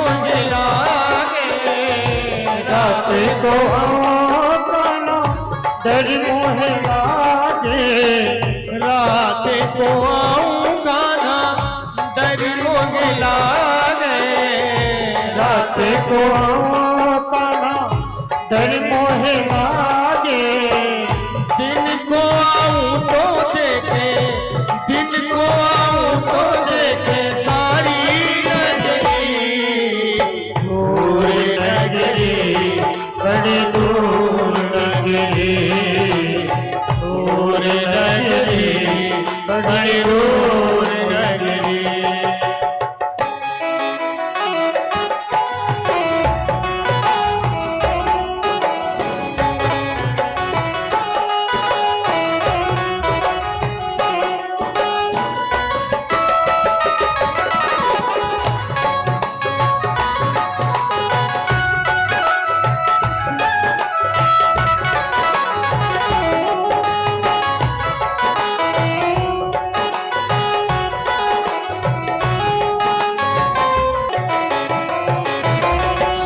मोह लागे, रात को आऊं कान्हा डर मोह लागे, रात को आऊं कान्हा डर मोह लागे, रात को आऊं कान्हा डर मोह लागे, दिन को आऊं तो देखे, दिन को आऊं तो देखे सारी नगरी, दूर नगरी बड़ी दूर नगरी, दूर नगरी बड़ी दूर नगरी।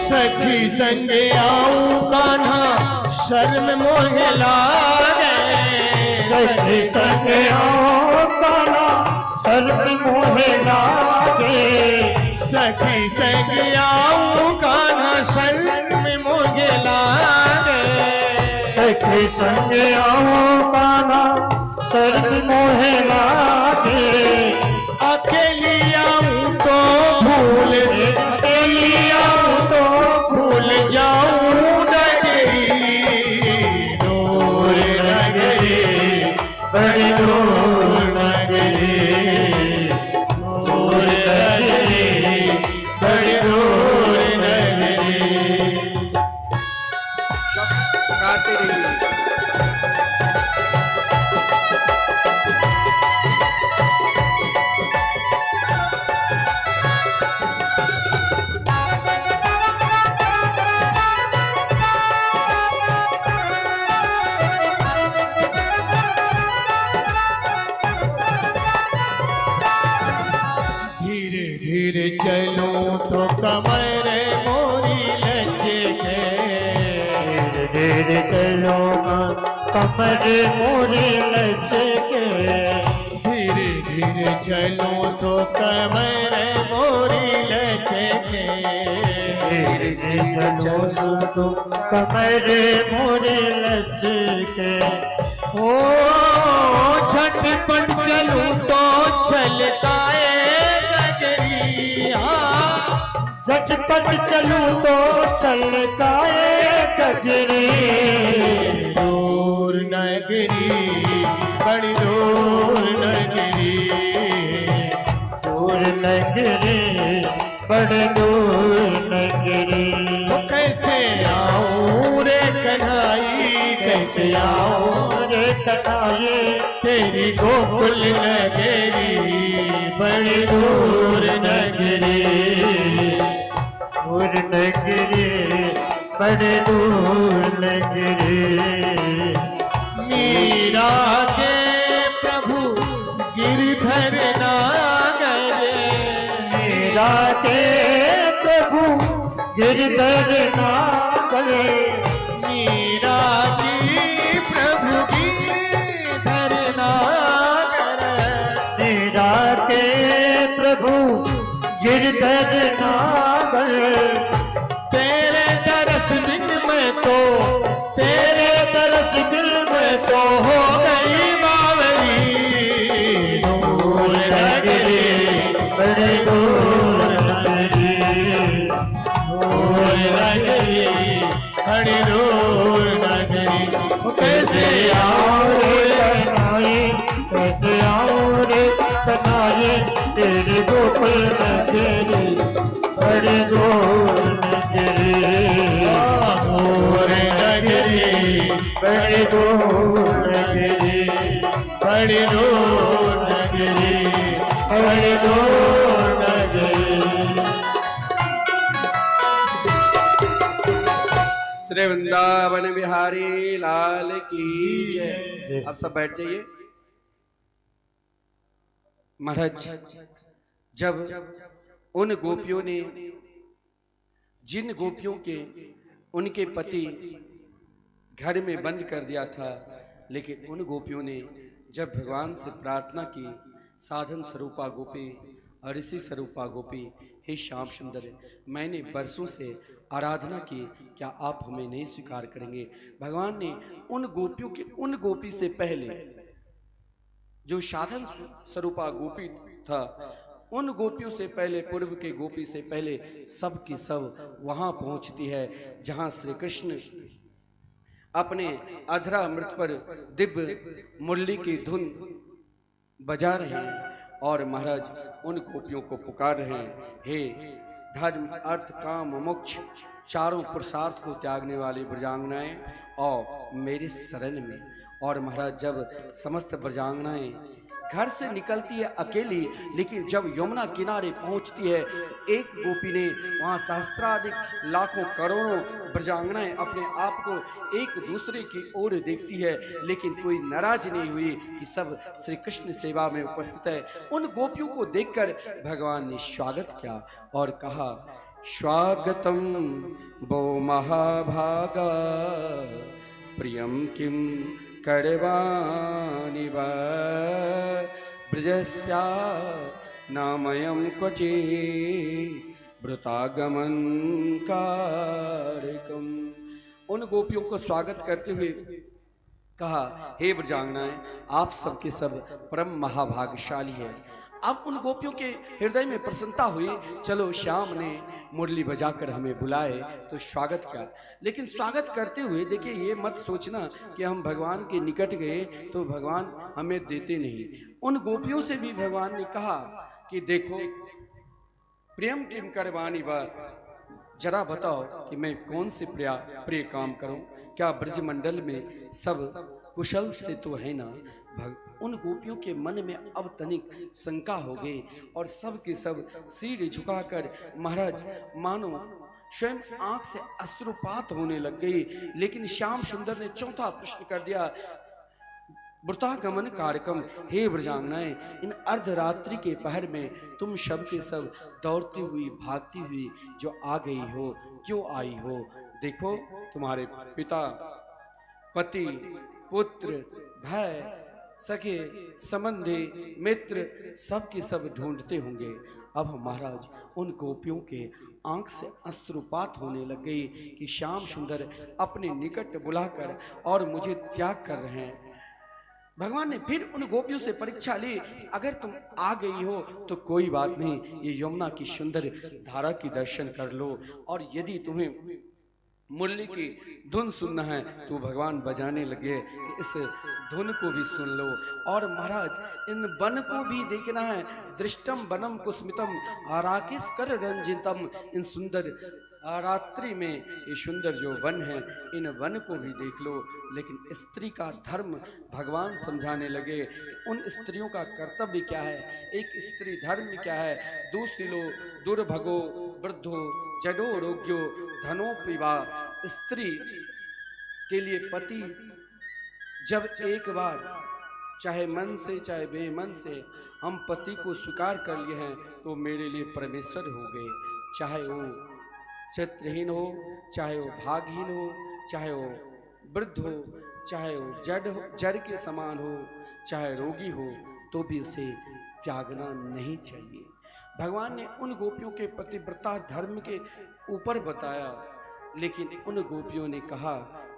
सखी संग आऊं कान्हा शर्म मोह लागे, सखी संग आऊं कान्हा शर्म मोह लागे, सखी संग आऊं कान्हा शर्म मोह लागे, सखी संग आऊं कान्हा शर्म मोह लागे, अकेली आऊं तो भूल, अकेली आऊं तो भूल जाऊं नगरी, दूर नगरी बड़ी दूर नगरी, दूर नगरी बड़ी दूर नगरी। गाते रहिए। धीरे धीरे चलो तो कमर मोरी लचके, धीरे चलो कमर मोरी लचके, धीरे धीरे चलो तो कमर मोरी लचके, धीरे धीरे चलो तो कमर मोरी लचके, ओ झटपट चलूं तो छलकाए गगरी, झटपट चलूं तो छलकाए गगरी, दूर नगरी बड़ी दूर नगरी, दूर नगरी बड़ी दूर नगरी। तो कैसे आऊं रे कन्हाई, कैसे आऊं रे कन्हाई तेरी गोकुल नगरी, बड़ी दूर नगरी, दूर नगरी बड़ी दूर नगरी। मीरा के प्रभु गिरधर नागर, मीरा के प्रभु गिरधर नागर, मीरा की प्रभु गिरधर नागर, मीरा के प्रभु गिरधर नागर, तेरे दरस बिन मैं तो, तेरे तरस दिल में तो हो गई बावरी, दूर नगरी बड़ी दूर नगरी, दूर नगरी बड़ी दूर नगरी। ओ कैसे आओ रे कन्हाई, कैसे आओ रे कन्हाई तेरी गोकुल नगरी बड़ी दूर नगरी, दूर नगरी बड़ी दूर नगरी, बड़ी दूर नगरी, बड़ी दूर नगरी। श्री वृंदावन बिहारी लाल की जय। आप सब बैठ जाइए। महाराज, जब उन गोपियों ने जिन गोपियों के उनके पति घर में बंद कर दिया था, लेकिन उन गोपियों ने जब भगवान से प्रार्थना की, साधन स्वरूपा गोपी, ऋषि स्वरूपा गोपी, हे श्याम सुंदर, मैंने बरसों से आराधना की, क्या आप हमें नहीं स्वीकार करेंगे? भगवान ने उन गोपियों के उन गोपी से पहले जो साधन स्वरूपा गोपी था, उन गोपियों से पहले, पूर्व के गोपी से पहले सब की सब वहां पहुंचती है जहां श्री कृष्ण अपने अधरा अमृत पर दिव्य मुरली की धुन बजा रहे हैं और महाराज उन गोपियों को पुकार रहे हैं, हे धर्म अर्थ काम मोक्ष चारों पुरुषार्थ को त्यागने वाली ब्रजांगनाएं और मेरे शरण में। और महाराज जब समस्त ब्रजांगनाएं घर से निकलती है अकेली, लेकिन जब यमुना किनारे पहुंचती है तो एक गोपी ने वहां सहस्त्राधिक लाखों करोड़ों ब्रजांगनाएं अपने आप को एक दूसरे की ओर देखती है, लेकिन कोई नाराज नहीं हुई कि सब श्री कृष्ण सेवा में उपस्थित है। उन गोपियों को देखकर भगवान ने स्वागत किया और कहा, स्वागतम वो महाभागा प्रियम किम करवाणि वा ब्रजस्या नामयं क्वचि भृतागमन कारकम। उन गोपियों को स्वागत करते हुए कहा, हे ब्रजांगनाएं, आप सबके सब परम महाभाग्यशाली है। अब उन गोपियों के हृदय में प्रसन्नता हुई, चलो श्याम ने मुरली बजाकर हमें बुलाए तो स्वागत किया। लेकिन स्वागत करते हुए देखिए, ये मत सोचना कि हम भगवान के निकट गए तो भगवान हमें देते नहीं। उन गोपियों से भी भगवान ने कहा कि देखो, प्रेम किम करवानी बार, जरा बताओ कि मैं कौन से प्रिय काम करूं? क्या ब्रजमंडल में सब कुशल से तो है ना? उन गोपियों के मन में अब तनिक शंका हो गई और सब के सब सिर झुकाकर महाराज मानो स्वयं आंख से अश्रुपात होने लग गई। लेकिन श्याम सुंदर ने चौथा प्रश्न कर दिया, वृतागमन कार्यक्रम, हे ब्रजांगनाएं, इन अर्धरात्रि के पहर में तुम सब के सब दौड़ती हुई भागती हुई जो आ गई हो, क्यों आई हो? देखो, तुम्हारे पिता, पति, पुत्र, भाई, सखे, संबंधी, मित्र सब के सब ढूंढते होंगे। अब महाराज उन गोपियों के आंख से अश्रुपात होने लग गई कि श्याम सुंदर अपने निकट बुलाकर और मुझे त्याग कर रहे हैं। भगवान ने फिर उन गोपियों से परीक्षा ली, अगर तुम आ गई हो तो कोई बात नहीं, ये यमुना की सुंदर धारा की दर्शन कर लो, और यदि तुम्हें मुरली की धुन सुनना है तो भगवान बजाने लगे कि इस धुन को भी सुन लो। और महाराज इन वन को भी देखना है, दृष्टम वनम कुस्मितम आराकिस कर रंजितम, इन सुंदर रात्रि में ये सुंदर जो वन है, इन वन को भी देख लो। लेकिन स्त्री का धर्म भगवान समझाने लगे, उन स्त्रियों का कर्तव्य क्या है, एक स्त्री धर्म क्या है। दुशीलो दुर्भगो वृद्धो जडो रोग्यो धनोपिवा, स्त्री के लिए पति जब एक बार चाहे मन से चाहे बेमन से हम पति को स्वीकार कर लिए हैं तो मेरे लिए परमेश्वर हो गए, चाहे वो चरित्रहीन हो, चाहे वो भागहीन हो, चाहे वो वृद्ध हो, चाहे वो जड़ के समान हो, चाहे रोगी हो, तो भी उसे त्यागना नहीं चाहिए। भगवान ने उन गोपियों के पतिव्रता धर्म के ऊपर बताया, लेकिन उन गोपियों ने कहा,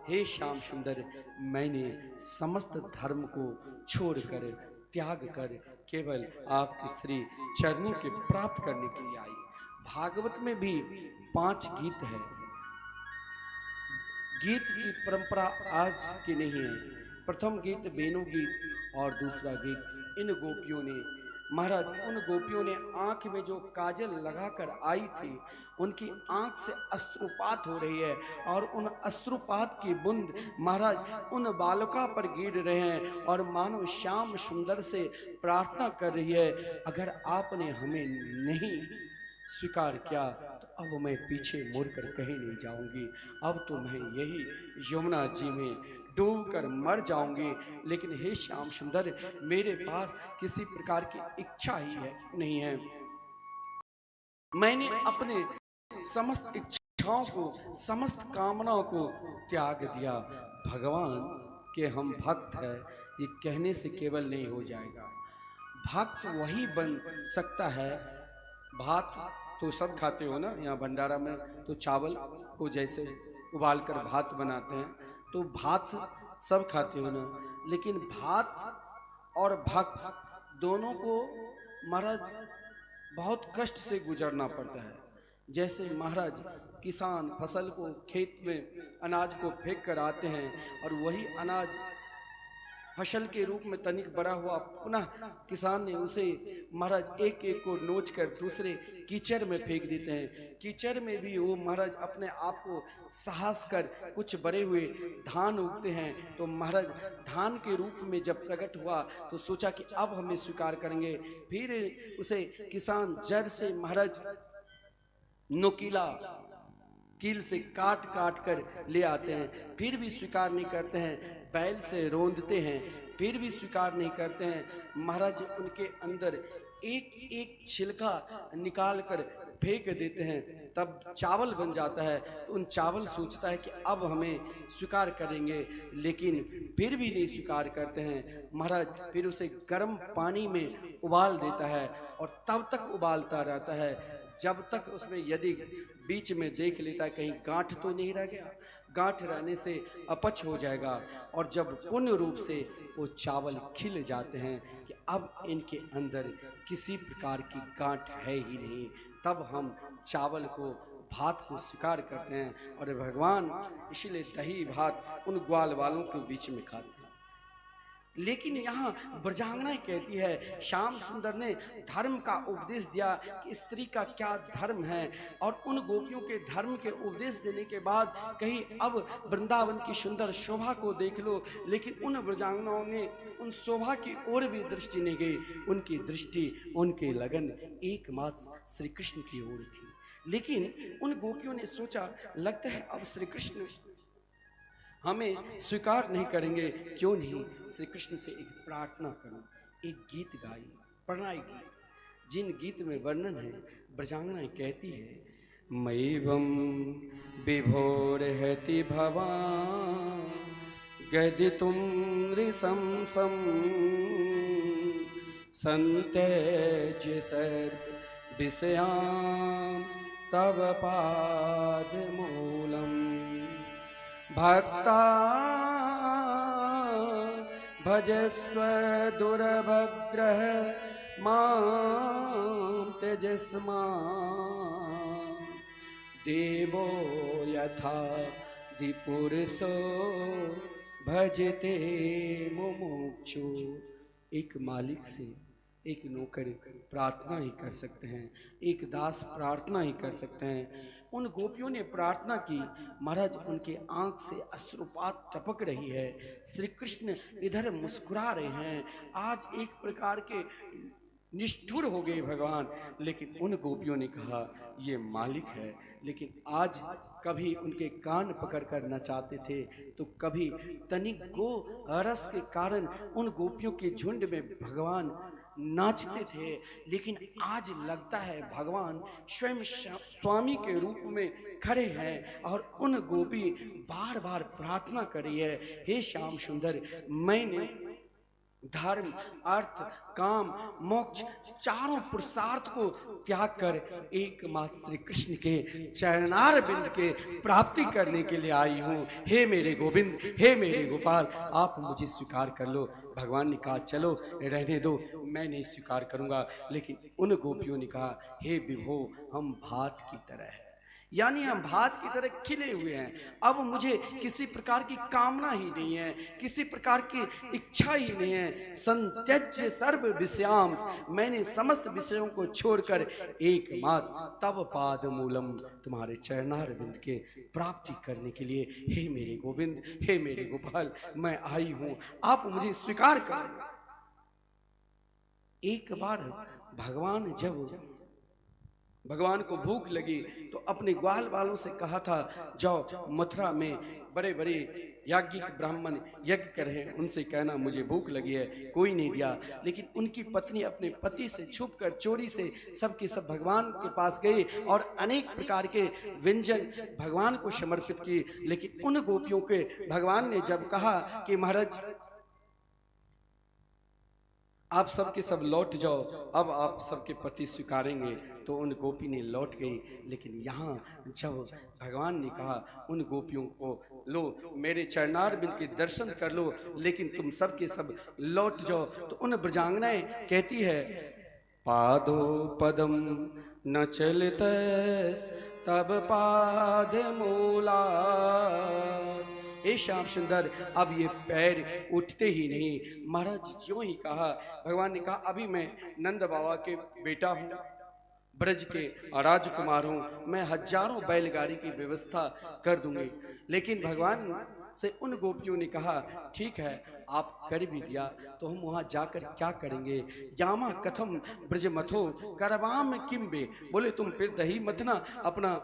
हे श्याम सुंदर, मैंने समस्त धर्म को छोड़कर त्याग कर केवल आपके श्री चरणों के प्राप्त करने के लिए आई। भागवत में भी 5 गीत है। गीत की परंपरा आज की नहीं है। प्रथम गीत वेणु गीत और दूसरा गीत इन गोपियों ने, महाराज उन गोपियों ने आंख में जो काजल लगाकर आई थी, उनकी आंख से अश्रुपात हो रही है और उन अश्रुपात की बूंद महाराज उन बालका पर गिर रहे हैं और मानो श्याम सुंदर से प्रार्थना कर रही है, अगर आपने हमें नहीं स्वीकार किया तो अब मैं पीछे मुड़कर कहीं नहीं जाऊंगी, अब तो मैं यही यमुना जी में डूब कर मर जाऊंगी। लेकिन हे श्याम सुंदर, मेरे पास किसी प्रकार की इच्छा ही है नहीं है। मैंने अपने समस्त इच्छा इच्छाओं को, समस्त कामनाओं को त्याग दिया। भगवान के हम भक्त हैं, ये कहने से केवल नहीं हो जाएगा। भक्त वही बन सकता है। भात तो सब खाते हो ना, यहाँ भंडारा में तो चावल को जैसे उबाल कर भात बनाते हैं, तो भात सब खाते हो ना, लेकिन भात और भक्त दोनों को महाराज बहुत कष्ट से गुजरना पड़ता है। जैसे महाराज किसान फसल को, खेत में अनाज को फेंक कर आते हैं और वही अनाज फसल के रूप में तनिक बड़ा हुआ, पुनः किसान ने उसे महाराज एक एक को नोच कर दूसरे कीचड़ में फेंक देते हैं। कीचड़ में भी वो महाराज अपने आप को साहस कर कुछ बड़े हुए धान उगते हैं। तो महाराज धान के रूप में जब प्रकट हुआ तो सोचा कि अब हमें स्वीकार करेंगे। फिर उसे किसान जड़ से महाराज नोकीला कील से काट काट कर ले आते हैं, फिर भी स्वीकार नहीं करते हैं। बैल से रोंदते हैं, फिर भी स्वीकार नहीं करते हैं। महाराज उनके अंदर एक एक छिलका निकाल कर फेंक देते हैं, तब चावल बन जाता है। तो उन चावल सोचता है कि अब हमें स्वीकार करेंगे, लेकिन फिर भी नहीं स्वीकार करते हैं। महाराज फिर उसे गर्म पानी में उबाल देता है और तब तक उबालता रहता है जब तक उसमें यदि बीच में देख लेता है कहीं गांठ तो नहीं रह गया। गांठ रहने से अपच हो जाएगा, और जब पूर्ण रूप से वो चावल खिल जाते हैं कि अब इनके अंदर किसी प्रकार की गांठ है ही नहीं, तब हम चावल को, भात को स्वीकार करते हैं। और भगवान इसीलिए दही भात उन ग्वाल वालों के बीच में खाते हैं। लेकिन यहाँ ब्रजांगना कहती है, श्याम सुंदर ने धर्म का उपदेश दिया कि स्त्री का क्या धर्म है, और उन गोपियों के धर्म के उपदेश देने के बाद कही अब वृंदावन की सुंदर शोभा को देख लो। लेकिन उन ब्रजांगनाओं ने उन शोभा की ओर भी दृष्टि नहीं गई, उनकी दृष्टि, उनके लगन एकमात्र श्री कृष्ण की ओर थी। लेकिन उन गोपियों ने सोचा लगता है अब श्री कृष्ण हमें स्वीकार नहीं करेंगे, क्यों नहीं श्री कृष्ण से एक प्रार्थना करूं, एक गीत गाई, प्रणय गीत, जिन गीत में वर्णन है। ब्रजांगना कहती है, मैवं विभोरहति भवान् गदितुं रिसंसं संत्यज्य सर्व विषयान् तव पादमूलम् भक्ता भजस्व दुर्भग्रह मां त्यजस्मा देवो यथा दिपुरुषो भजते मुमुक्षु। एक मालिक से एक नौकर प्रार्थना ही कर सकते हैं, एक दास प्रार्थना ही कर सकते हैं। उन गोपियों ने प्रार्थना की, महाराज उनके आंख से अश्रुपात टपक रही है। श्री कृष्ण इधर मुस्कुरा रहे हैं। आज एक प्रकार के निष्ठुर हो गए भगवान। लेकिन उन गोपियों ने कहा ये मालिक है, लेकिन आज कभी उनके कान पकड़कर नचाते थे, तो कभी तनिक गो रस के कारण उन गोपियों के झुंड में भगवान नाचते थे। लेकिन आज लगता है भगवान स्वयं स्वामी के रूप में खड़े हैं, और उन गोपी बार बार प्रार्थना करी है, हे श्याम सुंदर, मैंने धर्म, अर्थ, काम, मोक्ष चारों पुरुषार्थ को त्याग कर एकमात्र श्री कृष्ण के चरणार बिंद के प्राप्ति करने के लिए आई हूँ। हे मेरे गोविंद, हे मेरे गोपाल, आप मुझे स्वीकार कर लो। भगवान ने कहा चलो रहने दो, मैं नहीं स्वीकार करूँगा। लेकिन उन गोपियों ने कहा हे विभो, हम भात की तरह है, यानी हम भात की तरह खिले हुए हैं। अब मुझे किसी प्रकार की कामना ही नहीं है, किसी प्रकार की इच्छा ही नहीं है। संत्यज्य सर्व विषयाम, मैंने समस्त विषयों को छोड़कर एकमात्र तव पाद मूलम, तुम्हारे चरणार बिंद के प्राप्ति करने के लिए हे मेरे गोविंद, हे मेरे गोपाल, मैं आई हूं, आप मुझे स्वीकार करें। एक बार भगवान जब भगवान को भूख लगी तो अपने ग्वाल वालों से कहा था, जाओ मथुरा में बड़े बड़े याज्ञिक ब्राह्मण यज्ञ कर रहे हैं, उनसे कहना मुझे भूख लगी है। कोई नहीं दिया। लेकिन उनकी पत्नी अपने पति से छुपकर चोरी से सब के सब भगवान के पास गए और अनेक प्रकार के व्यंजन भगवान को समर्पित किए। लेकिन उन गोपियों के भगवान ने जब कहा कि महाराज आप सबके सब लौट जाओ, अब आप सबके पति स्वीकारेंगे, तो उन गोपी ने लौट गई। लेकिन यहाँ जब भगवान ने कहा उन गोपियों को, लो मेरे चरणार बिंद के दर्शन कर लो, लेकिन तुम सबके सब लौट जाओ, तो उन ब्रजांगनाएं कहती है, पादो पदम न चलते तब पाद मूला। हे श्याम सुंदर, अब ये पैर उठते ही नहीं। महाराज ज्यों ही कहा, भगवान ने कहा अभी मैं नंद बाबा के बेटा हूँ, ब्रज के राजकुमार हूँ, मैं हजारों बैलगाड़ी की व्यवस्था कर दूंगी। लेकिन भगवान से उन गोपियों ने कहा ठीक है आप कर भी दिया, तो हम वहां जाकर क्या करेंगे। यामा कथम ब्रज मथो करवाम किम्बे, बोले तुम फिर दही मथना, अपना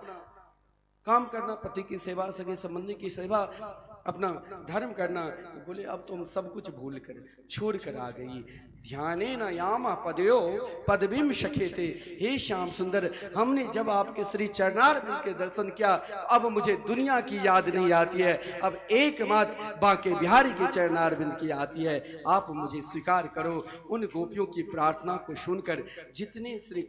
काम करना, पति की सेवा, सगे संबंधी की सेवा, अपना धर्म करना। बोले अब तो हम सब कुछ भूल कर छोड़ कर आ गई। ध्याने न यामा पदयो पदबिम शखे थे। हे श्याम सुंदर, हमने जब आपके श्री चरणार बिंद के दर्शन किया, अब मुझे दुनिया की याद नहीं आती है, अब एकमात्र बांके बिहारी के चरणार बिंद की आती है। आप मुझे स्वीकार करो। उन गोपियों की प्रार्थना को सुनकर जितने श्री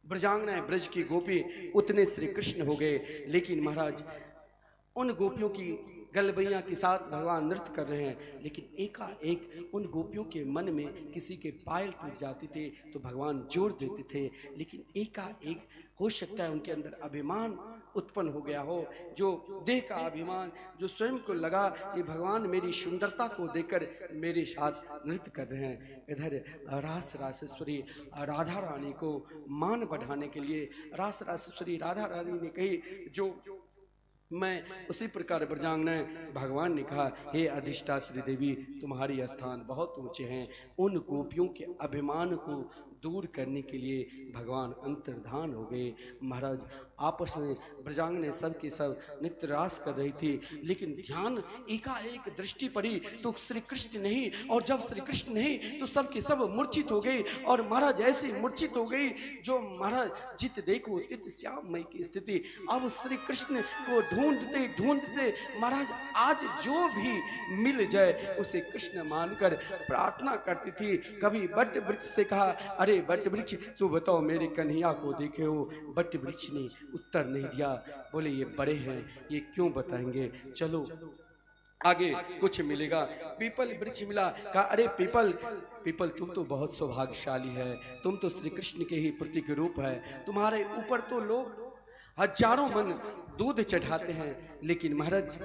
ब्रजांगनाएं ब्रज की गोपी उतने श्री कृष्ण हो गए। लेकिन महाराज उन गोपियों की गलबैया के साथ भगवान नृत्य कर रहे हैं, लेकिन एकाएक उन गोपियों के मन में किसी के पायल टूट जाते थे तो भगवान जोड़ देते थे। लेकिन एकाएक हो सकता है उनके अंदर अभिमान उत्पन्न हो गया हो, जो देह का अभिमान, जो स्वयं को लगा कि भगवान मेरी सुंदरता को देखकर मेरे साथ नृत्य कर रहे हैं। इधर रास रासेश्वरी राधा रानी को मान बढ़ाने के लिए रास रासेश्वरी राधा रानी ने कही, जो मैं उसी प्रकार ब्रजांगनाएं, भगवान ने कहा हे अधिष्ठात्री देवी तुम्हारी स्थान बहुत ऊंचे हैं। उन गोपियों के अभिमान को दूर करने के लिए भगवान अंतर्धान हो गए। महाराज आपस में ब्रजांगनाएं सब के सब नित्य रास कर रही थी, लेकिन ध्यान एकाएक दृष्टि पड़ी तो श्री कृष्ण नहीं, और जब श्री कृष्ण नहीं तो सब के सब मूर्छित हो गई। और महाराज ऐसी मूर्छित हो गई जो महाराज जित देखो तित श्याममय की स्थिति। अब श्री कृष्ण को ढूंढते ढूंढते महाराज आज जो भी मिल जाए उसे कृष्ण मानकर प्रार्थना करती थी। कभी बट वृक्ष से कहा, अरे बट वृक्ष तू बताओ मेरे कन्हैया को देखे हो। बट वृक्ष ने उत्तर नहीं दिया, बोले ये बड़े हैं, ये क्यों बताएंगे, चलो आगे कुछ मिलेगा। पीपल वृक्ष मिला, कहा अरे पीपल तुम तो बहुत सौभाग्यशाली है, तुम तो श्री कृष्ण के ही प्रतीक रूप है, तुम्हारे ऊपर तो लोग हजारों मन दूध चढ़ाते हैं। लेकिन महाराज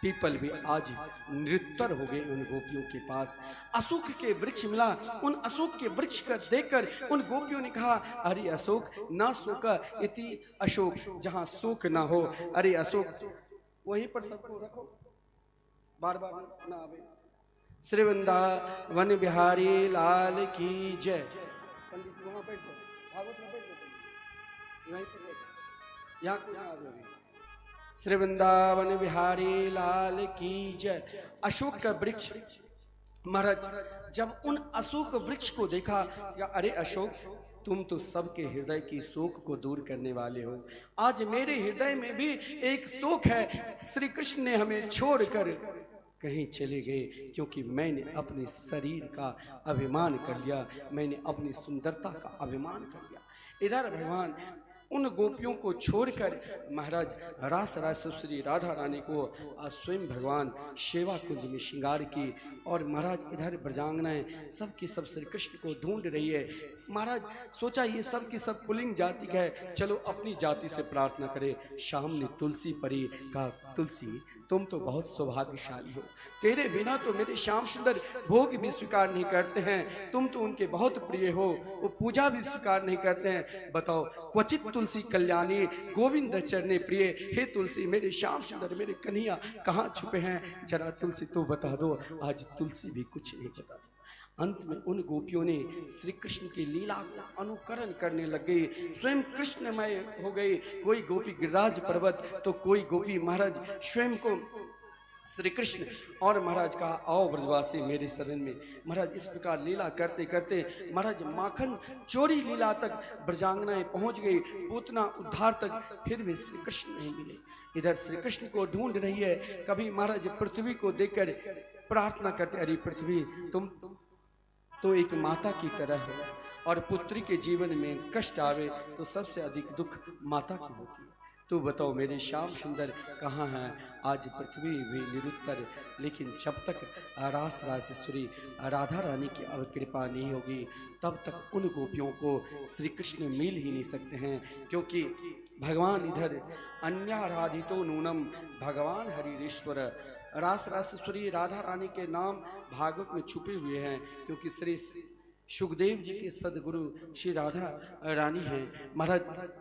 पीपल भी आज नृत्तर हो गए उन गोपियों के पास। अशोक के वृक्ष मिला, उन अशोक के वृक्ष का देखकर उन गोपियों ने कहा, अरे अशोक ना शोक इति अशोक, जहां शोक ना हो। अरे अशोक वहीं पर सबको रखो, बार बार ना आवे। श्री वृंदावन बिहारी लाल की जय। पंडित जी वहां बैठो, भागवत में बैठो, यहीं पर बैठो, यहाँ कोई ना आवे। श्री वृंदावन बिहारी लाल की जय। अशोक का वृक्ष, महाराज जब उन अशोक वृक्ष को देखा, या अरे अशोक तुम तो सबके हृदय की शोक को दूर करने वाले हो, आज मेरे हृदय में भी एक शोक है। श्री कृष्ण ने हमें छोड़कर कहीं चले गए, क्योंकि मैंने अपने शरीर का अभिमान कर लिया, मैंने अपनी सुंदरता का अभिमान कर लिया। इधर भगवान उन गोपियों को छोड़कर महाराज रास रासेश्वरी राधा रानी को स्वयं भगवान सेवा कुंज में श्रृंगार की। और महाराज इधर ब्रजांगनाएं सब की सब श्री कृष्ण को ढूंढ रही है। महाराज सोचा ये सब की सब पुलिंग जाति का है, चलो अपनी जाति से प्रार्थना करे। शाम ने तुलसी परी, कहा तुलसी तुम तो बहुत सौभाग्यशाली हो, तेरे बिना तो मेरे श्याम सुंदर भोग भी स्वीकार नहीं करते हैं, तुम तो उनके बहुत प्रिय हो, वो पूजा भी स्वीकार नहीं करते हैं। बताओ क्वचित तुलसी कल्याणी गोविंद चरणे प्रिय, हे तुलसी मेरे श्याम सुंदर मेरे कन्हैया कहाँ छुपे हैं, जरा तुलसी तो बता दो। आज तुलसी भी कुछ नहीं बता। अंत में उन गोपियों ने श्री कृष्ण की लीला का अनुकरण करने लग गए, स्वयं कृष्णमय हो गए। कोई गोपी गिरिराज पर्वत तो कोई गोपी महाराज स्वयं को श्री कृष्ण और महाराज कहा आओ ब्रजवासी मेरे शरण में। महाराज इस प्रकार लीला करते करते महाराज माखन चोरी लीला तक ब्रजांगनाएं पहुंच गई, पूतना उद्धार तक, फिर भी श्री कृष्ण नहीं मिले। इधर श्री कृष्ण को ढूंढ रही है। कभी महाराज पृथ्वी को देखकर प्रार्थना करते, अरे पृथ्वी तुम तो एक माता की तरह हो, और पुत्री के जीवन में कष्ट आवे तो सबसे अधिक दुख माता की होती है। तू बताओ मेरे श्याम सुंदर कहाँ हैं? आज पृथ्वी भी निरुत्तर, लेकिन जब तक रास राजेश्वरी राधा रानी की अब कृपा नहीं होगी तब तक उन गोपियों को श्री कृष्ण मिल ही नहीं सकते हैं, क्योंकि भगवान इधर अन्याराधितो नूनम भगवान हरिश्वर। रास राजेश्वरी राधा रानी के नाम भागवत में छुपे हुए हैं, क्योंकि श्री सुखदेव जी के सदगुरु श्री राधा रानी हैं। महाराज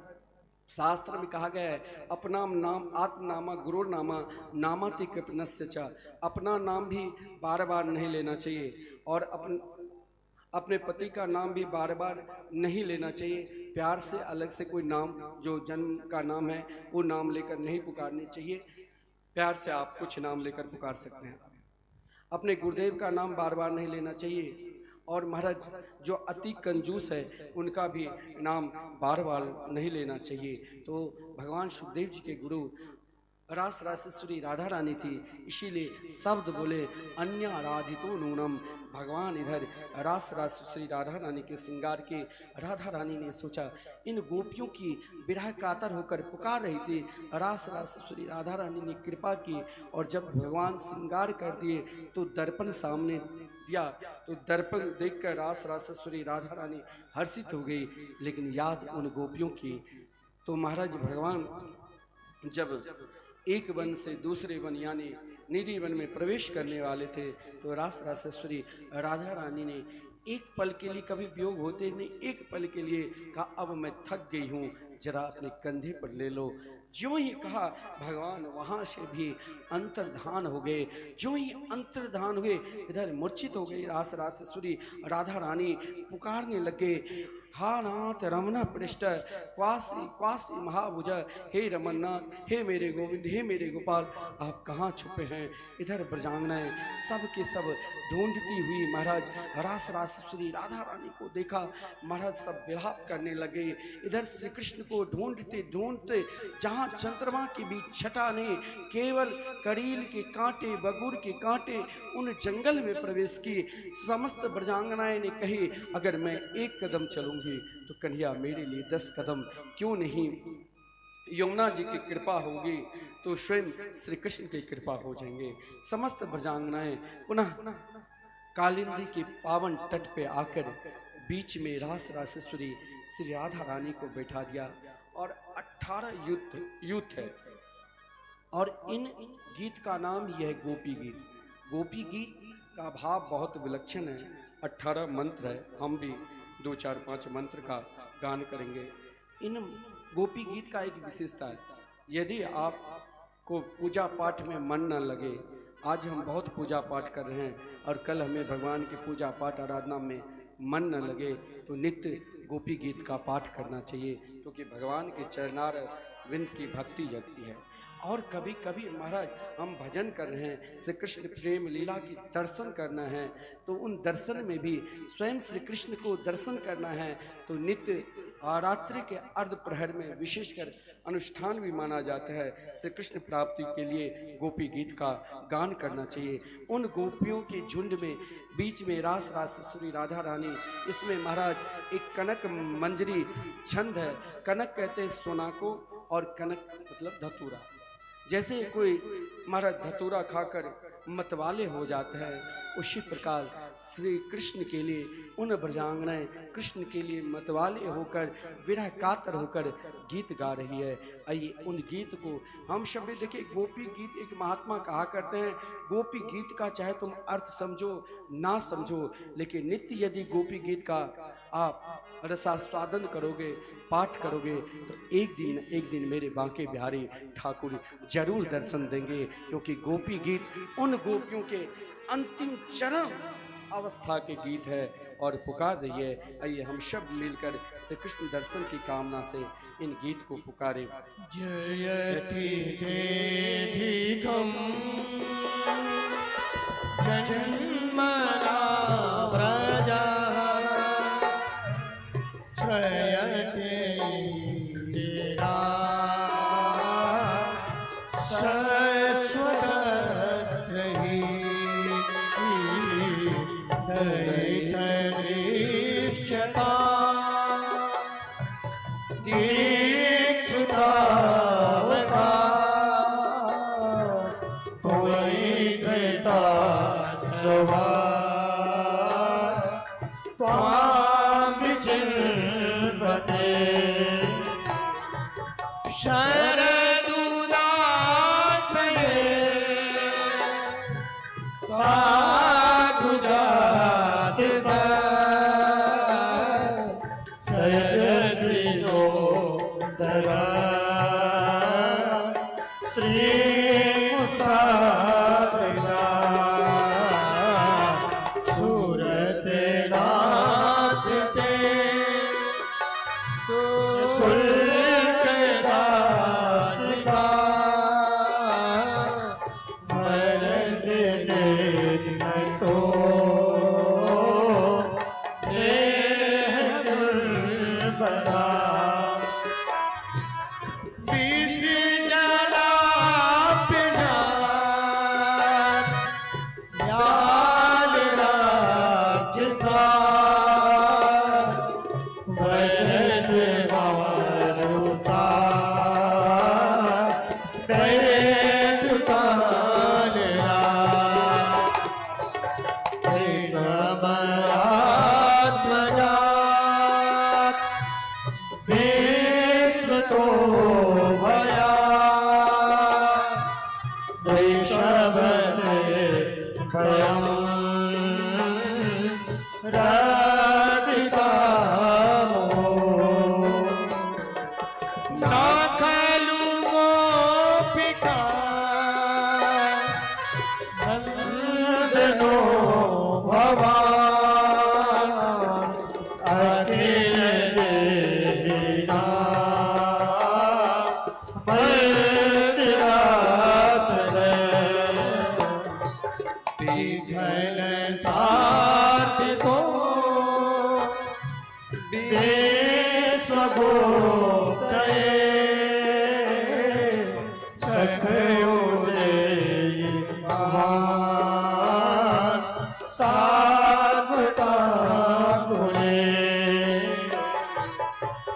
शास्त्र में कहा गया है अपना नाम आत्मनामा गुरु नामा नामाति कृतनस्य च। अपना नाम भी बार बार नहीं लेना चाहिए, और अपने पति का नाम भी बार बार नहीं लेना चाहिए। प्यार से अलग से कोई नाम जो जन्म का नाम है वो नाम लेकर नहीं पुकारनी चाहिए। प्यार से आप कुछ नाम लेकर पुकार सकते हैं। अपने गुरुदेव का नाम बार बार नहीं लेना चाहिए, और महाराज जो अति कंजूस है उनका भी नाम बार बार नहीं लेना चाहिए। तो भगवान सुखदेव जी के गुरु रास राजेश्वरी राधा रानी थी, इसीलिए शब्द बोले अन्य आराधितो नूनम। भगवान इधर रास राजेश्वरी राधा रानी के श्रृंगार के राधा रानी ने सोचा इन गोपियों की विरह कातर होकर पुकार रही थी। रास राजेश्वरी राधा रानी ने कृपा की, और जब भगवान श्रृंगार कर दिए तो दर्पण सामने दिया, तो दर्पण देखकर रास राजेश्वरी राधा रानी हर्षित हो गई। लेकिन याद उन गोपियों की, तो महाराज भगवान जब एक वन से दूसरे वन यानी निधि वन में प्रवेश करने वाले थे, तो रास राजेश्वरी राधा रानी ने एक पल के लिए, कभी वियोग होते नहीं, एक पल के लिए कहा अब मैं थक गई हूँ, जरा अपने कंधे पर ले लो। ज्यों ही कहा भगवान वहाँ से भी अंतर्धान हो गए। ज्यों ही अंतर्धान हुए इधर मूर्छित हो गई रास राजेश्वरी राधा रानी, पुकारने लगे हा नाथ रमना पृष्ठ क्वासी क्वासी महाभुज, हे रमन्नाथ, हे मेरे गोविंद, हे मेरे गोपाल, आप कहाँ छुपे हैं? इधर ब्रजांगनाएं सब के सब ढूंढती हुई महाराज रास राजेश्वरी राधा रानी को देखा। महाराज सब विलाप करने लगे। इधर श्री कृष्ण को ढूंढते ढूंढते जहाँ चंद्रमा के बीच छटा ने केवल करील के कांटे बगुर के कांटे उन जंगल में प्रवेश की। समस्त ब्रजांगनाएं ने कही अगर मैं एक कदम चलूंगी तो कन्हैया मेरे लिए 10 कदम क्यों नहीं? यमुना जी की कृपा होगी तो स्वयं श्री कृष्ण की कृपा हो जाएंगे। समस्त ब्रजांगनाएं पुनः कालिंदी के पावन तट पे आकर बीच में रास राजेश्वरी श्री राधा रानी को बैठा दिया, और 18 युद्ध है, और इन गीत का नाम यह है गोपी गीत। गोपी गीत का भाव बहुत विलक्षण है। 18 मंत्र है, हम भी 2 4 5 मंत्र का गान करेंगे। इन गोपी गीत का एक विशेषता है, यदि आपको पूजा पाठ में मन न लगे, आज हम बहुत पूजा पाठ कर रहे हैं और कल हमें भगवान की पूजा पाठ आराधना में मन न लगे, तो नित्य गोपी गीत का पाठ करना चाहिए, क्योंकि भगवान के चरणार विंद की भक्ति जगती है। और कभी कभी महाराज हम भजन कर रहे हैं, श्री कृष्ण प्रेम लीला की दर्शन करना है, तो उन दर्शन में भी स्वयं श्री कृष्ण को दर्शन करना है, तो नित्य रात्रि के अर्ध प्रहर में विशेषकर अनुष्ठान भी माना जाता है। श्री कृष्ण प्राप्ति के लिए गोपी गीत का गान करना चाहिए। उन गोपियों के झुंड में बीच में रास राजेश्वरी राधा रानी, इसमें महाराज एक कनक मंजरी छंद है। कनक कहते हैं सोना को, और कनक मतलब धतूरा। जैसे कोई महाराज धतूरा खाकर मतवाले हो जाते हैं, उसी प्रकार श्री कृष्ण के लिए उन ब्रजांगनाएं कृष्ण के लिए मतवाले होकर विरह कातर होकर गीत गा रही है। आइए उन गीत को हम शब्द देखिए। गोपी गीत एक महात्मा कहा करते हैं, गोपी गीत का चाहे तुम अर्थ समझो ना समझो, लेकिन नित्य यदि गोपी गीत का आप रसास्वादन करोगे, पाठ करोगे, तो एक दिन मेरे बांके बिहारी ठाकुर जरूर दर्शन देंगे। क्योंकि गोपी गीत उन गोपियों के अंतिम चरण अवस्था के गीत है और पुकार रही है। आइए हम सब मिलकर श्री कृष्ण दर्शन की कामना से इन गीत को पुकारें। जयति देधिकम् जन्मना प्रजा श्रयते इंदिरा शाश्वतत्रयी दैतदृश्यता दीक्षुतावका त्वयि कृता सवा त्वां विचिन्वते शरदुदासये साधुजाति सयसिजो दरा श्रीमुसाफिरा सूरत नाथ ते शुल्क राशिका मरद ने तो देह बना बीस जला पिना याद राजसा बरस मारुता दुकान समरात्मजा विश्व तो भया वैषवते भयं रचिता ना खलु गोपिका नंदनो भवान् अखिल देहिना मर्दिरात्रे विघ्न सार्थिको विश्वगोप्तये सखयोदये महान् सार्वता गुणे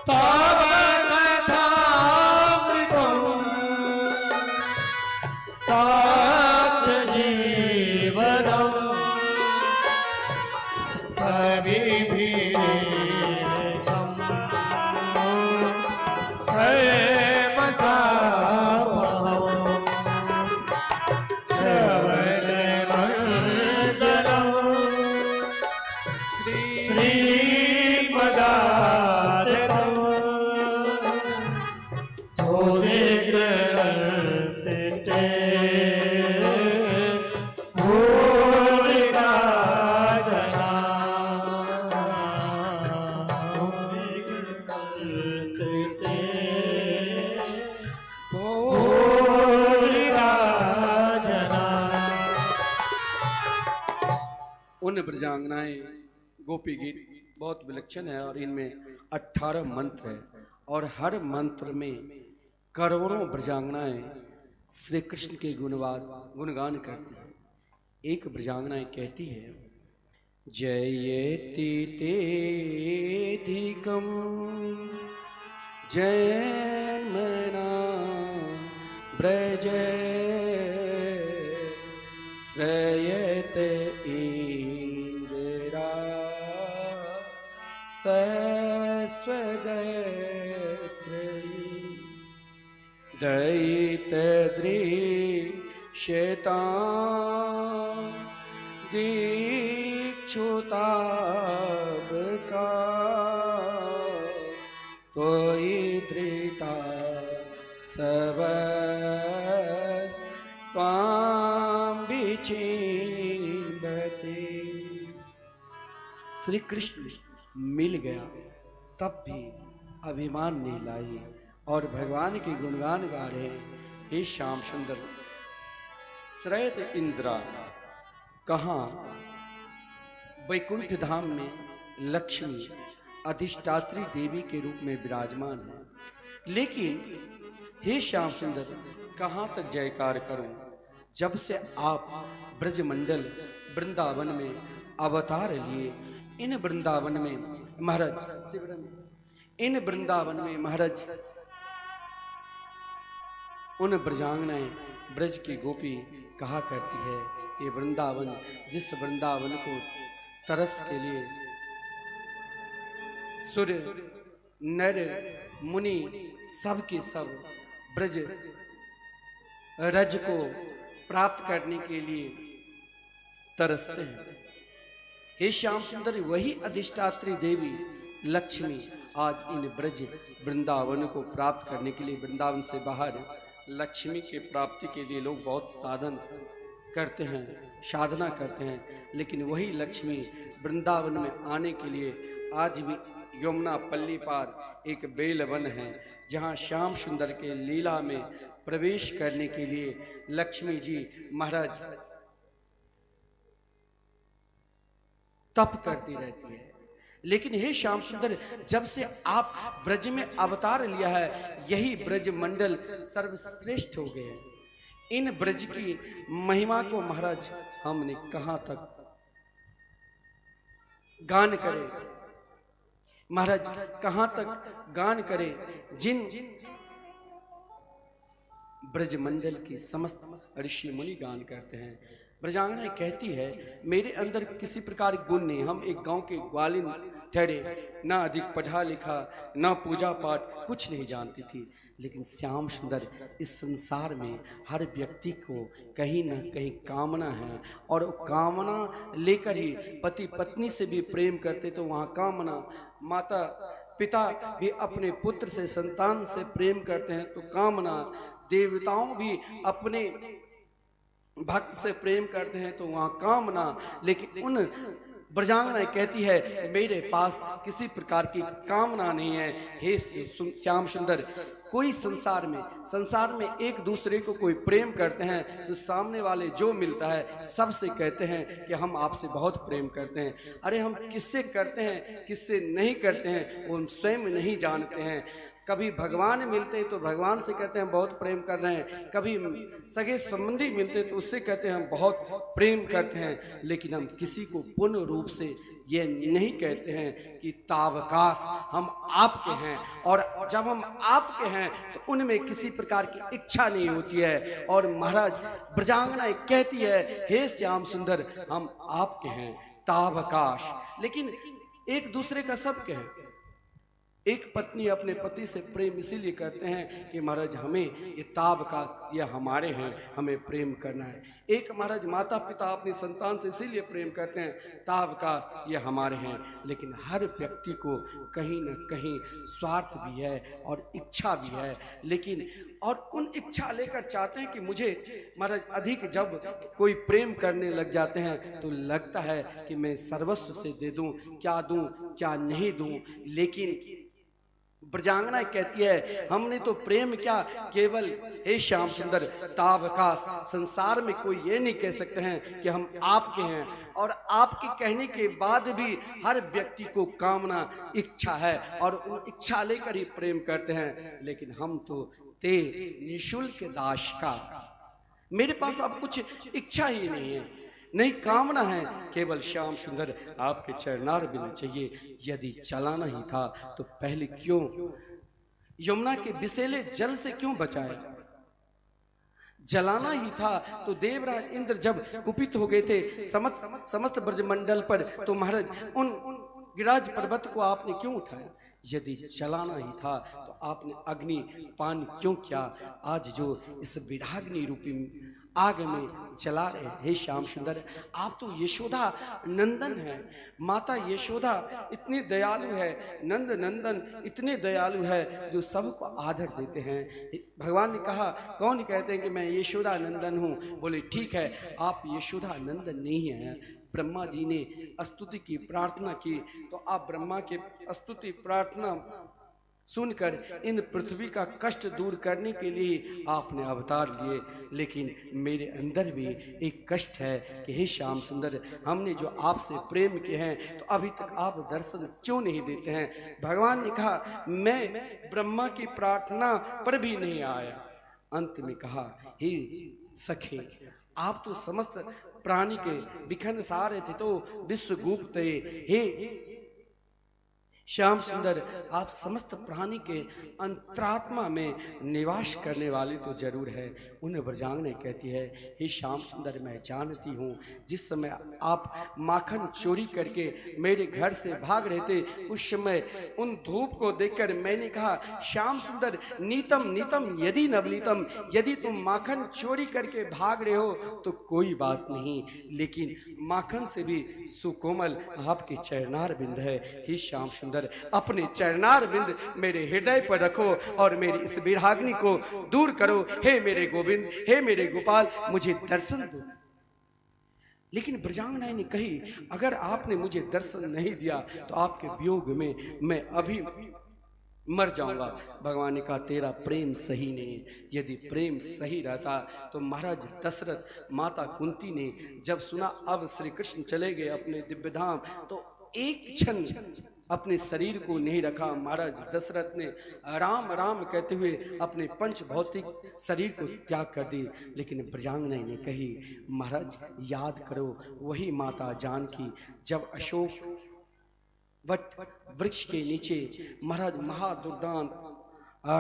तव कथामृतम् तप्त जीवनम् कविभिरीडितम् हेमसापहम् श्रवणमण्डलम् श्रीमदाततम् भुवि गृह्णन्ति ते भूरिका जना भुवि गृह्णन्ति ते भूरिका जना। उन ब्रजांगनाएं गोपी गीत बहुत विलक्षण है और इनमें 18 मंत्र है और हर मंत्र में करोड़ों ब्रजांगनाएं श्री कृष्ण के गुणगान करती है। एक ब्रजांगनाएं कहती है जयति तेधिकम् जन्मना ब्रज श्रयत इंदिरा सस्वदत्रयी दैतदृश्यता दीक्षुताबका त्वयि धृता सबस त्वां विचिन्वते श्री कृष्ण मिल गया तब भी अभिमान नहीं लाई और भगवान के गुणगान गा रहे। हे श्याम सुंदर श्रेत इंद्रा, कहाँ वैकुंठ धाम में लक्ष्मी अधिष्ठात्री देवी के रूप में विराजमान है, लेकिन हे श्याम सुंदर कहाँ तक जयकार करूं? जब से आप ब्रजमंडल वृंदावन में अवतार लिए, इन वृंदावन में महाराज उन ब्रजांगनाएं ब्रज की गोपी कहा करती है, ये वृंदावन, जिस वृंदावन को तरस के लिए सूर्य नर मुनि सब के सब ब्रज रज को प्राप्त करने के लिए तरसते हैं। हे श्याम सुंदर, वही अधिष्ठात्री देवी लक्ष्मी आज इन ब्रज वृंदावन को प्राप्त करने के लिए, वृंदावन से बाहर लक्ष्मी की प्राप्ति के लिए लोग बहुत साधन करते हैं, साधना करते हैं, लेकिन वही लक्ष्मी वृंदावन में आने के लिए आज भी यमुना पल्ली पार एक बेलवन है, जहाँ श्याम सुंदर के लीला में प्रवेश करने के लिए लक्ष्मी जी महाराज तप करती रहती है। लेकिन हे श्याम सुंदर, जब से आप ब्रज में अवतार लिया है, यही ब्रज मंडल सर्वश्रेष्ठ हो गए हैं। इन ब्रज की महिमा को महाराज हमने कहां तक गान करें महाराज, कहां तक गान करें? जिन ब्रजमंडल की समस्त ऋषि मुनि गान करते हैं। ब्रजांगना कहती है, मेरे अंदर किसी प्रकार गुण नहीं, हम एक गांव के ग्वालिन ठहरे, ना अधिक पढ़ा लिखा, ना पूजा पाठ, कुछ नहीं जानती थी, लेकिन श्याम सुंदर इस संसार में हर व्यक्ति को कहीं ना कहीं कामना है, और कामना लेकर ही पति पत्नी से भी प्रेम करते तो वहाँ कामना, माता पिता भी अपने पुत्र से संतान से प्रेम करते हैं तो कामना, देवताओं भी अपने भक्त से प्रेम करते हैं तो वहाँ कामना। लेकिन उन ब्रजांगना कहती है, मेरे पास किसी प्रकार की कामना नहीं है। हे श्याम सुंदर, कोई संसार में एक दूसरे को कोई प्रेम करते हैं तो सामने वाले जो मिलता है सबसे कहते हैं कि हम आपसे बहुत प्रेम करते हैं। अरे हम किससे करते हैं किससे नहीं करते हैं वो हम स्वयं नहीं जानते हैं। कभी भगवान मिलते तो भगवान से कहते हैं बहुत प्रेम कर रहे हैं, कभी सगे संबंधी मिलते तो उससे कहते हैं हम बहुत प्रेम करते हैं, लेकिन हम किसी को पूर्ण रूप से ये नहीं कहते हैं कि तावकाश हम आपके हैं। और जब हम आपके हैं तो उनमें किसी प्रकार की इच्छा नहीं होती है। और महाराज ब्रजांगना कहती है, हे श्याम सुंदर हम आपके हैं तावकाश। लेकिन एक दूसरे का सब कहें, एक पत्नी अपने पति से प्रेम इसीलिए करते हैं कि महाराज हमें ये तावकाश, ये हमारे हैं, हमें प्रेम करना है। एक महाराज माता पिता अपनी संतान से इसीलिए प्रेम करते हैं तावकाश, ये हमारे हैं। लेकिन हर व्यक्ति को कहीं ना कहीं स्वार्थ भी है और इच्छा भी है, लेकिन और उन इच्छा लेकर चाहते हैं कि मुझे महाराज अधिक जब कोई प्रेम करने लग जाते हैं तो लगता है कि मैं सर्वस्व से दे दूं क्या नहीं दूं। लेकिन ब्रजांगना कहती है, हमने तो प्रेम क्या, केवल हे श्याम सुंदर तावकाश। संसार में कोई ये नहीं कह सकते हैं कि हम आपके हैं, और आपके कहने के बाद भी हर व्यक्ति को कामना इच्छा है और उन इच्छा लेकर ही प्रेम करते हैं। लेकिन हम तो ते निशुल्क दास का, मेरे पास अब कुछ इच्छा ही नहीं है, नहीं कामना है, केवल श्याम सुंदर आपके चरणार बिल चाहिए। यदि चलाना ही था तो पहले क्यों यमुना के विषैले जल से क्यों बचाए? जलाना ही था तो देवराज इंद्र जब कुपित हो गए थे समस्त ब्रजमंडल पर, तो महाराज उन गिरिराज पर्वत को आपने क्यों उठाया? यदि चलाना ही था तो आपने अग्नि पान क्यों किया? आज जो इस विराग्नि रूपी आग में जला रहे। हे श्याम सुंदर, आप तो यशोदा नंदन हैं, माता यशोदा इतनी दयालु है, नंद नंदन इतने दयालु है जो सबको आदर देते हैं। भगवान ने कहा, कौन कहते हैं कि मैं यशोदा नंदन हूँ? बोले ठीक है, आप यशोदा नंदन नहीं हैं, ब्रह्मा जी ने स्तुति की, प्रार्थना की, तो आप ब्रह्मा के स्तुति प्रार्थना सुनकर इन पृथ्वी का कष्ट दूर करने के लिए आपने अवतार लिए। लेकिन मेरे अंदर भी एक कष्ट है कि हे श्याम सुंदर, हमने जो आपसे प्रेम किए हैं तो अभी तक आप दर्शन क्यों नहीं देते हैं। भगवान ने कहा मैं ब्रह्मा की प्रार्थना पर भी नहीं आया। अंत में कहा हे सखे, आप तो समस्त प्राणी के विखन सारे थे तो विश्वगुप्त, हे श्याम सुंदर, आप समस्त प्राणी के अंतरात्मा में निवास करने वाले तो जरूर है। उन ब्रजांगना कहती है हे श्याम सुंदर, मैं जानती हूँ जिस समय आप माखन चोरी करके मेरे घर से भाग रहे थे, उस समय उन धूप को देखकर मैंने कहा श्याम सुंदर नीतम नीतम यदि नवनीतम, यदि तुम माखन चोरी करके भाग रहे हो तो कोई बात नहीं, लेकिन माखन से भी सुकोमल आपके चरणार बिंद है। हे श्याम सुंदर, अपने चरणार बिंद मेरे हृदय पर रखो और मेरी इस विराग्नि को दूर करो। हे मेरे गोविंद, हे मेरे गोपाल, मुझे दर्शन दो। लेकिन ब्रजांगना ने कही अगर आपने मुझे दर्शन नहीं दिया तो आपके वियोग में मैं अभी मर जाऊंगा। भगवान ने कहा तेरा प्रेम सही नहीं। यदि प्रेम सही रहता तो महाराज दशरथ, माता कुंती ने जब सुना अब श्री कृष्ण चले गए अपने दिव्य धाम, तो एक क्षण अपने शरीर को नहीं रखा। महाराज दशरथ ने राम राम कहते हुए अपने पंच भौतिक शरीर को त्याग कर दी। लेकिन ब्रजांगना ने कही महाराज याद करो वही माता जानकी जब अशोक वट वृक्ष के नीचे महाराज महादुर्दांत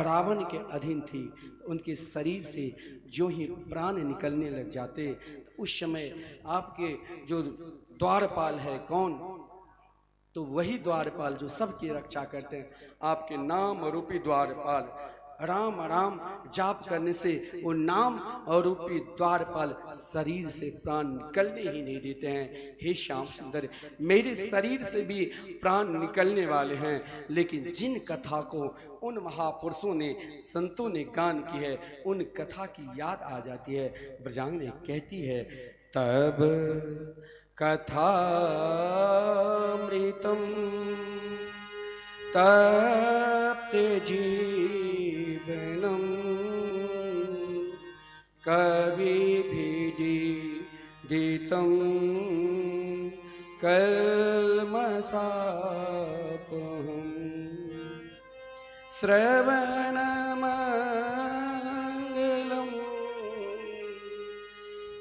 रावण के अधीन थी, उनके शरीर से जो ही प्राण निकलने लग जाते तो उस समय आपके जो द्वारपाल है कौन, तो वही द्वारपाल जो सबकी रक्षा करते हैं, आपके नाम रूपी द्वारपाल। राम राम जाप करने से वो नाम और रूपी द्वारपाल शरीर से प्राण निकलने ही नहीं देते हैं। हे श्याम सुंदर, मेरे शरीर से भी प्राण निकलने वाले हैं, लेकिन जिन कथा को उन महापुरुषों ने संतों ने गान की है उन कथा की याद आ जाती है। ब्रजांगना कहती है तब कथामृतम तप्ते जीवनम कविभिदितं कल्मषापहम् श्रवणमङ्गलं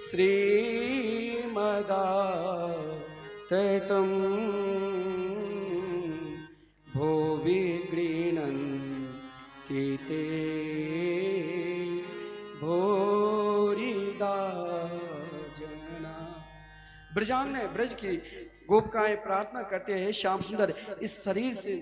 श्रीमदाततं भुवि गृह्णन्ति ते भूरिदा जना। ब्रजांगना ब्रज की गोपिकाएं प्रार्थना करते हैं श्याम सुंदर इस शरीर से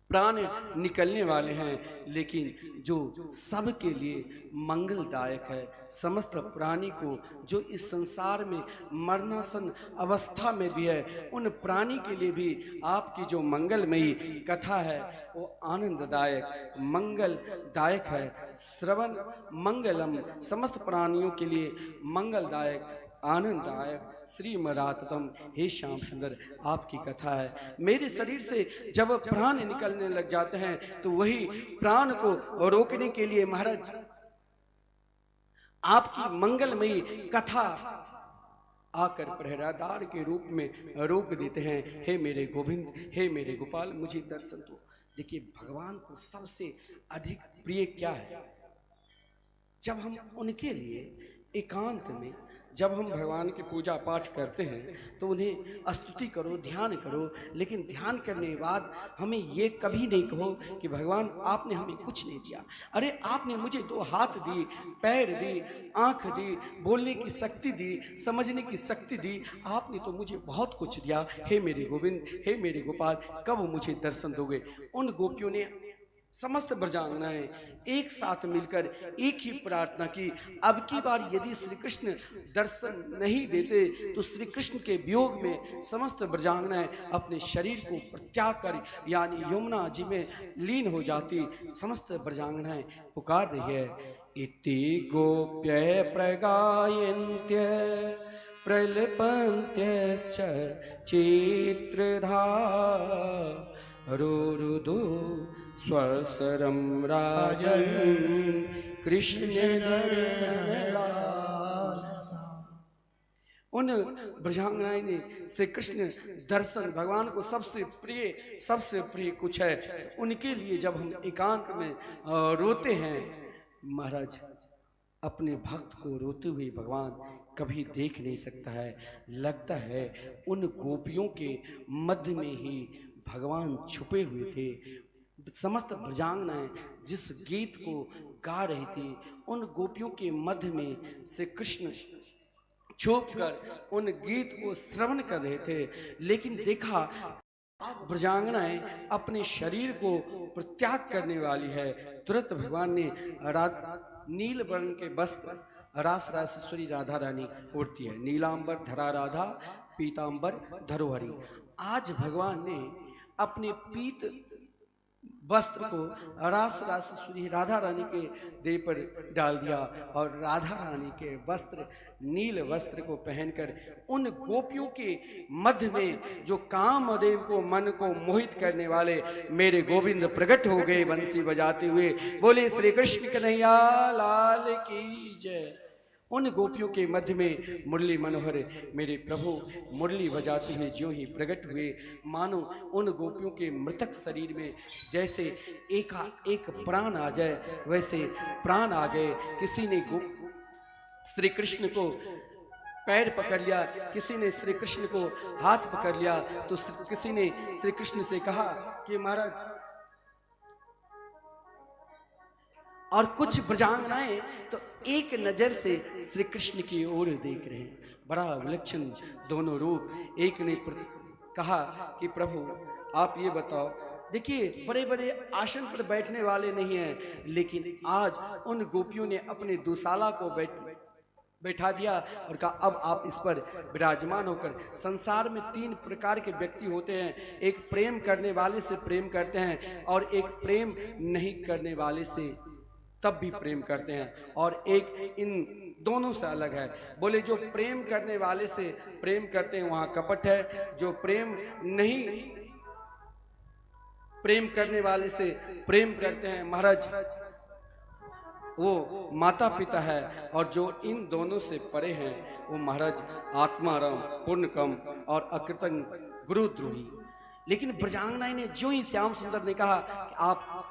प्राण निकलने वाले हैं, लेकिन जो सबके लिए मंगलदायक है, समस्त प्राणी को जो इस संसार में मरणासन अवस्था में भी है उन प्राणी के लिए भी आपकी जो मंगलमयी कथा है वो आनंददायक मंगलदायक है। श्रवण मंगलम, समस्त प्राणियों के लिए मंगलदायक आनंददायक श्रीमदाततम। हे श्याम सुंदर, आपकी कथा है। मेरे शरीर से जब प्राण निकलने लग जाते हैं तो वही प्राण को रोकने के लिए महाराज आपकी मंगलमयी कथा आकर पहरेदार के रूप में रोक देते हैं। हे मेरे गोविंद, हे मेरे गोपाल, मुझे दर्शन दो। देखिए भगवान को सबसे अधिक प्रिय क्या है, जब हम उनके लिए एकांत में जब हम भगवान की पूजा पाठ करते हैं तो उन्हें स्तुति करो, ध्यान करो, लेकिन ध्यान करने के बाद हमें ये कभी नहीं कहो कि भगवान आपने हमें कुछ नहीं दिया। अरे आपने मुझे 2 हाथ दी, पैर दी, आँख दी, बोलने की शक्ति दी, समझने की शक्ति दी, आपने तो मुझे बहुत कुछ दिया। हे मेरे गोविंद, हे मेरे गोपाल, कब मुझे दर्शन दोगे। उन गोपियों ने समस्त ब्रजांगनाएं एक साथ मिलकर एक ही प्रार्थना की, अब की बार यदि श्री कृष्ण दर्शन नहीं देते तो श्री कृष्ण के वियोग में समस्त ब्रजांगनाएं अपने शरीर को त्याग कर यानी यमुना जी में लीन हो जाती। समस्त ब्रजांगनाएं पुकार रही है इति गोप्य प्रगायन्त्य प्रलपन्त्यश्च चित्रधारुरुदो स्वसरं राजन् कृष्ण दर्शनलालसा। उन ब्रजांगनाएं ने श्री कृष्ण दर्शन, भगवान को सबसे प्रिय कुछ है, तो उनके लिए जब हम एकांत में रोते हैं, महाराज अपने भक्त को रोते हुए भगवान कभी देख नहीं सकता है। लगता है उन गोपियों के मध्य में ही भगवान छुपे हुए थे। समस्त ब्रजांगनाएं जिस गीत को गा रही थी, उन गोपियों के मध्य में श्री कृष्ण छुपकर उन गीत को श्रवण कर रहे थे। लेकिन देखा ब्रजांगनाएं अपने शरीर को परित्याग करने वाली है। तुरंत भगवान ने नील वर्ण के वस्त्र रास रासेश्वरी राधा रानी ओढ़ती है। नीलांबर धरा राधा पीतांबर धरोहरी। आज भगवान ने अपने पीत वस्त्र को रास रासेश्वरी राधा रानी के देह पर डाल दिया और राधा रानी के वस्त्र नील वस्त्र को पहनकर उन गोपियों के मध्य में जो कामदेव को मन को मोहित करने वाले मेरे गोविंद प्रकट हो गए बंसी बजाते हुए। बोले श्री कृष्ण कन्हैया लाल की जय। उन गोपियों के मध्य में मुरली मनोहर मेरे प्रभु मुरली बजाते हुए ज्यों ही प्रकट हुए, मानो उन गोपियों के मृतक शरीर में जैसे एक प्राण आ जाए, वैसे प्राण आ गए। किसी ने श्री कृष्ण को पैर पकड़ लिया, किसी ने श्री कृष्ण को हाथ पकड़ लिया, तो किसी ने श्री कृष्ण से कहा कि महाराज, और कुछ ब्रजांगनाएं तो एक नजर से श्री कृष्ण की ओर देख रहे हैं। बड़ा विलक्षण दोनों रूप। एक ने कहा कि प्रभु आप ये बताओ, देखिए बड़े बड़े आसन पर बैठने वाले नहीं हैं, लेकिन आज उन गोपियों ने अपने दुशाला को बैठा दिया और कहा अब आप इस पर विराजमान होकर। संसार में 3 प्रकार के व्यक्ति होते हैं, एक प्रेम करने वाले से प्रेम करते हैं और एक प्रेम नहीं करने वाले से तब भी प्रेम करते हैं, और एक इन दोनों से अलग है। बोले जो प्रेम करने वाले से प्रेम करते हैं वहां कपट है, जो प्रेम करने वाले से प्रेम करते हैं महाराज वो माता पिता है, और जो इन दोनों से परे हैं वो महाराज आत्माराम पूर्णकम और अकृतज्ञ गुरुद्रोही। लेकिन ब्रजांगनाएं ने जो ही श्याम सुंदर ने कहा कि आप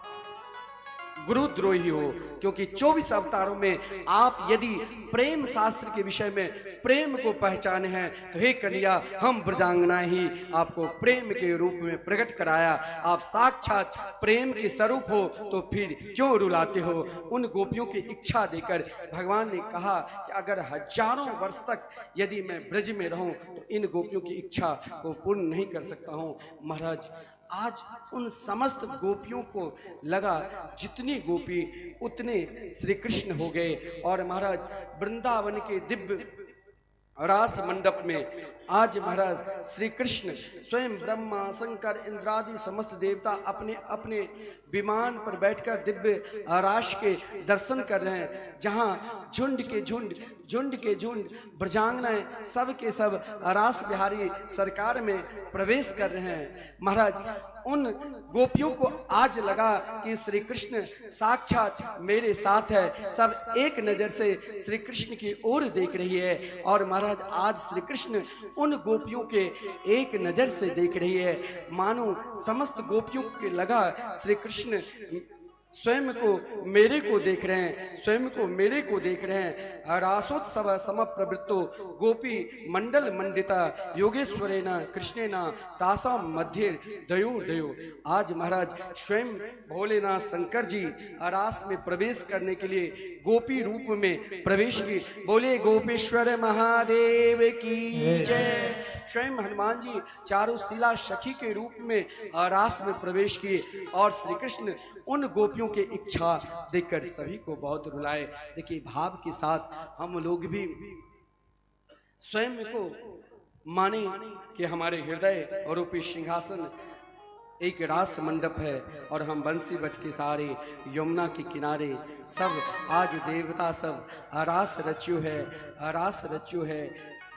गुरुद्रोही हो, क्योंकि 24 अवतारों में आप यदि प्रेम शास्त्र के विषय में प्रेम को पहचाने हैं तो हे कन्हैया हम ब्रजांगनाएं ही आपको प्रेम के रूप में प्रकट कराया। आप साक्षात प्रेम के स्वरूप हो तो फिर क्यों रुलाते हो। उन गोपियों की इच्छा देकर भगवान ने कहा कि अगर हजारों वर्ष तक यदि मैं ब्रज में रहूं तो इन गोपियों की इच्छा को पूर्ण नहीं कर सकता हूं। महाराज आज उन समस्त गोपियों को लगा जितनी गोपी उतने श्री कृष्ण हो गए, और महाराज वृंदावन के दिव्य रास मंडप में आज महाराज श्री कृष्ण स्वयं ब्रह्मा शंकर इंद्रादि समस्त देवता अपने अपने विमान पर बैठकर दिव्य रास के दर्शन कर रहे हैं, जहां झुंड के झुंड ब्रजांगनाएं सब के सब रास बिहारी सरकार में प्रवेश कर रहे हैं। महाराज उन गोपियों को आज लगा कि श्री कृष्ण साक्षात मेरे साथ है, सब एक नजर से श्री कृष्ण की ओर देख रही है। और महाराज आज श्री कृष्ण उन गोपियों के एक नजर से देख रही है, मानो समस्त गोपियों के लगा श्री कृष्ण स्वयं को मेरे को देख रहे हैं, स्वयं को मेरे को देख रहे हैं। रासोत्सव समप्रवृत्तो गोपी मंडल मंडिता योगेश्वरेना कृष्णेना तासा मध्य दयो। आज महाराज स्वयं भोलेनाथ शंकर जी रास में प्रवेश करने के लिए गोपी रूप में प्रवेश की। बोले गोपेश्वर महादेव की जय। स्वयं हनुमान जी चारों शिला सखी के रूप में रास में प्रवेश किए, और श्री कृष्ण उन गोपियों की इच्छा देखकर सभी को बहुत रुलाए। देखिए भाव के साथ हम लोग भी स्वयं को माने कि हमारे हृदय और रूपी सिंहासन एक रास मंडप है, और हम बंसी बज के सारे यमुना के किनारे सब आज देवता सब रास रच्यो है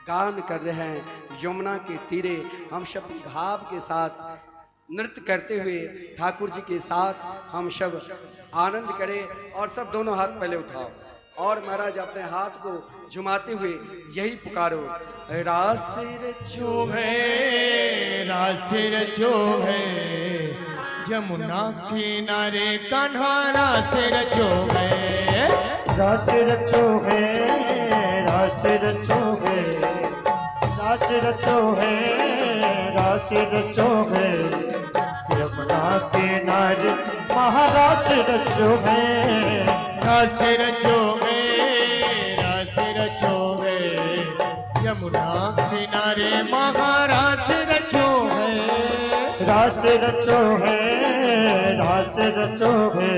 गान कर रहे हैं। यमुना के तीरे हम सब भाव के साथ नृत्य करते हुए ठाकुर जी के साथ हम सब आनंद करें। और सब दोनों हाथ पहले उठाओ और महाराज अपने हाथ को झुमाते हुए यही पुकारो, रासिर चोभे रासिर चोभे जमुना किनारे कान्हा रासिर चोभे रासिर चोहे रासिर चोहे रासिर चोहे रासिर चोहे यमुना किनारे महारासिर चोहे रासिर चोभे रासिर चोभे यमुना किनारे महारासिर चोभे रासिर चोहे रासिर चोहे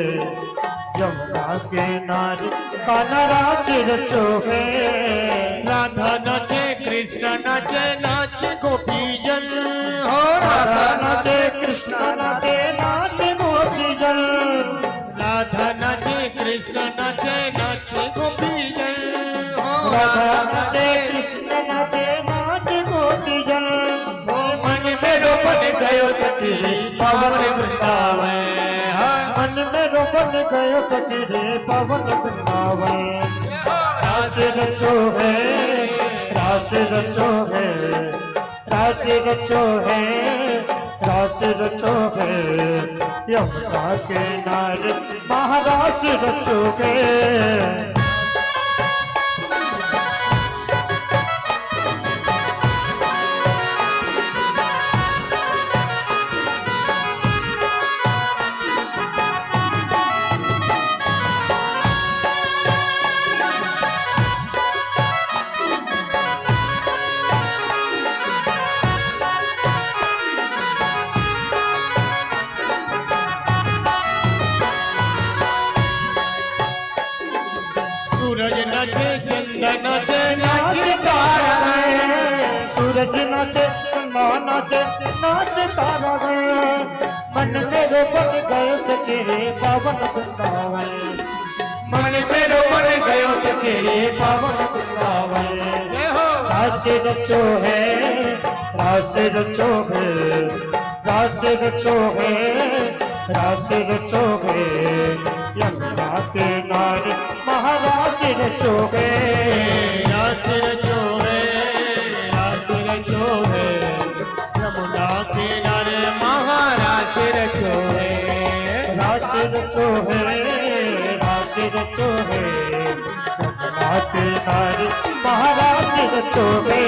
यमुना किनारे कान्हा रासिर चोहे राधा नाचे कृष्ण नाचे नाचे गोपी जन हो राधा नाचे कृष्ण नाचे नाचे गोपी जन राधा नाचे कृष्ण नाचे नाचे गोपी जन हो राधा नाचे कृष्ण नाचे नाचे गोपी जन मन मेरो बन गयो सखी पावन वृंदावन मन में रोपन गयो सखी रे पवन वृंदावन रासिर चोहे रासिर चोहे रासिर चोहे रासिर चोहे यमुना किनारे महारासिर चोहे सूरज नाचे चंदन नाचे नाचे तारा सूरज नाचे चंदा नाचे नाचे तारा मन में रोपन गयो सखी रे पावन वृंदावन मन मेरो बन गयो सखी पावन वृंदावन जय हो रासिर चोहे रासिर चोहे रासिर चोहे रासिर चोहे यमुना किनारे महारासिर चोहे रासिर चोहे रासिर चोहे यमुना किनारे महारासिर चोहे रासिर चोहे रासिर चोहे यमुना किनारे महारासिर चोहे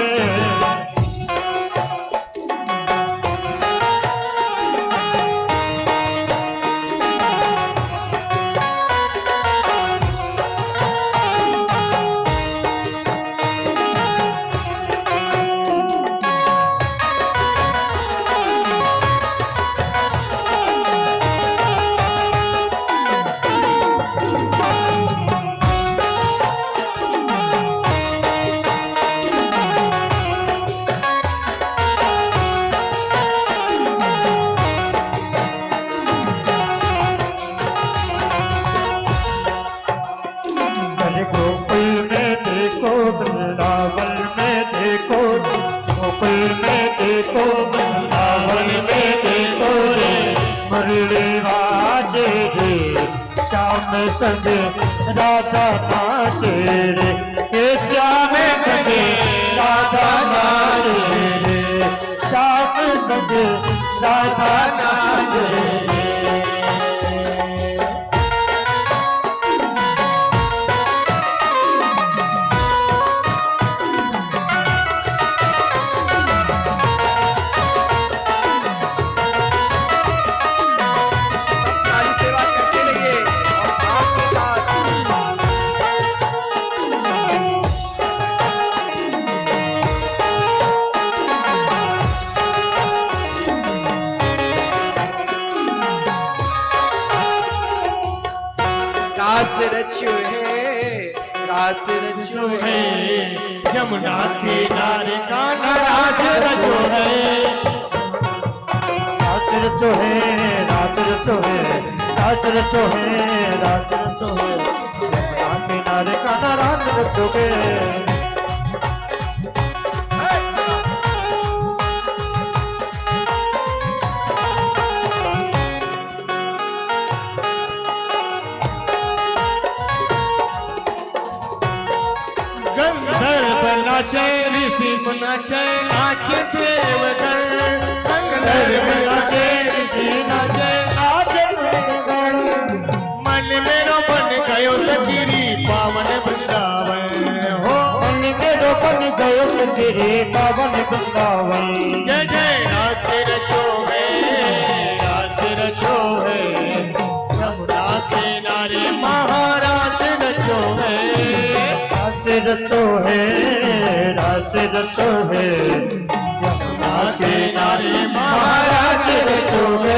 वृंदावन में देखो गोकुल में देखो वृंदावन में देखो रे मुरली बाजे रे श्याम संग राधा नाचे रे हे श्याम संग राधा नाचे रे श्याम संग राधा नाचे रे रास रचो है जमुना किनारे कान्हा रास रचो है रास रचो है रास रचो है रास रचो है रास रचो है जमुना किनारे कान्हा रास रचो है नाचे ऋषि नाचे नाचे देवगण गंधर्व नाचे ऋषि नाचे नाचे देवगण मन मेरो बन गयो सगिरी पावन वृंदावन हो मन मेरो बन गयो तेरे पावन वृंदावन। जय जय रास रचो है रास रचो है यमुना किनारे महाराज रचो है रास रचो है रास रचो है यमुना किनारे महाराज रचो है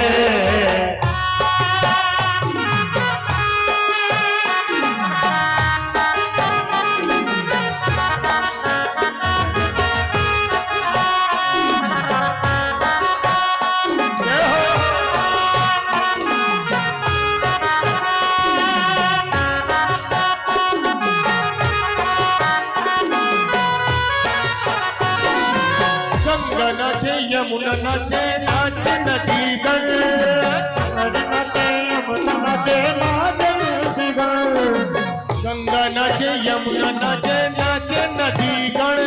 नाचे यमुना नाचे नाचे नदी गण नाचे यमुना नाचे नाचे नदी गण गंगा नाचे यमुना नाचे नाचे नदी गण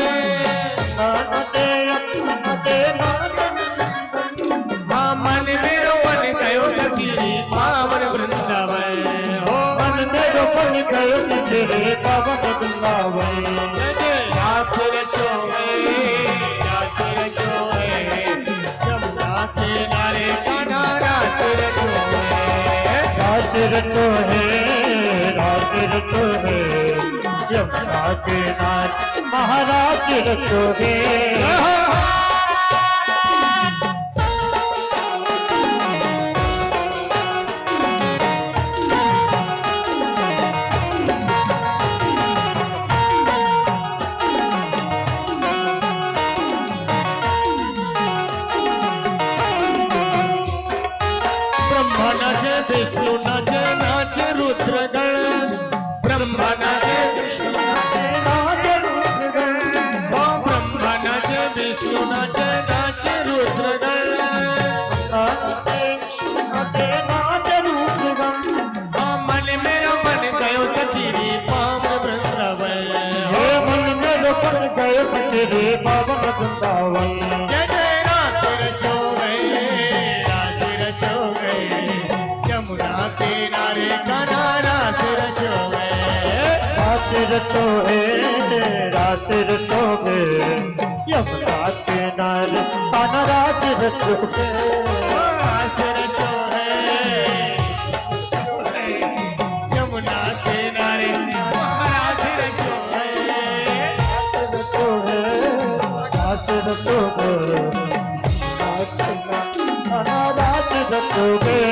नाचे यमुना नाचे नाचे हाँ मन मेरो बन गयो सखीरी पावन वृंदावन हो मन मेरो बन गयो तेरे पावन वृंदावन। जय जय रास रचो है रास रचो है यमुना किनारे कान्हा रास रचो है रास रचो है रास रचो है यमुना के नाथ महाराज रचो है। ब्रह्मा नाचे विष्णु नाचे नाचे रुद्रगण ब्रह्मा नाचे विष्णु नाचे नाचे रुद्रगण ओ ब्रह्मा नाचे विष्णु नाचे नाचे रुद्रगण नाचे विष्णु नाचे नाचे रुद्रगण हाँ मन मेरो बन गयो सखीरी पावन वृंदावन हे मन मेरो बन गयो तेरे पावन वृंदावन। जय जय रास रचो है रास रचो है यमुना किनारे कान्हा रास रचो है रास रचो है रास रचो है यमुना के नारे कान्हा रास रचो है। रास रचो है यमुना किनारे रास रचो है रचो है रास रचो है कान्हा रास रचो है।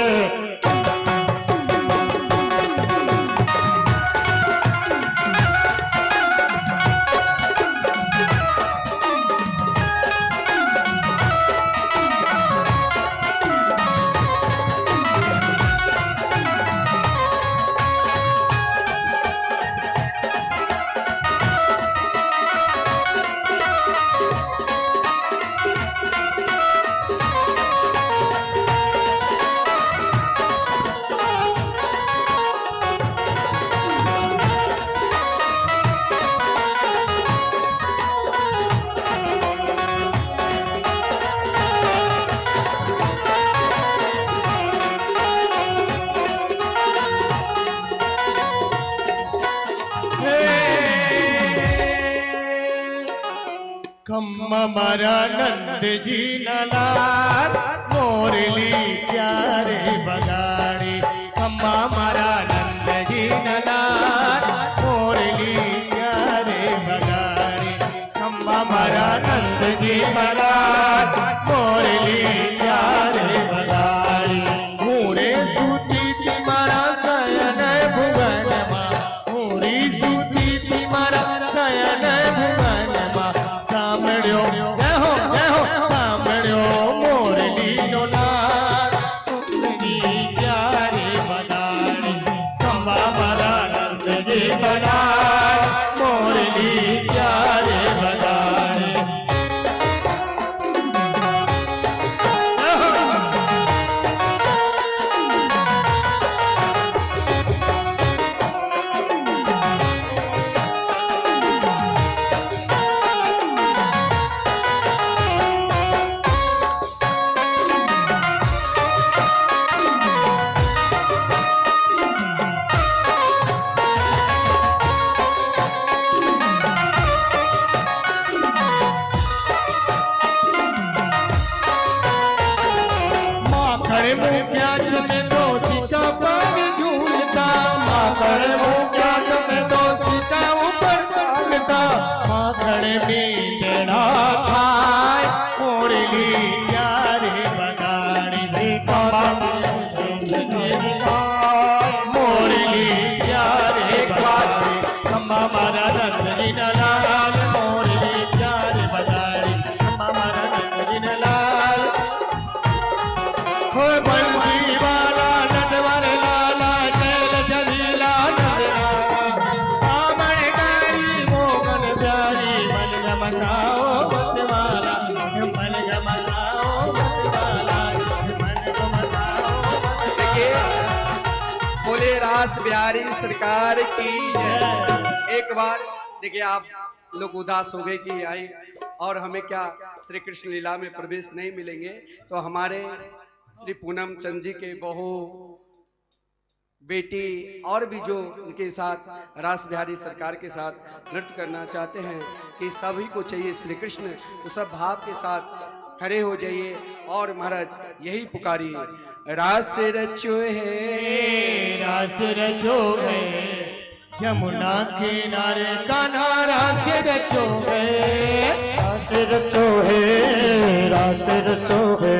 खम्मा मारा नंद जी लाल मोरली प्यारे बगाड़ी खम्मा मारा नंद जी लाल मोरली प्यारे बगाड़ी खम्मा मारा नंद जी लाल मोरली प्यारे बगाड़ी मोरे सूती तुम्हारा सयन भुवन मा मोरी सूती तुम्हारा सयन भुवन मा सामड़्यो जय हो सामड़्यो मोरली नो लाल तुमरी प्यारी बनाड़ी खम्बा मारा नंद जी बनाड़ मोरली प्यारे बनाड़ी बिहारी सरकार की जय। एक बार देखिए, आप लोग उदास हो गए कि आए और हमें क्या श्री कृष्ण लीला में प्रवेश नहीं मिलेंगे, तो हमारे श्री पूनम चंद जी के बहू बेटी और भी जो उनके साथ रास बिहारी सरकार के साथ नृत्य करना चाहते हैं कि सभी को चाहिए श्री कृष्ण, तो सब भाव के साथ खड़े हो जाइए और महाराज यही पुकारिए, रास रचो है, रास रचो है, यमुना किनारे कान्हा रास रचो है, रास रचो है, रास रचो है,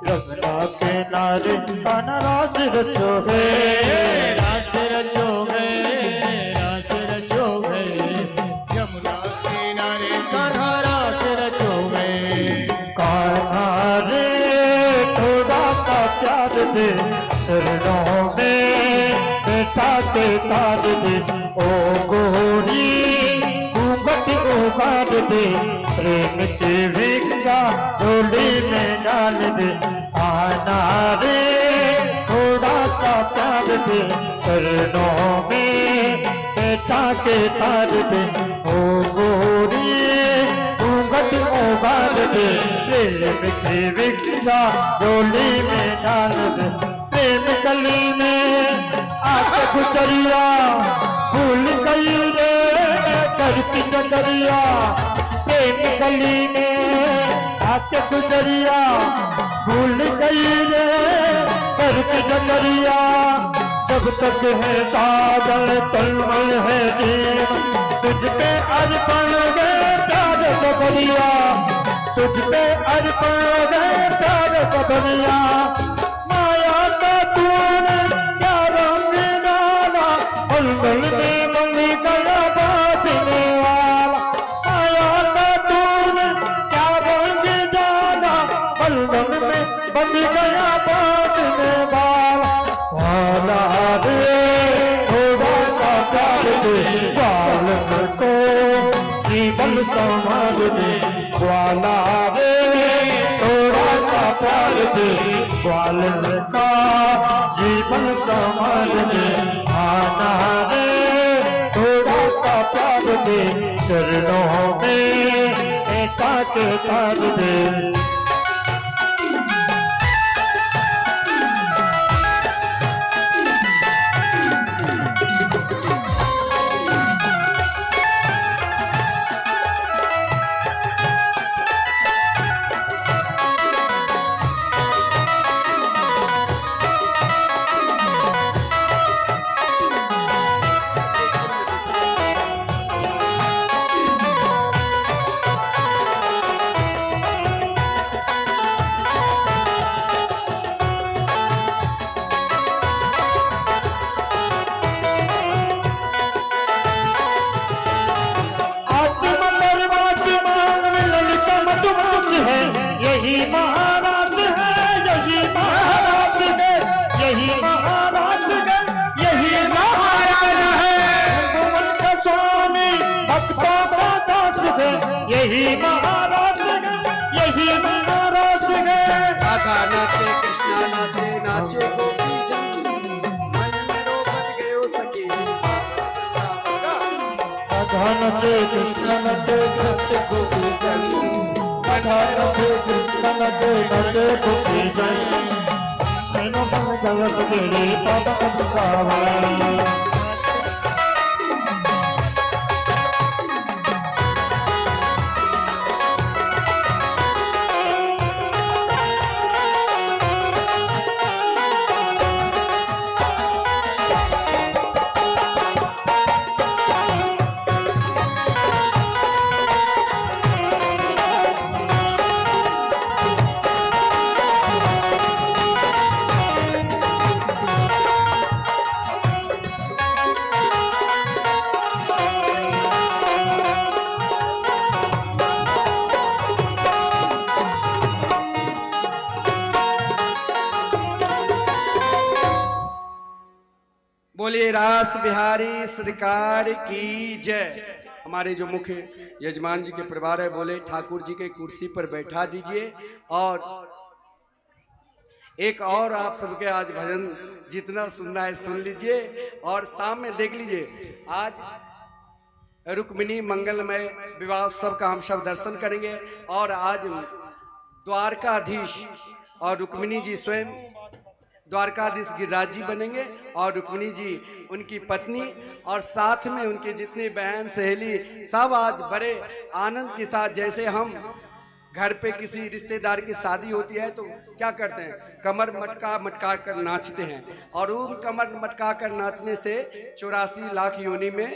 यमुना किनारे कान्हा रास रचो है, रास रचो है, रास रचो है, यमुना किनारे कान्हा रास रचो है। कान्हा रे थोड़ा सा प्यार दे, चरणों में बैठा के तार दे, ओ गोरी घूंघट उखाड़ दे, प्रेम की भिक्षा झोली में डाल दे, आना रे थोड़ा सा प्यार दे, चरणों में बैठा के तार दे, ओ गोरी घूंघट उखाड़ दे, प्रेम की भिक्षा झोली में डाल दे, प्रेम गली में आके गुजरिया भूल गई रे करती डगरिया, प्रेम गली में आके गुजरिया भूल गई रे करती डगरिया, जब तक है साजन तलमल है जीवन, तुझ पे अर्पण है प्यार सबरिया, तुझ पे अर्पण है प्यार सबरिया, माया का तूने क्या रंग डाला, बंधन में बंध गया बांधने वाला, माया का तूने क्या रंग डाला, बंधन में बंध गया बांधने वाला, वाला रे थोड़ा सा प्यार दे, बालन को जीवन संभाल दे, वाला रे थोड़ा सा प्यार दे, ग्वालन का जीवन संभाल दे, आना रे थोड़ा सा प्यार दे, चरणों में बैठा के तार दे। यही महाराज यही महाराज राधा नाचे कृष्णा नाचे, नाचे गोपी जन, मन में रोपट गयो सखी, राधा नचे कृष्ण नचे नचे गोपी जन, राधा नचे कृष्ण नचे नचे गोपी जन, मैंने बन गया तेरे पद पद बोलिए रास बिहारी सरकार की जय। हमारे जो मुख्य यजमान जी के परिवार है, बोले ठाकुर जी के कुर्सी पर बैठा दीजिए और एक और आप सबके आज भजन जितना सुनना है सुन लीजिए और शाम में देख लीजिए। आज रुक्मिणी मंगलमय विवाह उत्सव का हम सब दर्शन करेंगे और आज द्वारकाधीश और रुक्मिणी जी स्वयं द्वारकाधीश गिरिराज जी बनेंगे और रुक्मिणी जी उनकी पत्नी और साथ में उनके जितने बहन सहेली सब आज बड़े आनंद के साथ, जैसे हम घर पे किसी रिश्तेदार की शादी होती है तो क्या करते हैं, कमर मटका कर नाचते हैं और उन कमर मटका कर नाचने से 84 लाख योनि में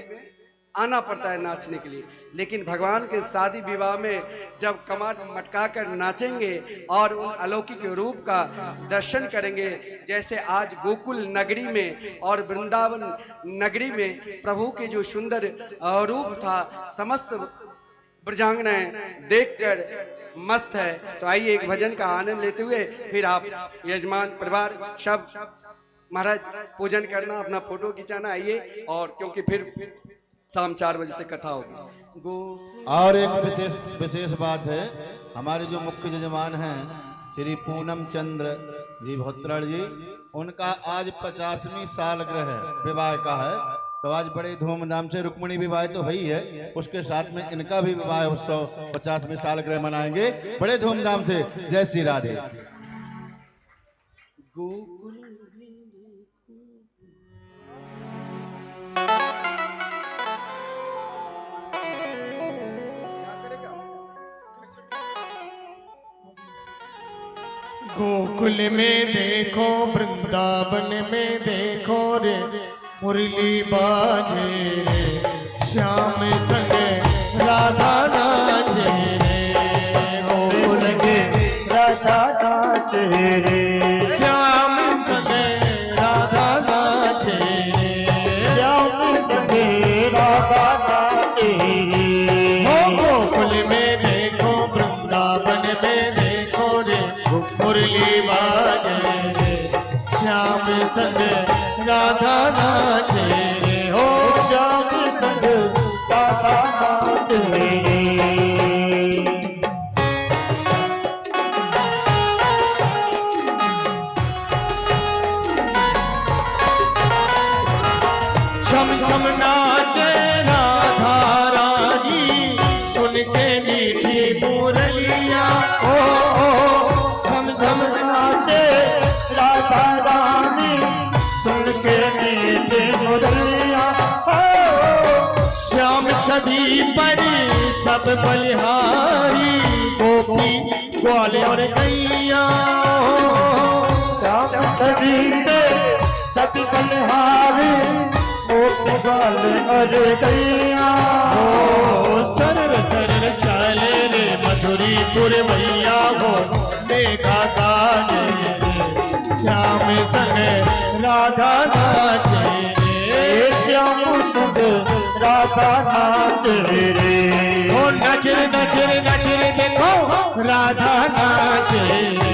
आना पड़ता है नाचने के लिए। लेकिन भगवान के शादी विवाह में जब कमर मटका कर नाचेंगे और उन अलौकिक रूप का दर्शन करेंगे, जैसे आज गोकुल नगरी में और वृंदावन नगरी में प्रभु के जो सुंदर रूप था, समस्त ब्रजांगनाएं देखकर मस्त है। तो आइए एक भजन का आनंद लेते हुए फिर आप यजमान परिवार सब महाराज पूजन करना, अपना फोटो खिंचाना। आइए, और क्योंकि फिर शाम 4 बजे से कथा होगी। और एक विशेष बात है, हमारे जो मुख्य यजमान हैं श्री पूनम चंद्र जी भोत्राल जी, उनका आज 50वीं सालगिरह विवाह का है। तो आज बड़े धूमधाम से रुक्मिणी विवाह तो है ही है, उसके साथ में इनका भी विवाह उत्सव 50वीं सालगिरह मनाएंगे बड़े धूमधाम से। जय श्री राधे। गोकुल में देखो, वृंदावन में देखो रे, मुरली बाजे रे, श्याम संग राधा नाचे रे। गोकुल में राधा नाचे रे, श्याम संग राधा नाचे रे, श्याम संग राधा नाचे रे। गोकुल में देखो, वृंदावन में देखो रे, मुरली बाजे रे, श्याम संग राधा नाचे रे। हो श्याम संग राधा नाचे रे। छम छम नाचे राधा रानी, सुन के मीठी मुरलिया। ओ छम छम नाचे राधा रानी, सुन के मीठे मुरलिया। श्याम छवि पर सब बलिहारी, गोपी ग्वाल और गैया। श्याम छवि पे सती बलिहारी, गोपी ग्वाल और गैया। सरल सरल चले रे मधुरीपुर मैया हो, देखा गाने रे, श्याम संग राधा नाचे रे। श्याम संग राधा नाचे रे। ओ नचर नचर नचर देखो राधा नाचे रे।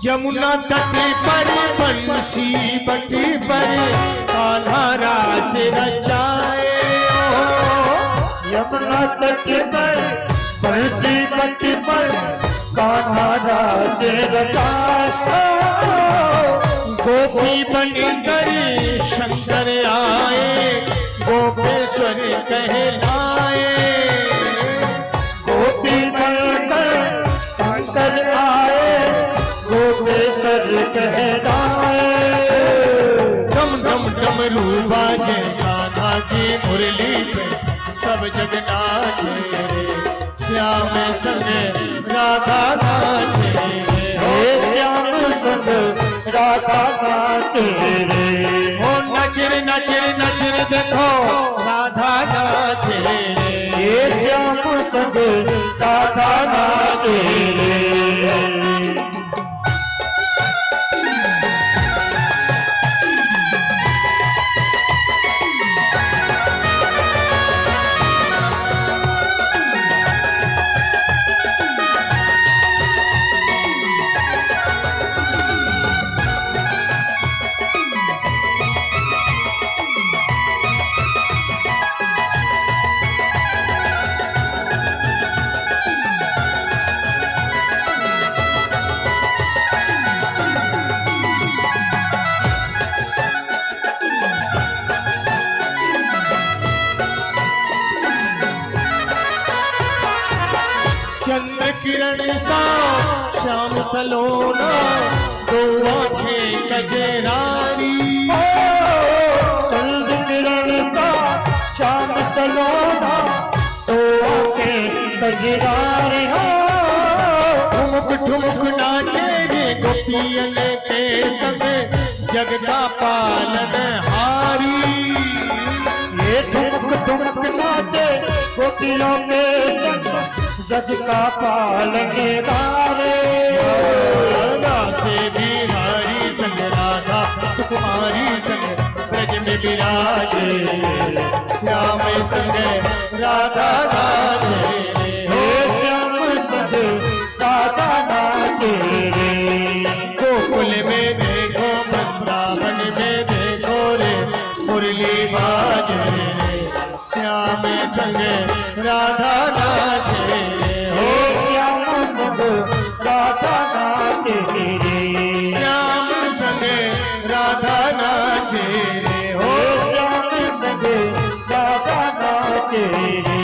यमुना तट पर बंसी बटी पर कान्हा रास रचाए। यमुना तट पर बंसी बटी पर कान्हा रास रचाए। गोपी बनकर शंकर आए, गोपेश्वर कहलाए। गोपी बनकर शंकर आए, गोपेश्वर कहलाए। डम डम डमरू बाजे कान्हा की मुरली पे, सब जग नाचे रे, श्याम संग राधा नाचे रे हे श्याम संग राधा नाचे रे हो नाचे रे नाचे रे नाचे रे देखो राधा नाचे रे हे श्याम संग राधा नाचे रे चंद्र किरण सा श्याम सलोना दो आंखें कजरारी चंद्र किरण सा श्याम सलोना तो आंखें कजरारी हो ठुमक ठुमक नाचे रे गोपियन के संग जग का पालन हारी ये ठुमक ठुमक नाचे गोपियों के संग जग का पालन हारे नाचे बिहारी संग राधा सुकुमारी संग ब्रज में विराजे श्याम संग राधा नाचे हे श्याम संग राधा नाचे रे गोकुल में देखो वृंदावन में देखो रे मुरली बाजे रे श्याम संग राधा नाचे रे हे श्याम संग राधा नाचे रे श्याम संग राधा नाचे रे हो हे श्याम संग राधा नाचे रे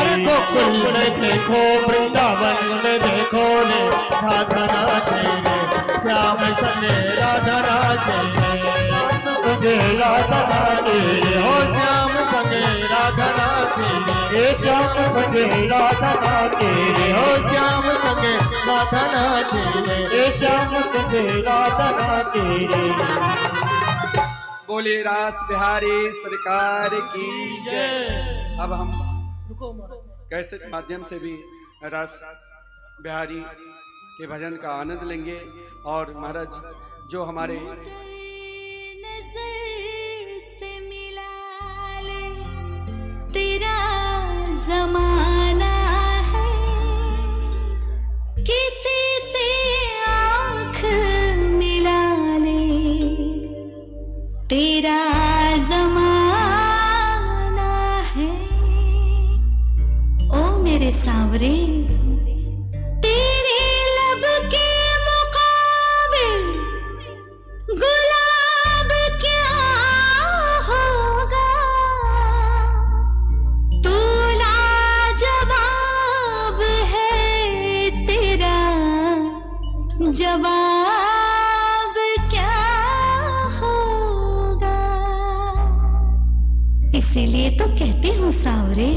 अरे गोकुल में देखो वृंदावन में देखो रे राधा नाचे रे श्याम संग राधा नाचे रे संग राधा नाचे रे हो श्याम संग राधा नाचे रे हे श्याम संग राधा नाचे रे हो श्याम संग राधा नाचे रे हे श्याम संग राधा नाचे रे बोले रास बिहारी सरकार की जय। अब हम कैसेट माध्यम से भी रास बिहारी के भजन का आनंद लेंगे और महाराज जो हमारे नजर से मिला ले तेरा जमाना है किसी से आँख मिला ले तेरा जमाना है ओ मेरे सांवरे तेरे लब के मुकाबिल गुलाब क्या होगा तू लाजवाब है तेरा जवाब क्या होगा इसीलिए तो कहती हूँ सांवरे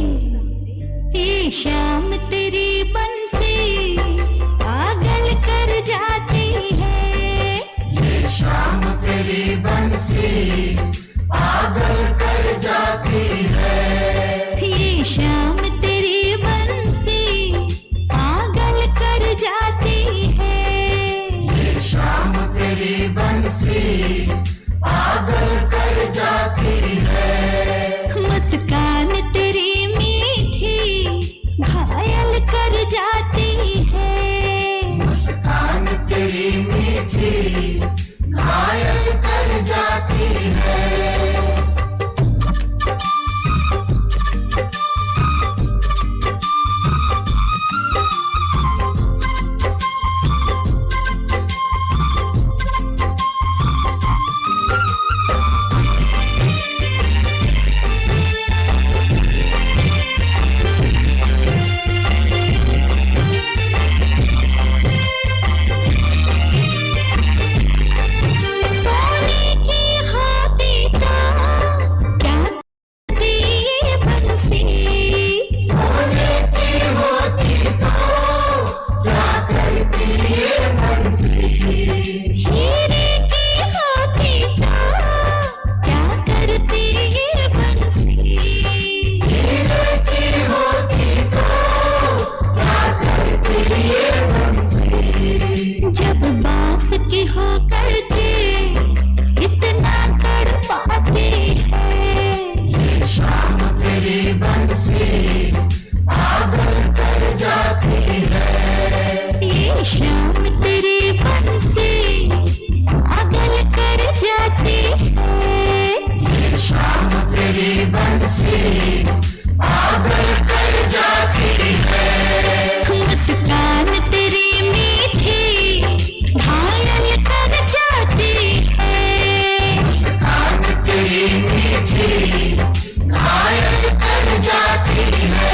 ये शाम तेरी बंसी पागल कर जाती है ये शाम तेरी बंसी पागल कर जाती है ये शाम तेरी बंसी पागल कर जाती है ये शाम तेरी बंसी पागल कर जाती है मुस्कान तेरी मीठी घायल कर जाती है मुस्कान तेरी मीठी घायल कर जाती है जाती है। ये शाम तेरी बंसी पागल कर जाती है। मुस्कान तेरी मीठी घायल कर जाती है। मुस्कान तेरी मीठी घायल कर जाती है।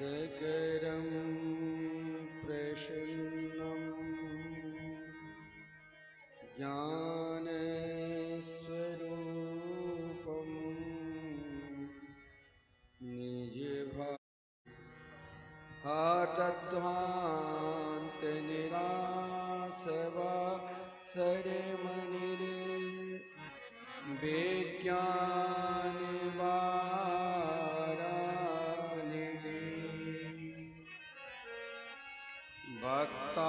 गगरं प्रसन्नं ज्ञानस्वरूपं विज्ञानवाराणिः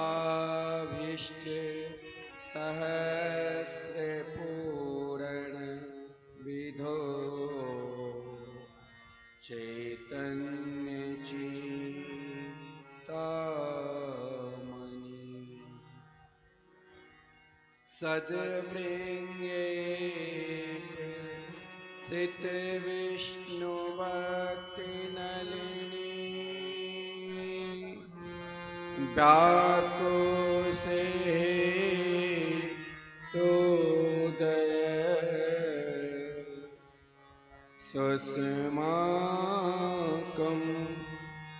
भक्ताभीष्ट सहस्रपूरण विधो चैतन्य चिंतामणि सद्वृंगे सित विष्णु भक्ति नलिनी व्याकुसे तो दय स्वस्माकं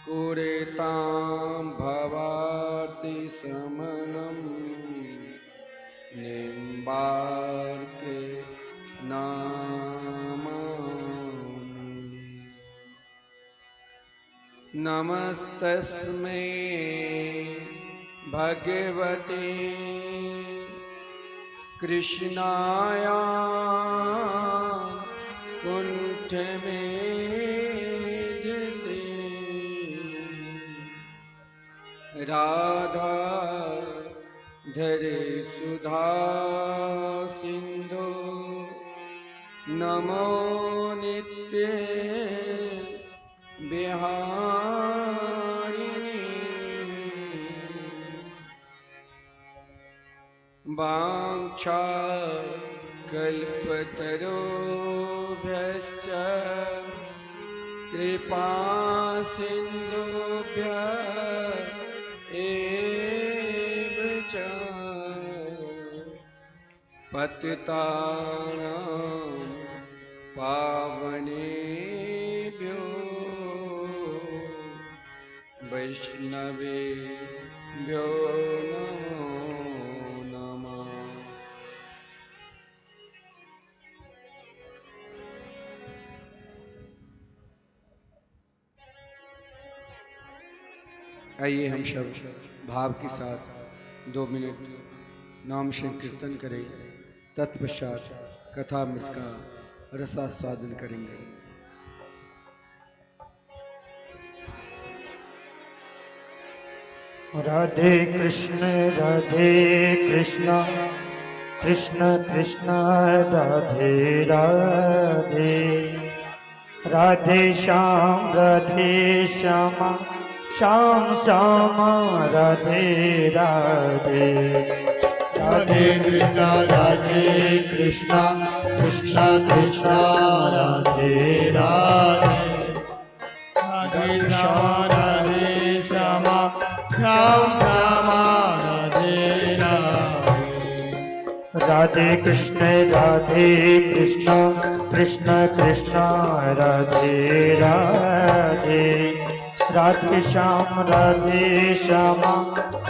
कुरेतां भवार्ति समनं निम्बार्क नामानि। नमस्तस्मै भगवते कृष्णाय कुण्ठमेधसे राधा धरे सुधा सिंधु नमो नित्य बिहारिणी वाञ्छा कल्पतरुभ्यश्च कृपा सिन्धुभ्यः एव च पतितानां पावनेभ्यो वैष्णवेभ्यो नमो नमः। आइए हम सब भाव के साथ 2 मिनट नाम संकीर्तन करें, तत्पश्चात कथामृत का रसास्वादन करेंगे। राधे कृष्ण कृष्ण कृष्ण राधे राधे, राधे श्याम श्याम श्याम राधे राधे। राधे कृष्ण कृष्ण कृष्ण राधे राधे, राधे श्याम श्याम श्याम राधे राधे। राधे कृष्ण कृष्ण कृष्ण राधे राधे, राधे श्याम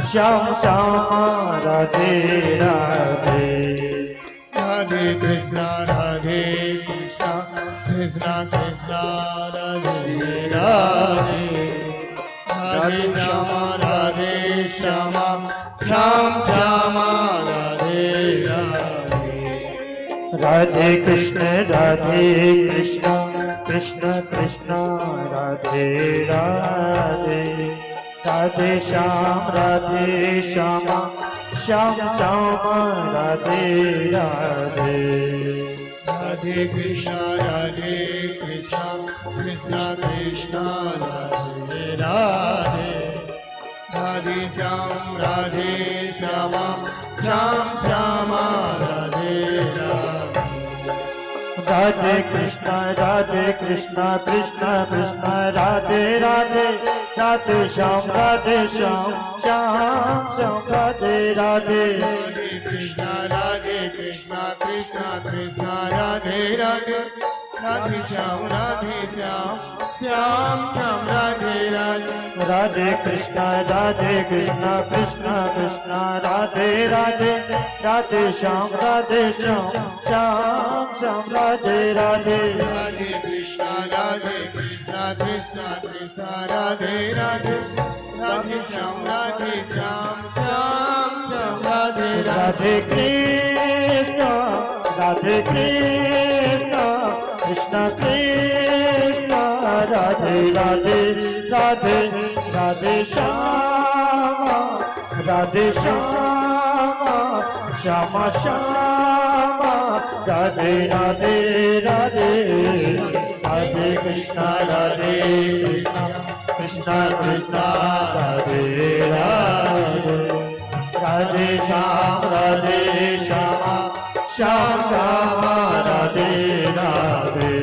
श्याम श्याम राधे राधे। राधे कृष्ण कृष्ण कृष्ण राधे राधे, राधे श्याम श्याम श्याम राधे राधे। राधे कृष्ण कृष्ण कृष्ण राधे राधे, राधे श्याम श्याम श्याम राधे राधे। राधे कृष्ण कृष्ण कृष्ण राधे राधे, राधे श्याम श्याम राधे राधे। राधे कृष्ण कृष्ण कृष्ण राधे राधे, राधे श्याम श्याम राधे राधे। राधे कृष्ण कृष्ण कृष्ण राधे राधे, राधे श्याम श्याम राधे राधे। राधे कृष्ण कृष्ण कृष्ण राधे राधे, राधे श्याम श्याम राधे राधे। राधे कृष्ण कृष्ण कृष्ण राधे राधे, राधे श्याम श्याम राधे राधे। राधे कृष्ण कृष्ण कृष्ण राधे राधे, राधे राधे श्याम श्याम राधे राधे राधे। राधे कृष्ण कृष्ण कृष्ण राधे राधे, राधे श्याम श्याम राधे राधे।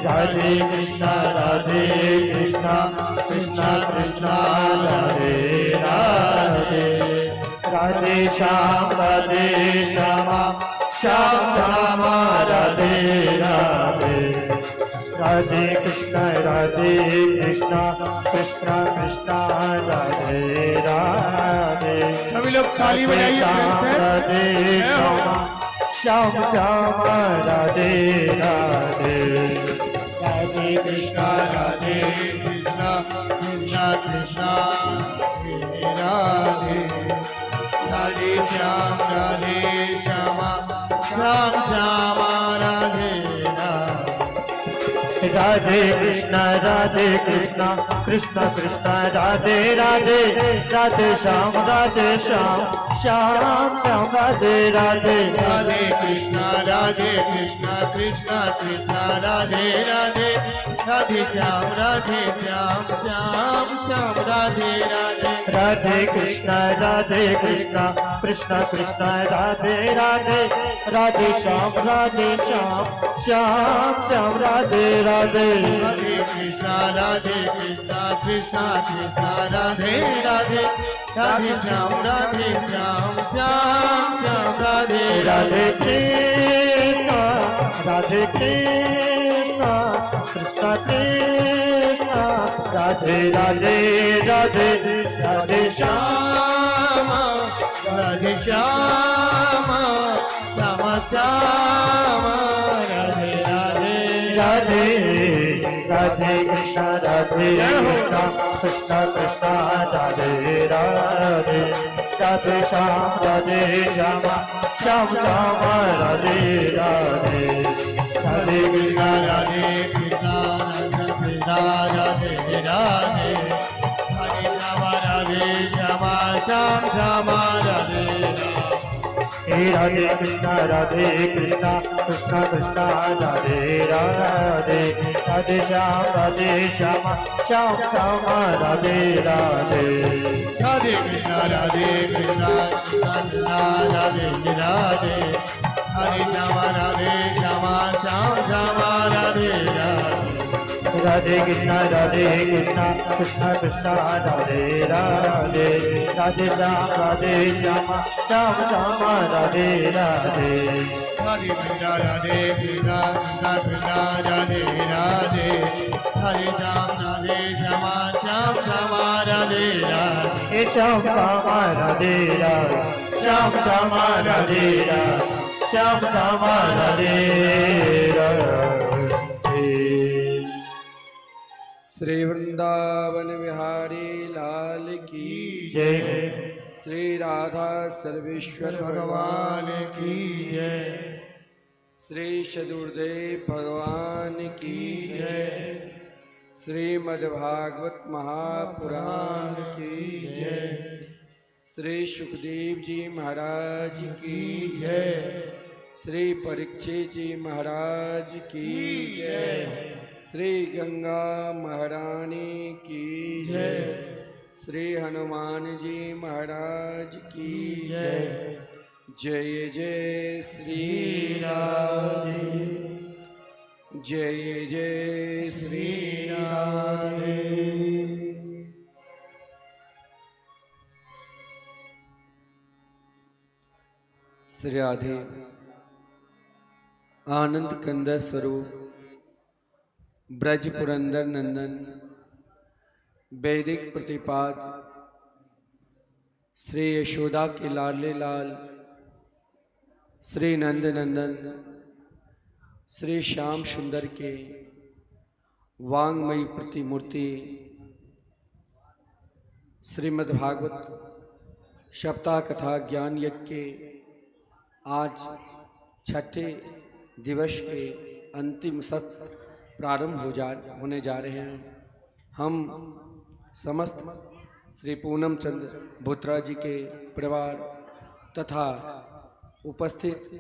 राधे कृष्ण कृष्ण कृष्ण राधे राधे, राधे श्याम श्याम राधे राधे। राधे कृष्ण कृष्ण कृष्ण कृष्ण राधे राधे। सभी लोग ताली बजाइए प्रेम से। राधे श्याम श्याम राधे राधे। राधे कृष्ण राधे कृष्णा कृष्णा कृष्णा राधे राधे श्याम श्याम श्याम राधे राधे कृष्ण कृष्ण कृष्ण राधे राधे। राधे श्याम श्याम श्याम राधे राधे। राधे कृष्णा कृष्णा कृष्णा राधे राधे राधे श्याम श्याम राधे राधे। राधे कृष्ण कृष्ण कृष्ण राधे राधे। राधे श्याम श्याम श्याम राधे राधे। राधे कृष्णा कृष्णा कृष्णा राधे राधे राधे श्याम श्याम राधे राधे कृष्ण कृष्ण कृष्ण राधे राधे राधे राधे श्याम राधे श्याम श्याम राधे राधे राधे राधे कृष्ण कृष्ण कृष्ण राधे राधे। राधे श्याम श्याम राधे राधे। राधे कृष्णा कृष्णा राधे राधे हरे श्याम श्याम राधे राधे कृष्ण कृष्ण कृष्ण राधे राधे। राधे श्याम श्याम राधे राधे। राधे कृष्णा कृष्णा राधे राधे हरे श्याम श्याम राधे राधे। राधे कृष्ण कृष्ण कृष्ण राधे राधे। राधे श्याम श्याम राधे राधे। राधे कृष्णा कृष्णा राधे राधे हरे श्याम श्याम राधे राधे। श्याम राधे राधे श्याम राधे राधे श्याम राधे राधे। श्री वृंदावन बिहारी लाल की जय। श्री राधा सर्वेश्वर भगवान की जय। श्री सदुर्देव भगवान की जय। श्रीमद्भागवत महापुराण की जय। श्री सुखदेव जी महाराज की जय। श्री परीक्षित जी महाराज की जय। श्री गंगा महारानी की जय। श्री हनुमान जी महाराज की जय। जय जय श्री राम। जय जय श्री राम। श्री राधे आनंद कंद स्वरूप ब्रज पुरंदर नंदन वैदिक प्रतिपाद श्री यशोदा के लाडले लाल श्री नंद नंदन श्री श्याम सुंदर के वांगमयी प्रतिमूर्ति श्रीमद्भागवत सप्ताह कथा ज्ञान यज्ञ के आज छठे दिवस के अंतिम सत्र प्रारंभ होने जा रहे हैं। हम समस्त श्री पूनम चंद्र भोत्रा जी के परिवार तथा उपस्थित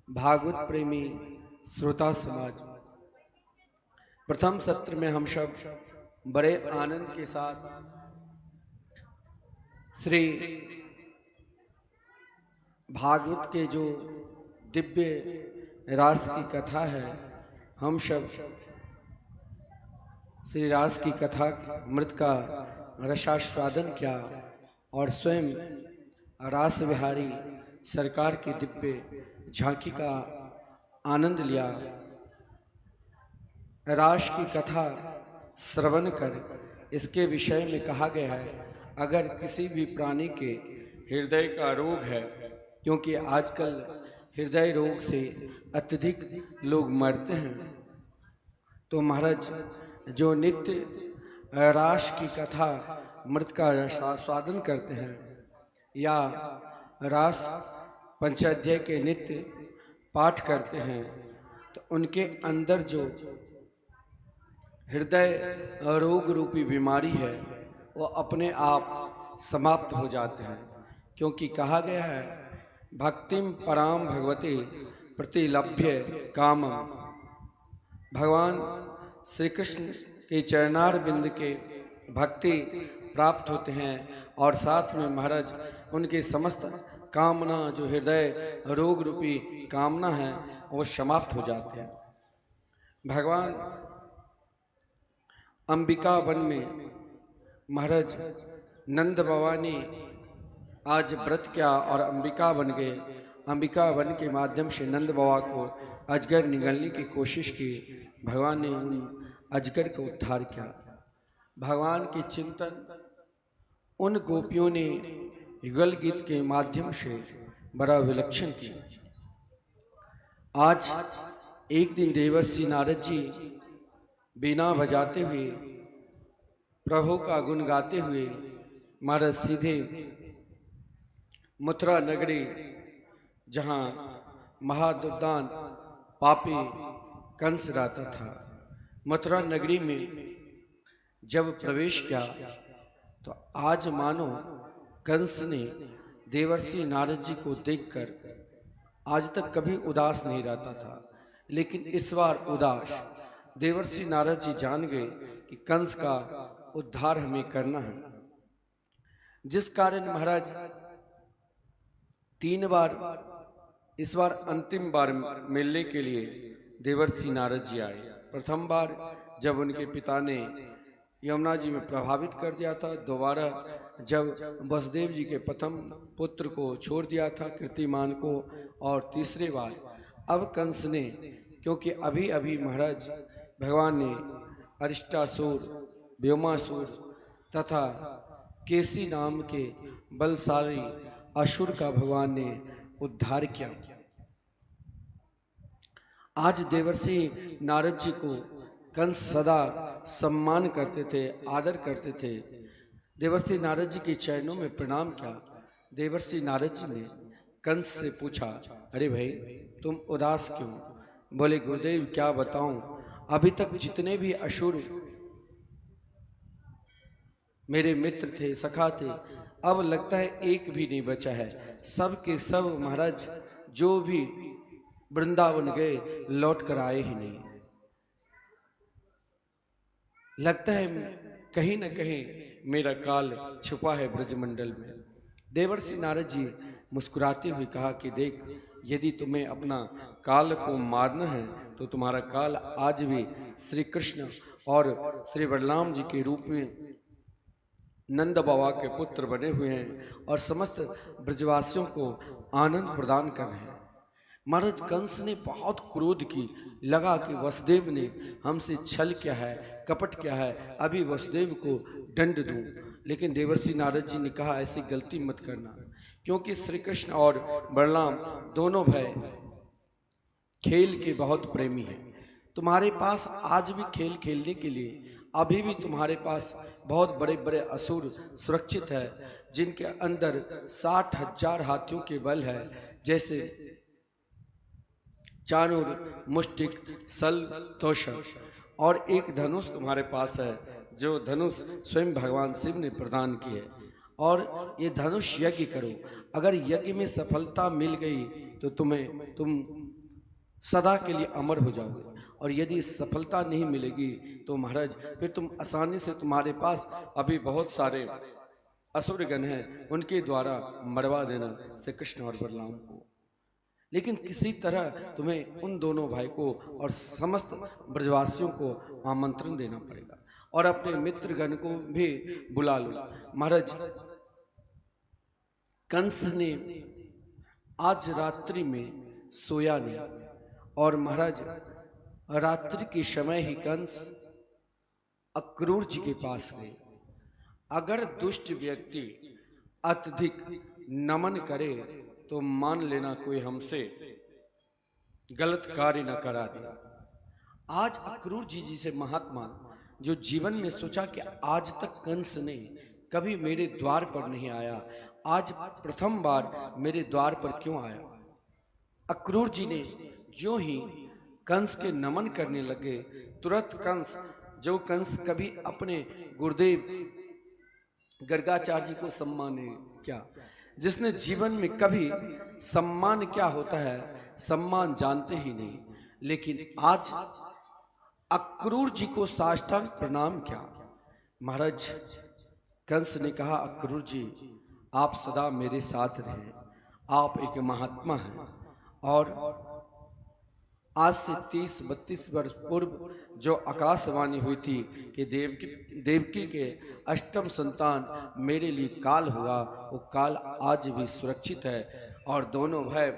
भागवत प्रेमी श्रोता समाज प्रथम सत्र में हम सब बड़े आनंद के साथ श्री भागवत के जो दिव्य रास की कथा है, हम सब श्री रास की कथा अमृत का रसास्वादन किया और स्वयं रास विहारी सरकार की दिव्य झांकी का आनंद लिया। रास की कथा श्रवण कर इसके विषय में कहा गया है, अगर किसी भी प्राणी के हृदय का रोग है, क्योंकि आजकल हृदय रोग से अत्यधिक लोग मरते हैं, तो महाराज जो नित्य रास की कथा मृत का आस्वादन करते हैं या रास पंचाध्याय के नित्य पाठ करते हैं, तो उनके अंदर जो हृदय रोग रूपी बीमारी है वो अपने आप समाप्त हो जाते हैं। क्योंकि कहा गया है, भक्तिम पराम भगवते प्रतिलभ्य कामम। भगवान श्री कृष्ण के चरणार बिंद के भक्ति प्राप्त होते हैं और साथ में महाराज उनके समस्त कामना जो हृदय रोग रूपी कामना है वो समाप्त हो जाते हैं। भगवान अंबिका वन में महाराज नंद बाबा ने आज व्रत किया और अंबिका बन गए। अंबिका वन के माध्यम से नंद बाबा को अजगर निगलने की कोशिश की। भगवान ने उन अजगर का उद्धार किया। भगवान के चिंतन उन गोपियों ने युगल गीत के माध्यम से बड़ा विलक्षण किया। आज एक दिन देवर्षि नारद जी बीना बजाते हुए प्रभु का गुण गाते हुए महाराज सीधे मथुरा नगरी, जहाँ महादुर्दान पापी कंस रहता था, मथुरा नगरी में जब प्रवेश किया तो आज मानो कंस ने देवर्षि नारद जी को देखकर आज तक कभी उदास नहीं रहता था, लेकिन इस बार उदास। देवर्षि नारद जी जान गए कि कंस का उद्धार हमें करना है, जिस कारण महाराज 3 बार, इस बार अंतिम बार मिलने के लिए देवर्षि नारद जी आए। प्रथम बार जब उनके पिता ने यमुना जी में प्रभावित कर दिया था, दोबारा जब वसुदेव जी के प्रथम पुत्र को छोड़ दिया था कीर्तिमान को, और तीसरी बार अब कंस ने, क्योंकि अभी अभी महाराज भगवान ने अरिष्टासुर, व्योमासुर तथा केसी नाम के बलशाली असुर का भगवान ने उद्धार किया। आज देवर्षि नारद जी को कंस सदा सम्मान करते थे, आदर करते थे। देवर्षि नारद जी के चरणों में प्रणाम किया। देवर्षि नारद जी ने कंस से पूछा, अरे भाई तुम उदास क्यों? बोले गुरुदेव क्या बताऊं, अभी तक जितने भी असुर मेरे मित्र थे, सखा थे, अब लगता है एक भी नहीं बचा है। सब के सब महाराज जो भी वृंदावन गए लौट कर आए ही नहीं। लगता है कहीं न कहीं मेरा काल छुपा है ब्रजमंडल में। देवर्षि नारद जी मुस्कुराते हुए कहा कि देख, यदि तुम्हें अपना काल को मारना है तो तुम्हारा काल आज भी श्री कृष्ण और श्री बलराम जी के रूप में नंद बाबा के पुत्र बने हुए हैं और समस्त ब्रजवासियों को आनंद प्रदान कर रहे हैं। महाराज कंस ने बहुत क्रोध की, लगा कि वसुदेव ने हमसे छल किया है, कपट किया है, अभी वसुदेव को दंड दूं। लेकिन देवर्षि नारद जी ने कहा ऐसी गलती मत करना, क्योंकि श्री कृष्ण और बलराम दोनों भाई खेल के बहुत प्रेमी हैं। तुम्हारे पास आज भी खेल खेलने के लिए अभी भी तुम्हारे पास बहुत बड़े बड़े असुर सुरक्षित है, जिनके अंदर 60,000 हाथियों के बल है, जैसे चाणूर, मुष्टिक, सल, तोषक, और एक धनुष तुम्हारे पास है, जो धनुष स्वयं भगवान शिव ने प्रदान की है। और ये धनुष यज्ञ करो, अगर यज्ञ में सफलता मिल गई तो तुम सदा के लिए अमर हो जाओगे, और यदि सफलता नहीं मिलेगी तो महाराज फिर तुम आसानी से, तुम्हारे पास अभी बहुत सारे असुरगण हैं, उनके द्वारा मरवा देना श्री कृष्ण और बलराम को। लेकिन किसी तरह तुम्हें उन दोनों भाई को और समस्त ब्रजवासियों को आमंत्रण देना पड़ेगा और अपने मित्रगण को भी बुला लो। महाराज कंस ने आज रात्रि में सोया नहीं, और महाराज रात्रि के समय ही कंस अक्रूर जी के पास गए। अगर दुष्ट व्यक्ति अत्यधिक नमन करे तो मान लेना कोई हमसे गलत कार्य न करा दे। आज अक्रूर जी जैसे महात्मा जो जीवन में सोचा कि आज तक कंस ने कभी मेरे द्वार पर नहीं आया, आज प्रथम बार मेरे द्वार पर क्यों आया। अक्रूर जी ने जो ही कंस के नमन करने लगे, तुरंत कंस, जो कंस कभी अपने गुरुदेव गर्गाचार्य जी को सम्मान नहीं किया, जिसने जीवन में कभी सम्मान क्या होता है सम्मान जानते ही नहीं, लेकिन आज अक्रूर जी को साष्टांग प्रणाम किया। महाराज कंस ने कहा, अक्रूर जी आप सदा मेरे साथ रहे, आप एक महात्मा हैं। और आज से 30-32 वर्ष पूर्व जो आकाशवाणी हुई थी कि देवकी के अष्टम संतान मेरे लिए काल हुआ, वो काल आज भी सुरक्षित है और दोनों भाई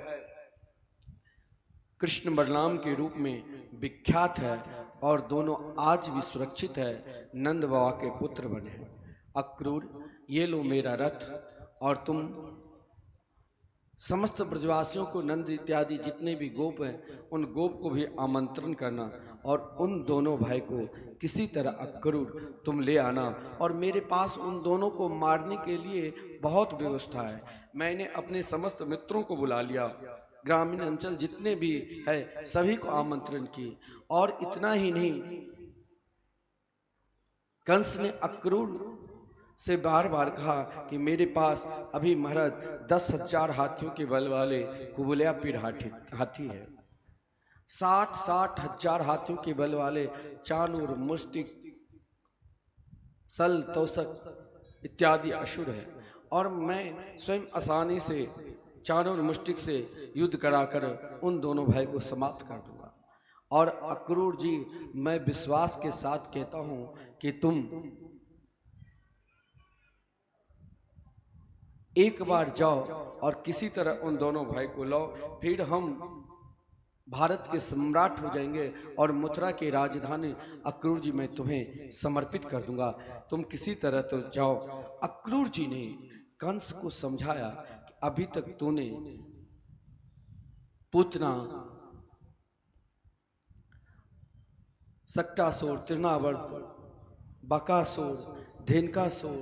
कृष्ण बलराम के रूप में विख्यात है और दोनों आज भी सुरक्षित है, नंद बाबा के पुत्र बने। अक्रूर ये लो मेरा रथ और तुम समस्त ब्रजवासियों को, नंद इत्यादि जितने भी गोप हैं उन गोप को भी आमंत्रण करना और उन दोनों भाई को किसी तरह अक्रूर तुम ले आना। और मेरे पास उन दोनों को मारने के लिए बहुत व्यवस्था है। मैंने अपने समस्त मित्रों को बुला लिया, ग्रामीण अंचल जितने भी है सभी को आमंत्रण किए। और इतना ही नहीं, कंस ने अक्रूर से बार बार कहा कि मेरे पास अभी महाराज 10,000 हाथियों के बल वाले कुबलिया पीर हाथी है, 60 हजार हाथियों के बल वाले चाणूर, मुष्टिक, सल, तोषक इत्यादि असुर है, और मैं स्वयं आसानी से चाणूर मुष्टिक से युद्ध कराकर उन दोनों भाई को समाप्त कर दूंगा। और अक्रूर जी मैं विश्वास के साथ कहता हूं कि तुम एक बार जाओ और किसी तरह उन दोनों भाई को लाओ, फिर हम भारत के सम्राट हो जाएंगे और मथुरा की राजधानी अक्रूर जी मैं तुम्हें समर्पित कर दूंगा, तुम किसी तरह तो जाओ। अक्रूर जी ने कंस को समझाया कि अभी तक तूने पूतना, सक्टासुर, तृणावर्त, बकासुर, धेनकासुर,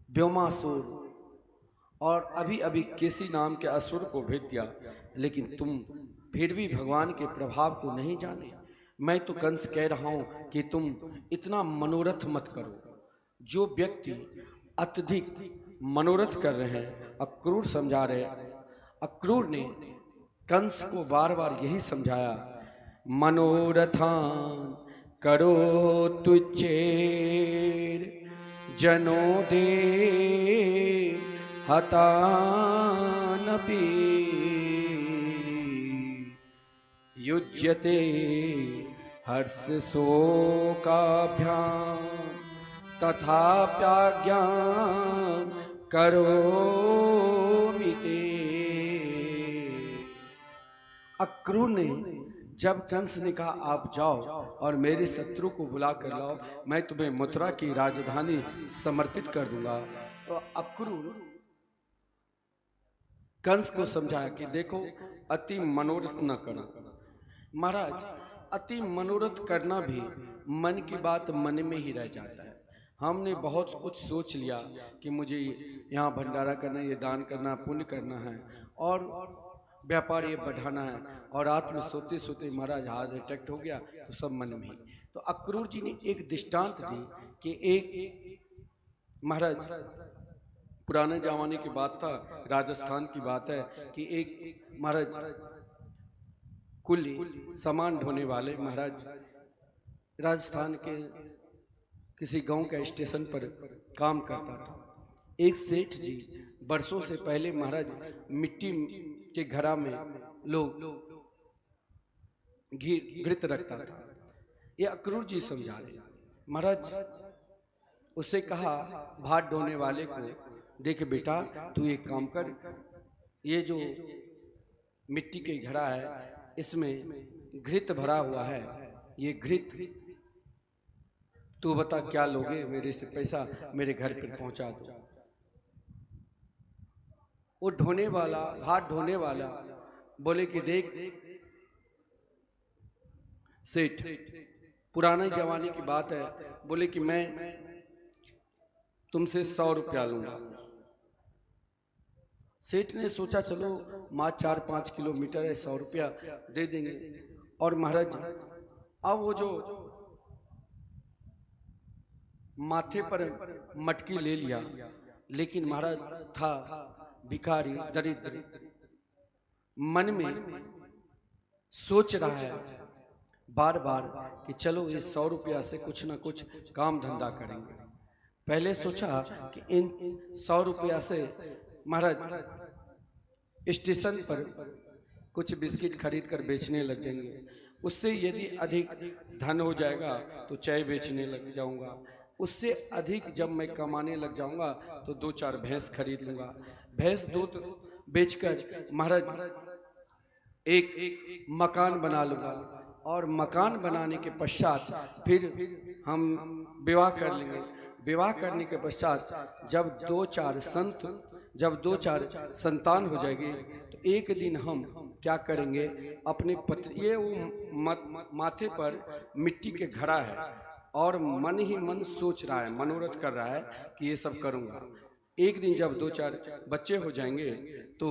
व्योमासुर और अभी अभी केसी नाम के असुर को भेज दिया, लेकिन तुम फिर भी भगवान के प्रभाव को नहीं जाने। मैं तो कंस कह रहा हूं कि तुम इतना मनोरथ मत करो। जो व्यक्ति अत्यधिक मनोरथ कर रहे हैं, अक्रूर समझा रहे, अक्रूर ने कंस को बार बार यही समझाया, मनोरथान करो तुच्चेर जनो दे हतानपि युज्यते हर्ष शोकाभ्याम तथाप्याज्ञां करोमि ते। अक्रूर ने जब कंस ने कहा आप जाओ और मेरे शत्रु को बुला कर लाओ, मैं तुम्हें मथुरा की राजधानी समर्पित कर दूंगा, तो अक्रूर कंस को समझाया कि देखो अति मनोरथ न करो। महाराज अति मनोरथ करना भी मन की बात मन में ही रह जाता है। हमने बहुत कुछ सोच लिया कि मुझे यहाँ भंडारा करना, ये दान करना, पुण्य करना है और व्यापार ये बढ़ाना है, और रात में सोते सोते महाराज हार्ट अटैक हो गया, तो सब मन में ही। तो अक्रूर जी ने एक दृष्टांत दी कि एक महाराज पुराने जमाने की बात था, राजस्थान की बात है कि एक महाराज कुली सामान ढोने वाले महाराज राजस्थान के किसी गांव के स्टेशन पर काम करता था। एक सेठ जी बरसों से पहले महाराज मिट्टी के घड़ा में लोग घृत रखता था। ये अक्रूर जी समझा रहे। महाराज उससे कहा भात ढोने वाले को, देख बेटा तू एक काम कर, ये जो मिट्टी के घड़ा है इसमें घृत भरा हुआ है, ये घृत तू बता क्या लोगे मेरे से पैसा, मेरे घर पर पहुंचा दो। वो ढोने वाला, हाथ ढोने वाला बोले कि देख सेठ, पुराने जमाने की बात है, बोले कि मैं तुमसे 100 रुपया लूंगा। सेठ ने सोचा चलो माँ 4-5 किलोमीटर है, 100 रुपया दे देंगे। और महाराज अब वो जो माथे पर मटकी ले लिया, लेकिन महाराज था भिखारी, दरिद्र, मन में सोच रहा है बार बार कि चलो इस 100 रुपया से कुछ ना कुछ काम धंधा करेंगे। पहले सोचा कि इन 100 रुपया से महाराज स्टेशन पर कुछ बिस्किट खरीद कर बेचने लग जाएंगे, उससे यदि अधिक धन हो जाएगा तो चाय बेचने लग जाऊंगा, उससे अधिक जब मैं कमाने लग जाऊंगा तो 2-4 भैंस खरीद लूंगा, भैंस दूध बेचकर महाराज एक मकान बना लूंगा, और मकान बनाने के पश्चात फिर हम विवाह कर लेंगे। विवाह करने के पश्चात जब 2-4 संतान हो जाएगी तो एक दिन हम क्या करेंगे, अपने पत्नी, ये वो माथे पर मिट्टी के घड़ा है और मन ही मन सोच रहा है, मनोरथ कर रहा है कि ये सब करूंगा। एक दिन जब 2-4 बच्चे हो जाएंगे तो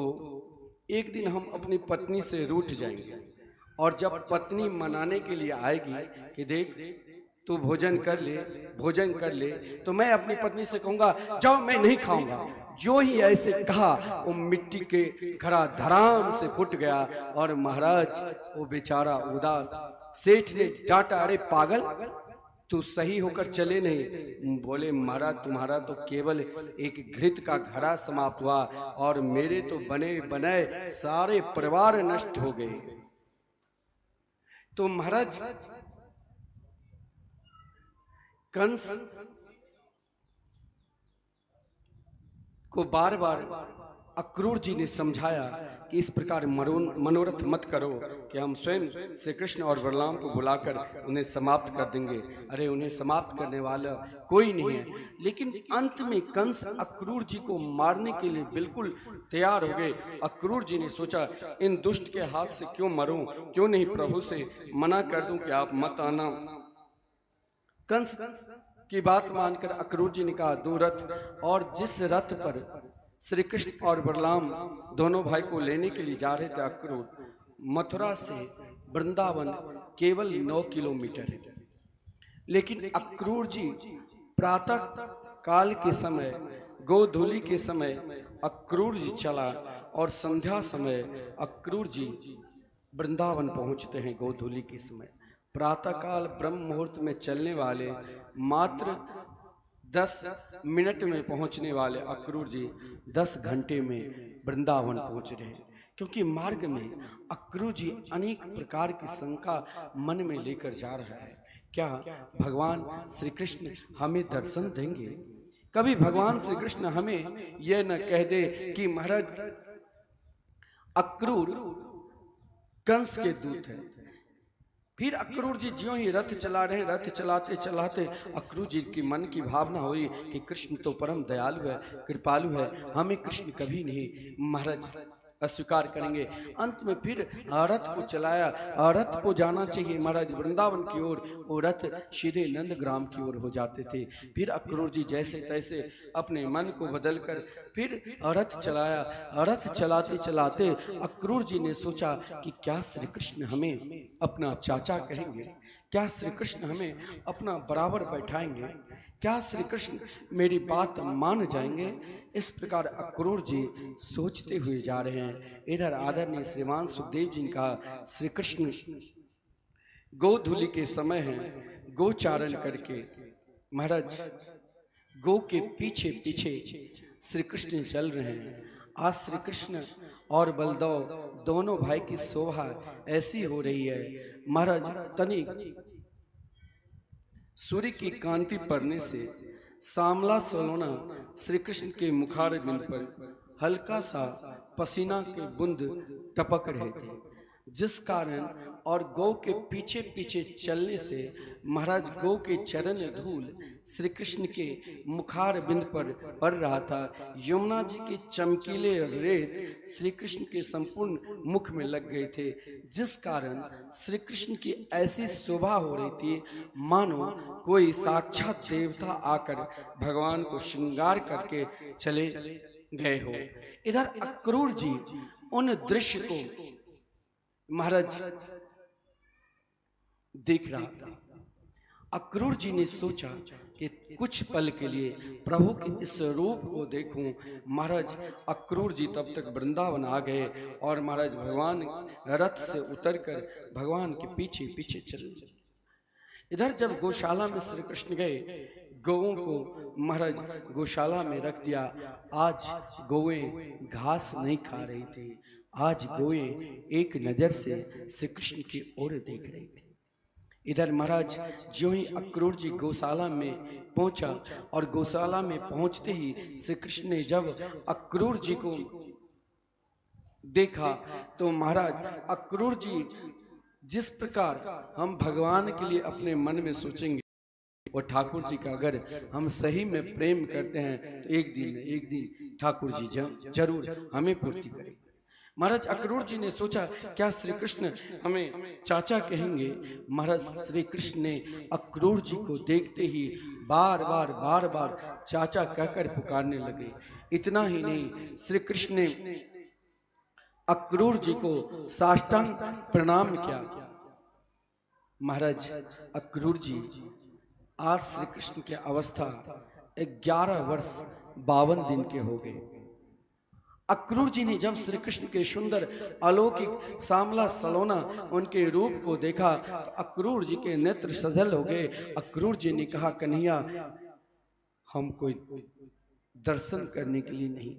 एक दिन हम अपनी पत्नी से रूठ जाएंगे, और जब पत्नी मनाने के लिए आएगी कि देख तू भोजन कर ले, तो मैं अपनी पत्नी से कहूंगा जाओ मैं नहीं खाऊंगा। जो ही ऐसे कहा वो मिट्टी के घड़ा धड़ाम से फूट गया, और महाराज वो बेचारा उदास। सेठ ने डांटा, अरे पागल, तू सही होकर चले नहीं। बोले महाराज तुम्हारा तो केवल एक घृत का घड़ा समाप्त हुआ, और मेरे तो बने बनाए सारे परिवार नष्ट हो गए। तो महाराज कंस को बार बार अक्रूर जी ने समझाया कि इस प्रकार मनोरथ मत करो कि हम स्वयं श्री कृष्ण और बलराम को बुलाकर उन्हें समाप्त कर देंगे। अरे उन्हें समाप्त करने वाला कोई नहीं है। लेकिन अंत में कंस अक्रूर जी को मारने के लिए बिल्कुल तैयार हो गए। अक्रूर जी ने सोचा इन दुष्ट के हाथ से क्यों मरूं, क्यों नहीं प्रभु से मना कर दूं कि आप मत आना। कंस की बात मानकर अक्रूर जी ने कहा दो रथ, और जिस रथ पर श्री कृष्ण और बलराम दोनों भाई को लेने के लिए जा रहे थे अक्रूर, मथुरा से वृंदावन केवल 9 किलोमीटर है। लेकिन अक्रूर जी प्रातः काल के समय, गोधूली के समय अक्रूर जी चला, और संध्या समय अक्रूर जी वृंदावन पहुंचते हैं। गोधूली के समय प्रातः काल ब्रह्म मुहूर्त में चलने वाले, मात्र 10 मिनट में पहुंचने वाले अक्रूर जी 10 घंटे में वृंदावन पहुंच रहे हैं। क्योंकि मार्ग में अक्रूर जी अनेक प्रकार की शंका मन में लेकर जा रहा है। क्या भगवान श्री कृष्ण हमें दर्शन देंगे? कभी भगवान श्री कृष्ण हमें यह न कह दे कि महाराज अक्रूर कंस के दूत हैं। फिर अक्रूर जी ज्यों ही रथ चला रहे, रथ चलाते चलाते अक्रूर जी की मन की भावना हुई कि कृष्ण तो परम दयालु है, कृपालु है, हमें कृष्ण कभी नहीं महाराज अस्वीकार करेंगे। अंत में फिर रथ को चलाया, रथ को जाना चाहिए महाराज वृंदावन की ओर, वो रथ सीधे नंदग्राम की ओर हो जाते थे। फिर अक्रूर जी जैसे तैसे अपने मन को बदलकर फिर रथ चलाया। रथ चलाते चलाते अक्रूर जी ने सोचा कि क्या श्री कृष्ण हमें अपना चाचा कहेंगे, क्या श्री कृष्ण हमें अपना बराबर बैठाएंगे, क्या श्री कृष्ण मेरी बात मान जाएंगे? इस प्रकार अक्रूर जी सोचते हुए जा रहे हैं। इधर आदरणीय श्रीमान सुखदेव जी ने कहा श्री कृष्ण गोधूली के समय है, गोचारण करके महाराज गो के पीछे पीछे श्री कृष्ण चल रहे हैं। आज श्री कृष्ण और बलदेव दोनों भाई की शोभा ऐसी हो रही है महाराज, तनिक सूर्य की कांति पड़ने से सांवला सलोना श्री कृष्ण के मुखार बिंद पर हल्का सा पसीना के बूंद टपक रहे थे, जिस कारण और गौ के पीछे पीछे चलने से महाराज गौ के चरण धूल श्री कृष्ण के मुखार बिंद पर पड़ रहा था। यमुना जी के चमकीले रेत श्री कृष्ण के संपूर्ण मुख में लग गए थे, जिस कारण श्री कृष्ण की ऐसी शोभा हो रही थी मानो कोई साक्षात देवता आकर भगवान को श्रृंगार करके चले गए हो। इधर अक्रूर जी उन दृश्य को महाराज देख रहा था। अक्रूर जी ने सोचा कि कुछ पल के लिए प्रभु के इस रूप को देखूं। महाराज अक्रूर जी तब तक वृंदावन आ गए और महाराज भगवान रथ से उतरकर भगवान के पीछे पीछे चले। इधर जब गौशाला में श्री कृष्ण गए, गौओं को महाराज गौशाला में रख दिया। आज गौएं घास नहीं खा रही थी, आज गौएं एक नजर से श्री कृष्ण की ओर देख रही थी। इधर महाराज जो ही अक्रूर जी गौशाला में पहुंचा और गौशाला में पहुंचते ही श्री कृष्ण ने जब अक्रूर जी को देखा तो महाराज अक्रूर जी जिस प्रकार हम भगवान के लिए अपने मन में सोचेंगे वो ठाकुर जी का अगर हम सही में प्रेम करते हैं तो एक दिन ठाकुर जी जरूर हमें पूर्ति करेंगे। महाराज अक्रूर जी ने सोचा क्या श्री कृष्ण हमें चाचा कहेंगे। महाराज श्री कृष्ण ने अक्रूर जी को देखते ही बार बार चाचा कहकर पुकारने लगे। इतना ही नहीं, श्री कृष्ण ने अक्रूर जी को साष्टांग प्रणाम किया। महाराज अक्रूर जी आज श्री कृष्ण की अवस्था 11 वर्ष 52 दिन के हो गए। अक्रूर जी ने जब श्री कृष्ण के सुंदर अलौकिक सांवला सलोना उनके रूप को देखा तो अक्रूर जी के नेत्र सजल हो गए। अक्रूर जी ने कहा, कन्हैया हम कोई दर्शन करने के लिए नहीं,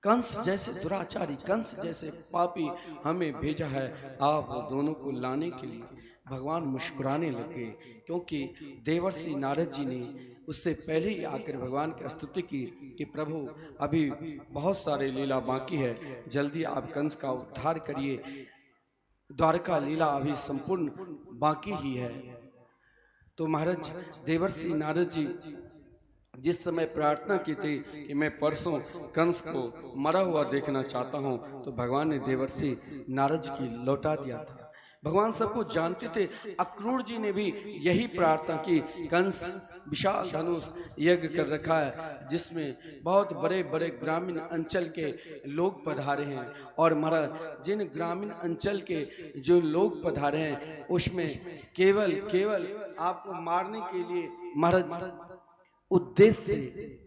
कंस जैसे दुराचारी, कंस जैसे पापी हमें भेजा है आप दोनों को लाने के लिए। भगवान मुस्कुराने लगे क्योंकि देवर्षि नारद जी ने उससे पहले ही आकर भगवान की स्तुति की कि प्रभु अभी बहुत सारे लीला बाकी है, जल्दी आप कंस का उद्धार करिए, द्वारका लीला अभी संपूर्ण बाकी ही है। तो महाराज देवर्षि नारद जी जिस समय प्रार्थना की थी कि मैं परसों कंस को मरा हुआ देखना चाहता हूं, तो भगवान ने देवर्षि नारद जी की लौटा दिया था। भगवान सबको जानते थे। अक्रूर जी ने भी यही प्रार्थना की। कंस विशाल धनुष यज्ञ कर रखा है जिसमें बहुत बड़े बड़े ग्रामीण अंचल के लोग पधारे हैं और महाराज जिन ग्रामीण अंचल के जो लोग पधारे हैं उसमें केवल आपको मारने के लिए महाराज उद्देश्य से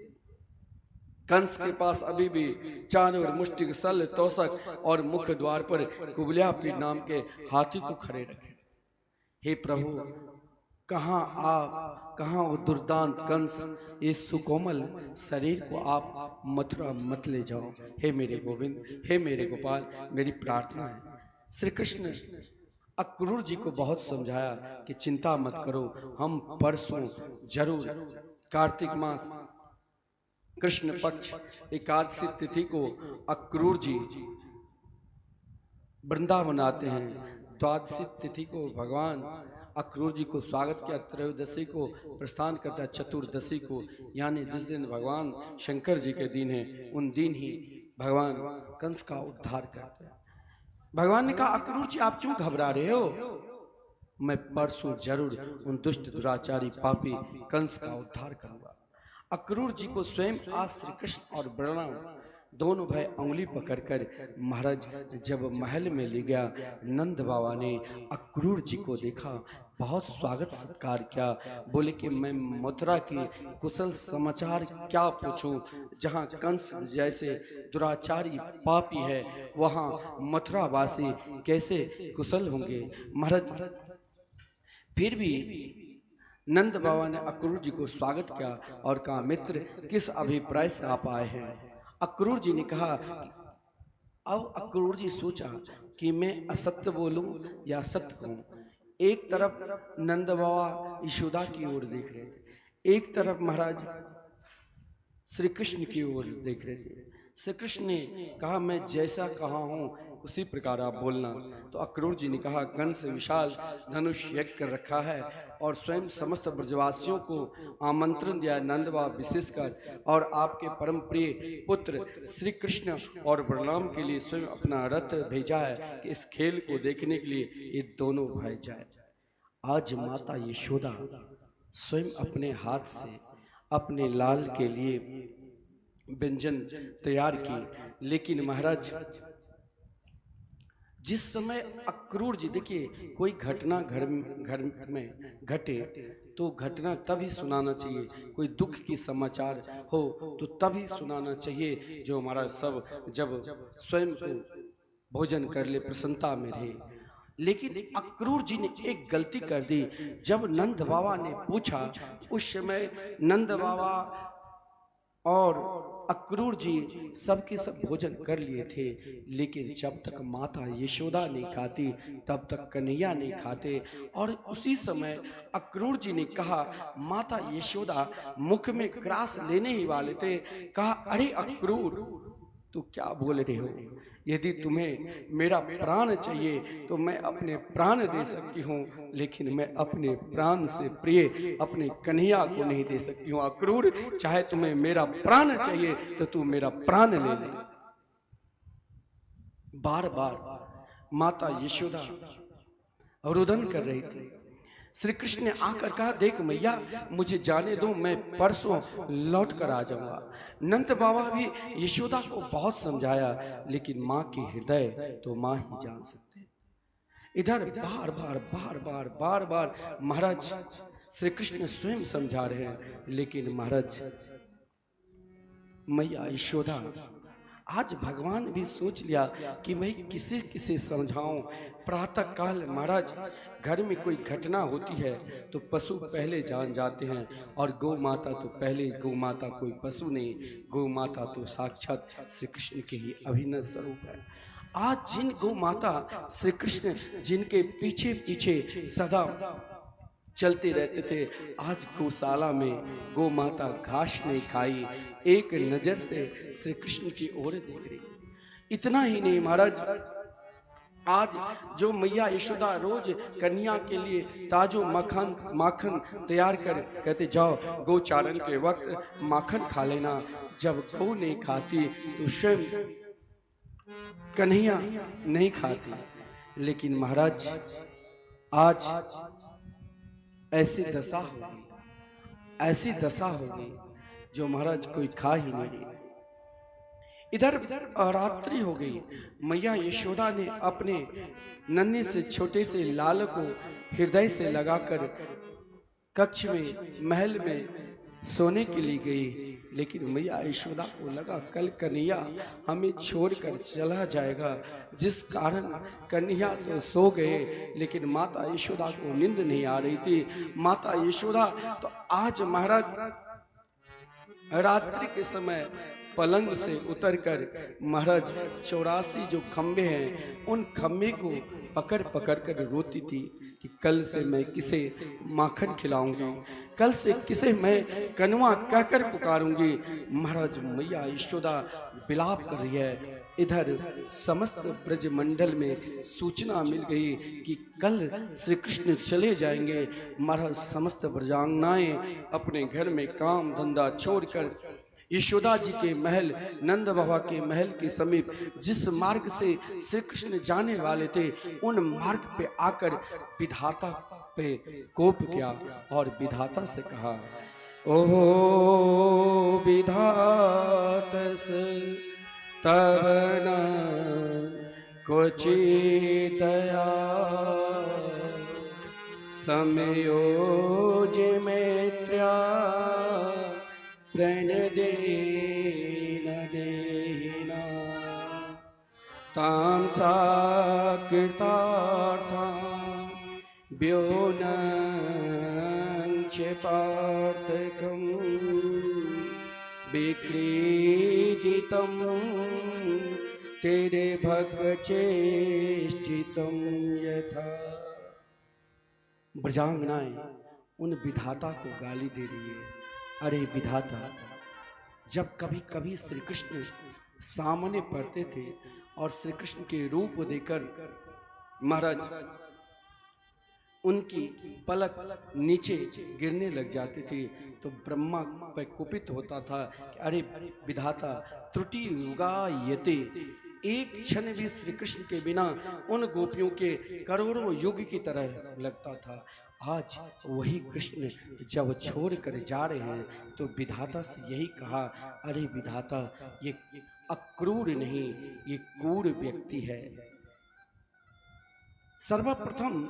कंस के पास अभी भी चारों ओर मुष्टिक सल तोषक और मुख्य द्वार पर कुबलियापीठ नाम के हाथी को खड़े रखे। हे प्रभु, कहाँ वो दुर्दांत कंस इस सुकोमल शरीर को आप मथुरा मत ले जाओ। हे मेरे गोविंद, हे मेरे गोपाल, मेरी प्रार्थना है। श्री कृष्ण अक्रूर जी को बहुत समझाया कि चिंता मत करो, हम परसों जरूर कार्तिक मास कृष्ण पक्ष एकादशी तिथि को अक्रूर जी वृंदावन आते हैं। द्वादशी तिथि को भगवान अक्रूर जी को स्वागत किया, त्रयोदशी को प्रस्थान करता है, चतुर्दशी को यानी जिस दिन भगवान शंकर जी के दिन है उन दिन ही भगवान कंस का उद्धार करते हैं। भगवान ने कहा, अक्रूर जी आप क्यों घबरा रहे हो, मैं परसों जरूर उन दुष्ट दुराचारी पापी कंस का उद्धार करूंगा। अक्रूर जी को स्वयं आज श्री कृष्ण और बलराम दोनों भाई उंगली पकड़कर महाराज जब महल में ले गया, नंद बाबा ने अक्रूर जी को देखा, बहुत स्वागत सत्कार किया। बोले कि मैं मथुरा की कुशल समाचार क्या पूछूं, जहां कंस जैसे दुराचारी पापी है वहां मथुरा वासी कैसे कुशल होंगे। महाराज फिर भी नंद बाबा ने अक्रूर जी को स्वागत किया और कहा, मित्र किस अभिप्राय से आप आए हैं। अक्रूर जी ने कहा, अब अक्रूर जी सोचा कि मैं असत्य बोलूं या सत्य कहूं। एक तरफ नंद बाबा यशोदा की ओर देख रहे थे, एक तरफ महाराज श्री कृष्ण की ओर देख रहे थे। श्री कृष्ण ने कहा, मैं जैसा कहा हूं उसी प्रकार आप बोलना। तो अक्रूर जी ने कहा, कंस विशाल धनुष यज्ञ कर रखा है और स्वयं समस्त ब्रजवासियों को आमंत्रण दिया, नंद बाबा विशेषकर, और आपके परम प्रिय पुत्र श्री कृष्ण और बलराम के लिए स्वयं अपना रथ भेजा है कि इस खेल को देखने के लिए ये दोनों भाई जाए। आज माता यशोदा स्वयं अपने हाथ से अपने लाल के लिए व्यंजन तैयार की, लेकिन महाराज जिस समय अक्रूर जी, देखिए कोई घटना घर में घटे तो घटना तभी सुनाना चाहिए, कोई दुख की समाचार हो तो तभी सुनाना चाहिए, जो हमारा सब जब स्वयं को भोजन कर ले प्रसन्नता में रहे। लेकिन अक्रूर जी ने एक गलती कर दी। जब नंद बाबा ने पूछा, उस समय नंद बाबा और अक्रूर जी सबके सब भोजन कर लिए थे, लेकिन जब तक माता यशोदा नहीं खाती तब तक कन्हैया नहीं खाते। और उसी समय अक्रूर जी ने कहा, माता यशोदा मुख में ग्रास लेने ही वाले थे, कहा, अरे अक्रूर तू क्या बोल रहे हो, यदि तुम्हें मेरा प्राण चाहिए तो मैं अपने प्राण दे सकती हूँ, लेकिन मैं अपने प्राण से प्रिय अपने कन्हैया को नहीं दे सकती हूँ। अक्रूर, चाहे तुम्हें मेरा प्राण चाहिए तो तू मेरा प्राण ले ले। बार बार माता यशोदा रुदन कर रही थी। श्री कृष्ण ने आकर कहा, देख मैया मुझे जाने दो, मैं परसों लौट कर आ जाऊंगा। नंद बाबा भी यशोदा को बहुत समझाया, लेकिन माँ की हृदय तो माँ ही जान सकते। इधर बार बार महाराज श्री कृष्ण स्वयं समझा रहे हैं, लेकिन महाराज मैया यशोदा, आज भगवान भी सोच लिया कि मैं किसे किसे समझाऊं। प्रातः काल महाराज घर में कोई घटना होती है तो पशु पहले जान जाते हैं, और गौ माता तो पहले, गौ माता कोई पशु नहीं, गौ माता तो साक्षात श्री कृष्ण के ही अभिन्न स्वरूप है। आज जिन गौ माता श्री कृष्ण जिनके पीछे पीछे सदा चलते रहते थे, आज गौशाला में गौ माता घास नहीं खाई, एक नजर से श्री कृष्ण की ओर देख रही थी। इतना ही नहीं महाराज, आज जो मैया यशोदा रोज कन्या के लिए ताजो माखन तैयार कर कहते, जाओ गौचारण के वक्त माखन खा लेना। जब गौ नहीं खाती तो स्वयं कन्हैया नहीं खाती। लेकिन महाराज आज ऐसी दशा होगी जो महाराज कोई खा ही नहीं। इधर रात्रि हो गई। मैया यशोदा ने अपने नन्हे से छोटे से लाल को हृदय से लगाकर कक्ष में महल में सोने के लिए गई, लेकिन मैया यशोदा को लगा कल कन्हैया हमें छोड़कर चला जाएगा, जिस कारण कन्हैया तो सो गए, लेकिन माता यशोदा को नींद नहीं आ रही थी। माता यशोदा तो आज महाराज रात्रि के समय पलंग से उतरकर महाराज 84 जो खंबे हैं उन खंबे को पकड़ कर रोती थी कि कल से मैं किसे माखन खिलाऊंगी, कल से किसे मैं कनवा कहकर पुकारूंगी। महाराज मैया यशोदा विलाप कर रही है। इधर समस्त ब्रज मंडल में सूचना मिल गई कि कल श्री कृष्ण चले जाएंगे। महाराज समस्त ब्रजांगनाएं अपने घर में काम धंधा छोड़कर यशोदा जी के महल, नंद बाबा के महल के समीप जिस मार्ग से श्री कृष्ण जाने वाले थे उन मार्ग पे आकर विधाता पे कोप किया और विधाता से कहा, ओहो विधातस तब न क्वचित् दया समयोज मैत्र्या प्रणदेन देहिना तां सा कृतार्थां व्योनं च पार्थकं विक्रीडितं तेरे भक्तचेष्टितं यथा। ब्रजांगनाएं उन विधाता को गाली दे रही है, अरे विधाता, जब कभी कभी श्री कृष्ण सामने पड़ते थे और श्री कृष्ण के रूप देकर महाराज उनकी पलक नीचे गिरने लग जाती थी तो ब्रह्मा पर कुपित होता था कि अरे विधाता त्रुटि युगायते, एक क्षण भी श्री कृष्ण के बिना उन गोपियों के करोड़ों युग की तरह लगता था। आज वही कृष्ण जब छोड़ कर जा रहे हैं तो विधाता से यही कहा, अरे विधाता ये अक्रूर नहीं, ये क्रूर व्यक्ति है। सर्वप्रथम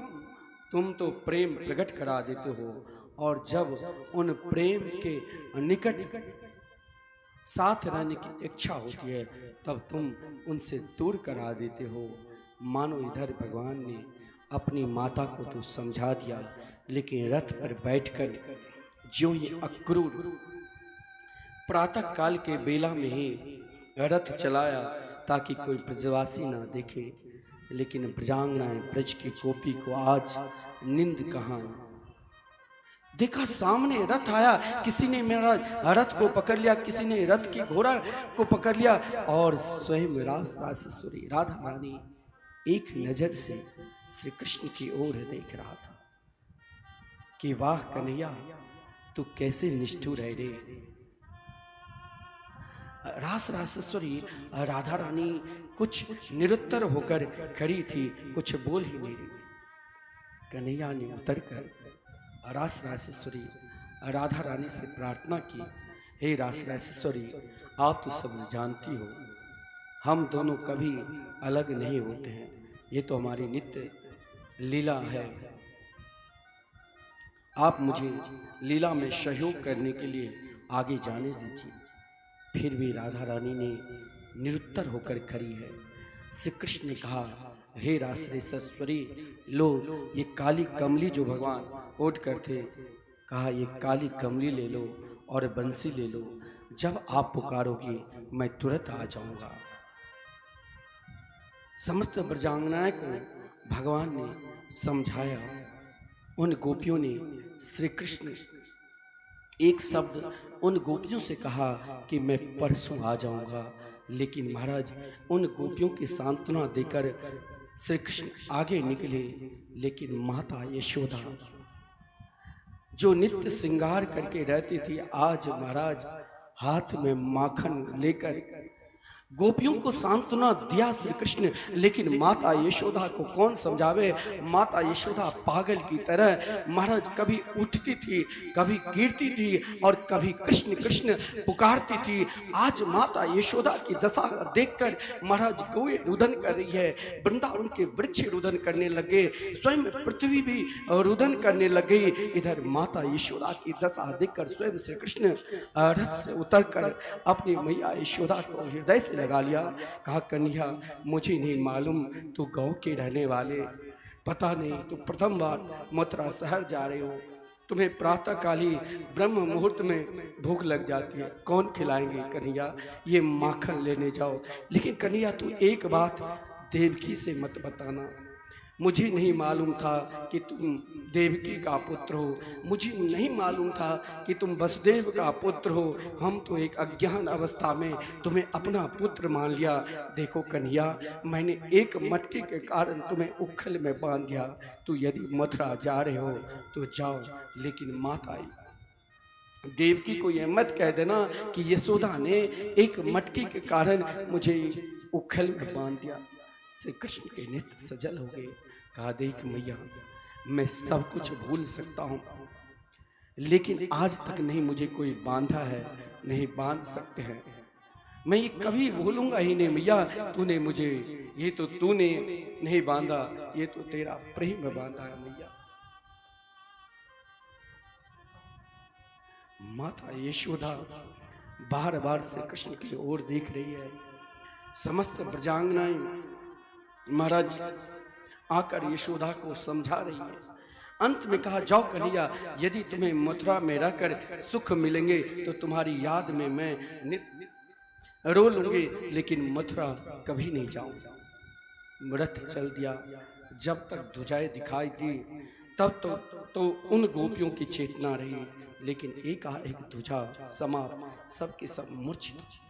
तुम तो प्रेम प्रकट करा देते हो और जब उन प्रेम के निकट साथ रहने की इच्छा होती है तब तुम उनसे दूर करा देते हो। मानो इधर भगवान ने अपनी माता को तो समझा दिया, लेकिन रथ पर बैठकर जो ही अक्रूर प्रातः काल के बेला में ही रथ चलाया ताकि कोई ब्रजवासी ना देखे, लेकिन ब्रजांगनाएं ब्रज की गोपी को आज नींद कहाँ। देखा सामने रथ आया, किसी ने मेरा रथ को पकड़ लिया, किसी ने रथ की घोड़ा को पकड़ लिया और स्वयं रासेश्वरी राधा रानी एक नजर से श्री कृष्ण की ओर देख रहा था कि वाह कन्हैया तू कैसे निष्ठुर है रे। रासेश्वरी राधा रानी कुछ निरुत्तर होकर खड़ी थी, कुछ बोल ही नहीं रही। कन्हैया ने उतर कर रासेश्वरी राधा रानी से प्रार्थना की, हे रासेश्वरी आप तो सब जानती हो हम दोनों कभी अलग नहीं होते हैं, ये तो हमारी नित्य लीला है। आप मुझे लीला में सहयोग करने के लिए आगे जाने दीजिए। फिर भी राधा रानी ने निरुत्तर होकर खड़ी है। श्री कृष्ण ने कहा, हे रासेश्वरी लो ये काली कमली जो भगवान ओढ़ कर थे, कहा ये काली कमली ले लो और बंसी ले लो, जब आप पुकारोगे मैं तुरंत आ जाऊंगा। समस्त ब्रजांगनाएं को भगवान ने समझाया। उन गोपियों ने श्री कृष्ण एक शब्द उन गोपियों से कहा कि मैं परसों आ जाऊंगा, लेकिन महाराज उन गोपियों की सांत्वना देकर श्री कृष्ण आगे निकले। लेकिन माता यशोदा जो नित्य श्रृंगार करके रहती थी, आज महाराज हाथ में माखन लेकर गोपियों को सांत्वना दिया श्री कृष्ण, लेकिन माता यशोदा को कौन समझावे। माता यशोदा पागल की तरह महाराज कभी उठती थी, कभी गिरती थी और कभी कृष्ण कृष्ण पुकारती थी। आज माता यशोदा की दशा देखकर महाराज गौएं रुदन कर रही है, वृंदावन के वृक्ष रुदन करने लगे, स्वयं पृथ्वी भी रुदन करने लगी। इधर माता यशोदा की दशा देखकर स्वयं श्री कृष्ण रथ से उतरकर अपनी मैया यशोदा को हृदय से लगा लिया। कहा, कन्हैया मुझे नहीं मालूम तू गांव के रहने वाले, पता नहीं तू प्रथम बार मथुरा शहर जा रहे हो, तुम्हें प्रातः काली ब्रह्म मुहूर्त में भूख लग जाती है, कौन खिलाएंगे कन्हैया, ये माखन लेने जाओ। लेकिन कन्हैया तू एक बात देवकी से मत बताना, मुझे नहीं मालूम था कि तुम देवकी का पुत्र हो, मुझे नहीं मालूम था कि तुम वसुदेव का पुत्र हो। हम तो एक अज्ञान अवस्था में तुम्हें अपना पुत्र मान लिया। देखो कन्हैया मैंने एक मटके के कारण तुम्हें उखल में बांध दिया, तू यदि मथुरा जा रहे हो तो जाओ, लेकिन माता देवकी को यह मत कह देना कि यशोदा ने एक मटके के कारण मुझे उखल में बांध दिया। श्री कृष्ण के नेत्र सजल हो गए। कहा, देख मैया मैं सब कुछ भूल सकता हूँ, लेकिन आज तक नहीं मुझे कोई बांधा है, नहीं बांध सकते हैं, मैं ये कभी भूलूंगा ही नहीं मैया। तूने मुझे, ये तो तूने नहीं बांधा, ये तो तेरा प्रेम बांधा है मैया। माता यशोदा बार बार श्री कृष्ण की ओर देख रही है। समस्त ब्रजांगनाएं महाराज आकर यशोदा को समझा रही है। अंत में कहा, जाओ कन्हैया यदि तुम्हें मथुरा में रहकर सुख मिलेंगे तो तुम्हारी याद में मैं नित्य रो लूंगी, लेकिन मथुरा कभी नहीं जाऊंगा। रथ चल दिया। जब तक ध्वजाएं दिखाई दी तब तो उन गोपियों की चेतना रही, लेकिन एकाएक ध्वजा समाप्त, सबके सब मूर्छित।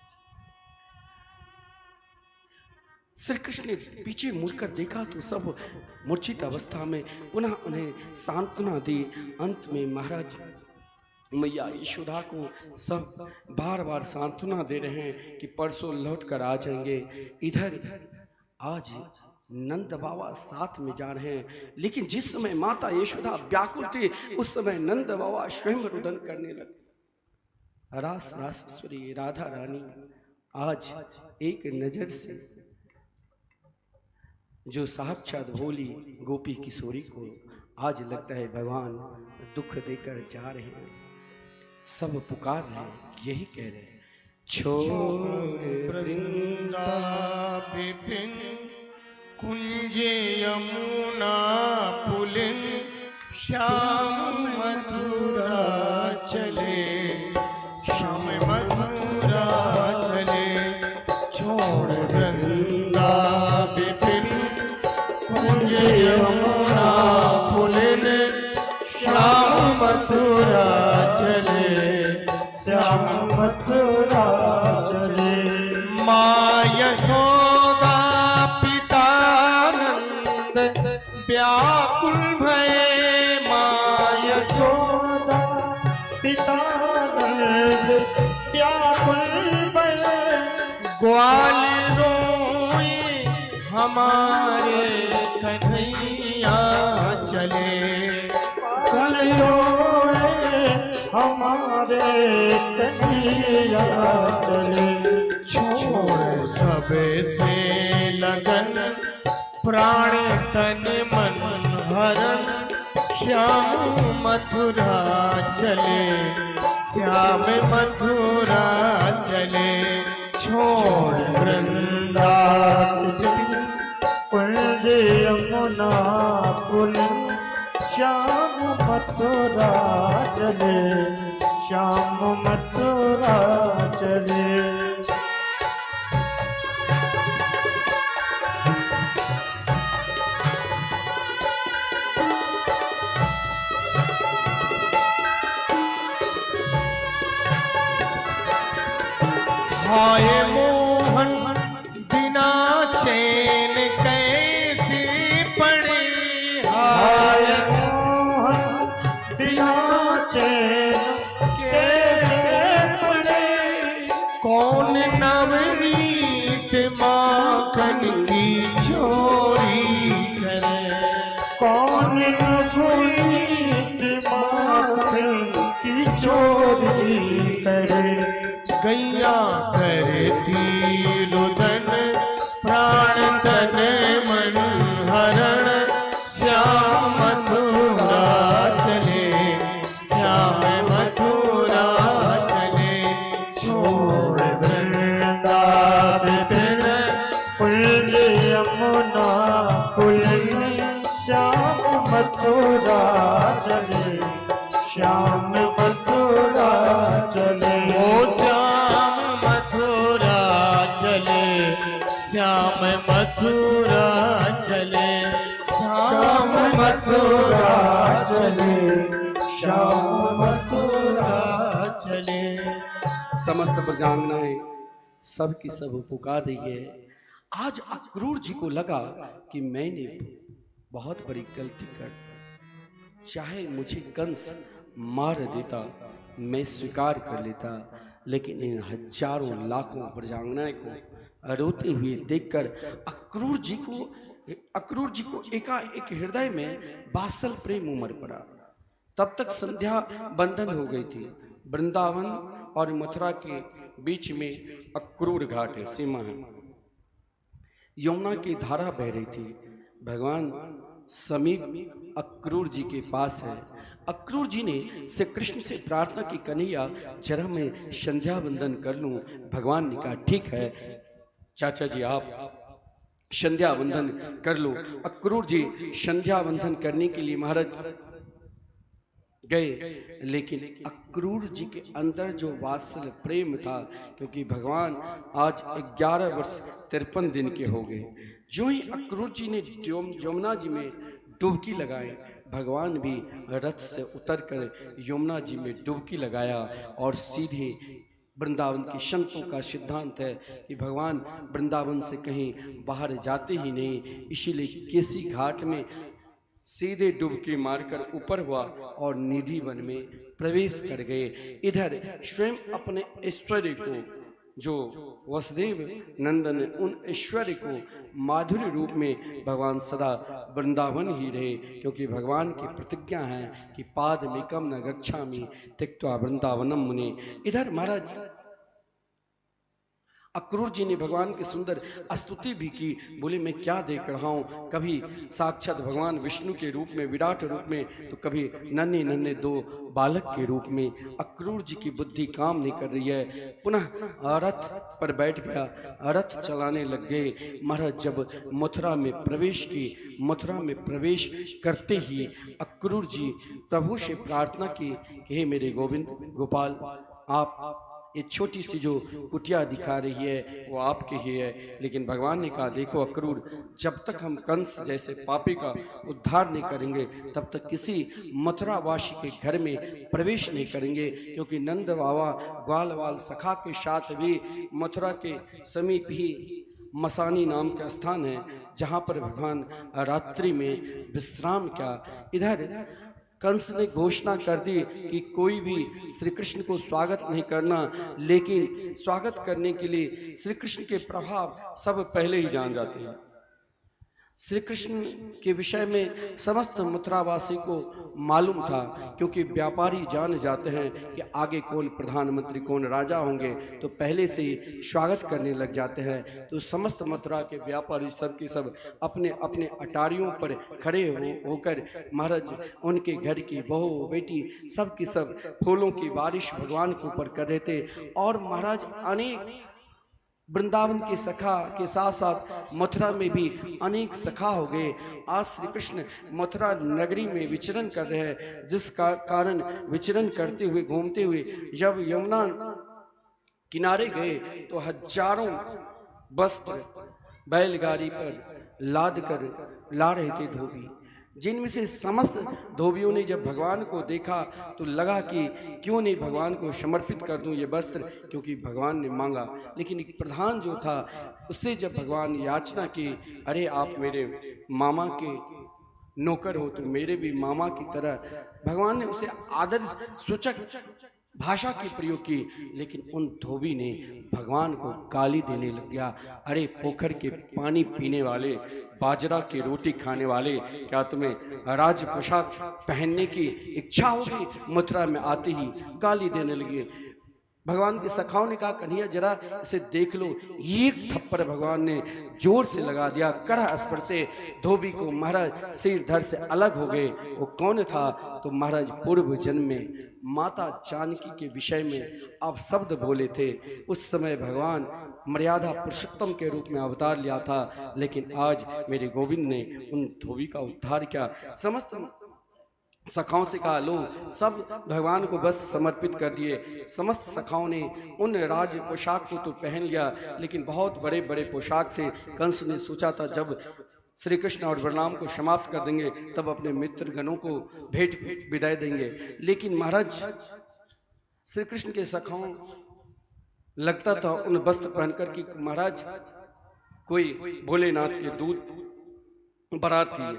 श्री कृष्ण ने पीछे मुड़कर देखा तो सब मूर्छित अवस्था में पुनः उन्हें सांत्वना दी। अंत में महाराज मैया यशोदा को सब बार बार सांत्वना दे रहे हैं कि परसों लौट कर आ जाएंगे। इधर आज नंद बाबा साथ में जा रहे हैं, लेकिन जिस समय माता यशोदा व्याकुल थी उस समय नंद बाबा स्वयं रुदन करने लगे। रास रासेश्वरी राधा रानी आज एक नजर से जो साक्षात भोली गोपी किशोरी को आज लगता है भगवान दुख देकर जा रहे हैं। सब पुकार रहे हैं, यही कह रहे हैं, छोड़ वृंदा विपिन कुंज यमुना पुलिन श्याम मथुरा चले, श्याम मथुरा चले। छोड़ वृंदा विपिन कुंज यमुना पुलिन श्याम मथुरा चले, श्याम मथुरा चले। माँ यशोदा पितानंद व्याकुल भये, माँ यशोदा पितानंद व्याकुल भये, ग्वाल रोए हमारे कन्हैया चले, कलियों हमारे कन्हैया चले। छोड़ सब से लगन प्राण तन मन हरण, श्याम मथुरा चले, श्याम मथुरा चले। छोड़ वृंदा कुंज यमुना पुलिन श्याम मथुरा चले, श्याम मथुरा चले। हाय मोहन बिना चैन कैसे पड़े, हाय मोहन बिना चैन कैसे पड़े, कौन नवनीत माखन की चोरी करे, कौन नवनीत माखन की चोरी करे। गैया करती रुदन प्राण तन मन हरण, श्याम मथुरा चले, श्याम मथुरा चले। छोड़ वृंदा विपिन कुंज यमुना पुलिन श्याम मथुरा चले, श्याम मथुरा चले। ओ श्याम मथुरा चले, श्याम मथुरा चले, श्याम मथुरा चले, श्याम मथुरा चले। समस्त प्रजांगनाएं सब की सब पुकार रही है। आज अक्रूर जी को लगा कि मैंने बहुत बड़ी गलती कर दी, चाहे मुझे कंस मार देता मैं स्वीकार कर लेता, लेकिन इन हजारों लाखों प्रजांगनाएं को रोते हुए देखकर अक्रूर जी को एकाएक हृदय में बासल प्रेम उमड़ पड़ा। तब तक संध्या बंधन हो गई थी। वृंदावन और मथुरा के बीच में अक्रूर घाट है, सीमा है। यमुना की धारा बह रही थी। भगवान समीप अक्रूर जी के पास है। अक्रूर जी ने श्री कृष्ण से प्रार्थना की, कन्हैया जरा मैं संध्या बंदन कर लूं। भगवान ने कहा ठीक है चाचा जी, आप संध्या बंदन कर लो। अक्रूर जी संध्या बंदन करने के लिए महाराज गए, लेकिन अक्रूर जी के अंदर जो वात्सल प्रेम था, क्योंकि भगवान आज 11 वर्ष 53 दिन के हो गए। जो ही अक्रूर जी ने यमुना जी में डुबकी लगाई, भगवान भी रथ से उतरकर यमुना जी में डुबकी लगाया और सीधे वृंदावन के संतों का सिद्धांत है कि भगवान वृंदावन से कहीं बाहर जाते ही नहीं, इसीलिए केसी घाट में सीधे डुबकी मारकर ऊपर हुआ और निधि वन में प्रवेश कर गए। इधर स्वयं अपने ऐश्वर्य को, जो वसुदेव नंदन उन ऐश्वर्य को माधुर्य रूप में भगवान सदा वृंदावन ही रहे, क्योंकि भगवान की प्रतिज्ञा है कि पाद मेकम न गच्छामि त्यक्त्वा वृंदावनम मुने। इधर महाराज अक्रूर जी ने भगवान की सुंदर स्तुति भी की। बोले मैं क्या देख रहा हूँ, कभी साक्षात भगवान विष्णु के रूप में, विराट रूप में, तो कभी नन्हे नन्हे दो बालक के रूप में। अक्रूर जी की बुद्धि काम नहीं कर रही है। पुनः रथ पर बैठ गया, रथ चलाने लग गए। महाराज जब मथुरा में प्रवेश की, मथुरा में प्रवेश करते ही अक्रूर जी प्रभु से प्रार्थना की कि हे मेरे गोविंद गोपाल, आप ये छोटी सी जो कुटिया दिखा रही है वो आपकी ही है। लेकिन भगवान ने कहा देखो अक्रूर, जब तक हम कंस जैसे पापी का उद्धार नहीं करेंगे तब तक किसी मथुरावासी के घर में प्रवेश नहीं करेंगे, क्योंकि नंद बाबा ग्वालवाल सखा के साथ भी मथुरा के समीप ही मसानी नाम का स्थान है, जहाँ पर भगवान रात्रि में विश्राम किया। इधर कंस ने घोषणा कर दी कि कोई भी श्री कृष्ण को स्वागत नहीं करना, लेकिन स्वागत करने के लिए श्री कृष्ण के प्रभाव सब पहले ही जान जाते हैं। श्री कृष्ण के विषय में समस्त मथुरावासी को मालूम था, क्योंकि व्यापारी जान जाते हैं कि आगे कौन प्रधानमंत्री कौन राजा होंगे, तो पहले से ही स्वागत करने लग जाते हैं। तो समस्त मथुरा के व्यापारी सब के सब अपने अपने अटारियों पर खड़े होकर महाराज उनके घर की बहू बेटी सब की सब फूलों की बारिश भगवान के ऊपर कर रहे थे। और महाराज अनेक वृंदावन के सखा के साथ साथ मथुरा में भी अनेक सखा हो गए। आज श्री कृष्ण मथुरा नगरी में विचरण कर रहे हैं, जिस कारण विचरण करते हुए घूमते हुए जब यमुना किनारे गए तो हजारों वस्त्र बैलगाड़ी पर लाद कर ला रहे थे धोबी, जिनमें से समस्त धोबियों ने जब भगवान को देखा तो लगा कि क्यों नहीं भगवान को समर्पित कर दूं ये वस्त्र, क्योंकि भगवान ने मांगा। लेकिन एक प्रधान जो था उससे जब भगवान याचना की, अरे आप मेरे मामा के नौकर हो तो मेरे भी मामा की तरह, भगवान ने उसे आदर सूचक भाषा की प्रयोग की। लेकिन उन धोबी ने भगवान को गाली देने लग गया, अरे पोखर के पानी पीने वाले, बाजरा की रोटी खाने वाले, क्या तुम्हें राज पोशाक पहनने की इच्छा होगी? मथुरा में आते ही गाली देने लगे। भगवान के सखाओं ने कहा कन्हैया जरा इसे देख लो। एक थप्पड़ भगवान ने जोर से लगा दिया, कड़ा स्पर्श से धोबी को महाराज सिर धड़ से अलग हो गए। वो कौन था? तो महाराज पूर्व जन्म में माता जानकी के विषय में आप शब्द बोले थे। उस समय भगवान मर्यादा पुरुषोत्तम के रूप में अवतार लिया था, लेकिन आज मेरे गोविंद ने उन धोबी का उद्धार किया। समस्त सखाओं से कहा लो सब भगवान को वस्त्र समर्पित कर दिए। समस्त सखाओं ने उन राज पोशाक को तो पहन लिया, लेकिन बहुत बड़े बड़े पोशाक थे। कंस ने सोचा था जब श्री कृष्ण और बलराम को समाप्त कर देंगे तब अपने मित्र गणों को भेंट विदाई देंगे। लेकिन महाराज श्री कृष्ण के सखाओं लगता था उन वस्त्र पहनकर कि महाराज कोई भोलेनाथ के दूत बारात थी।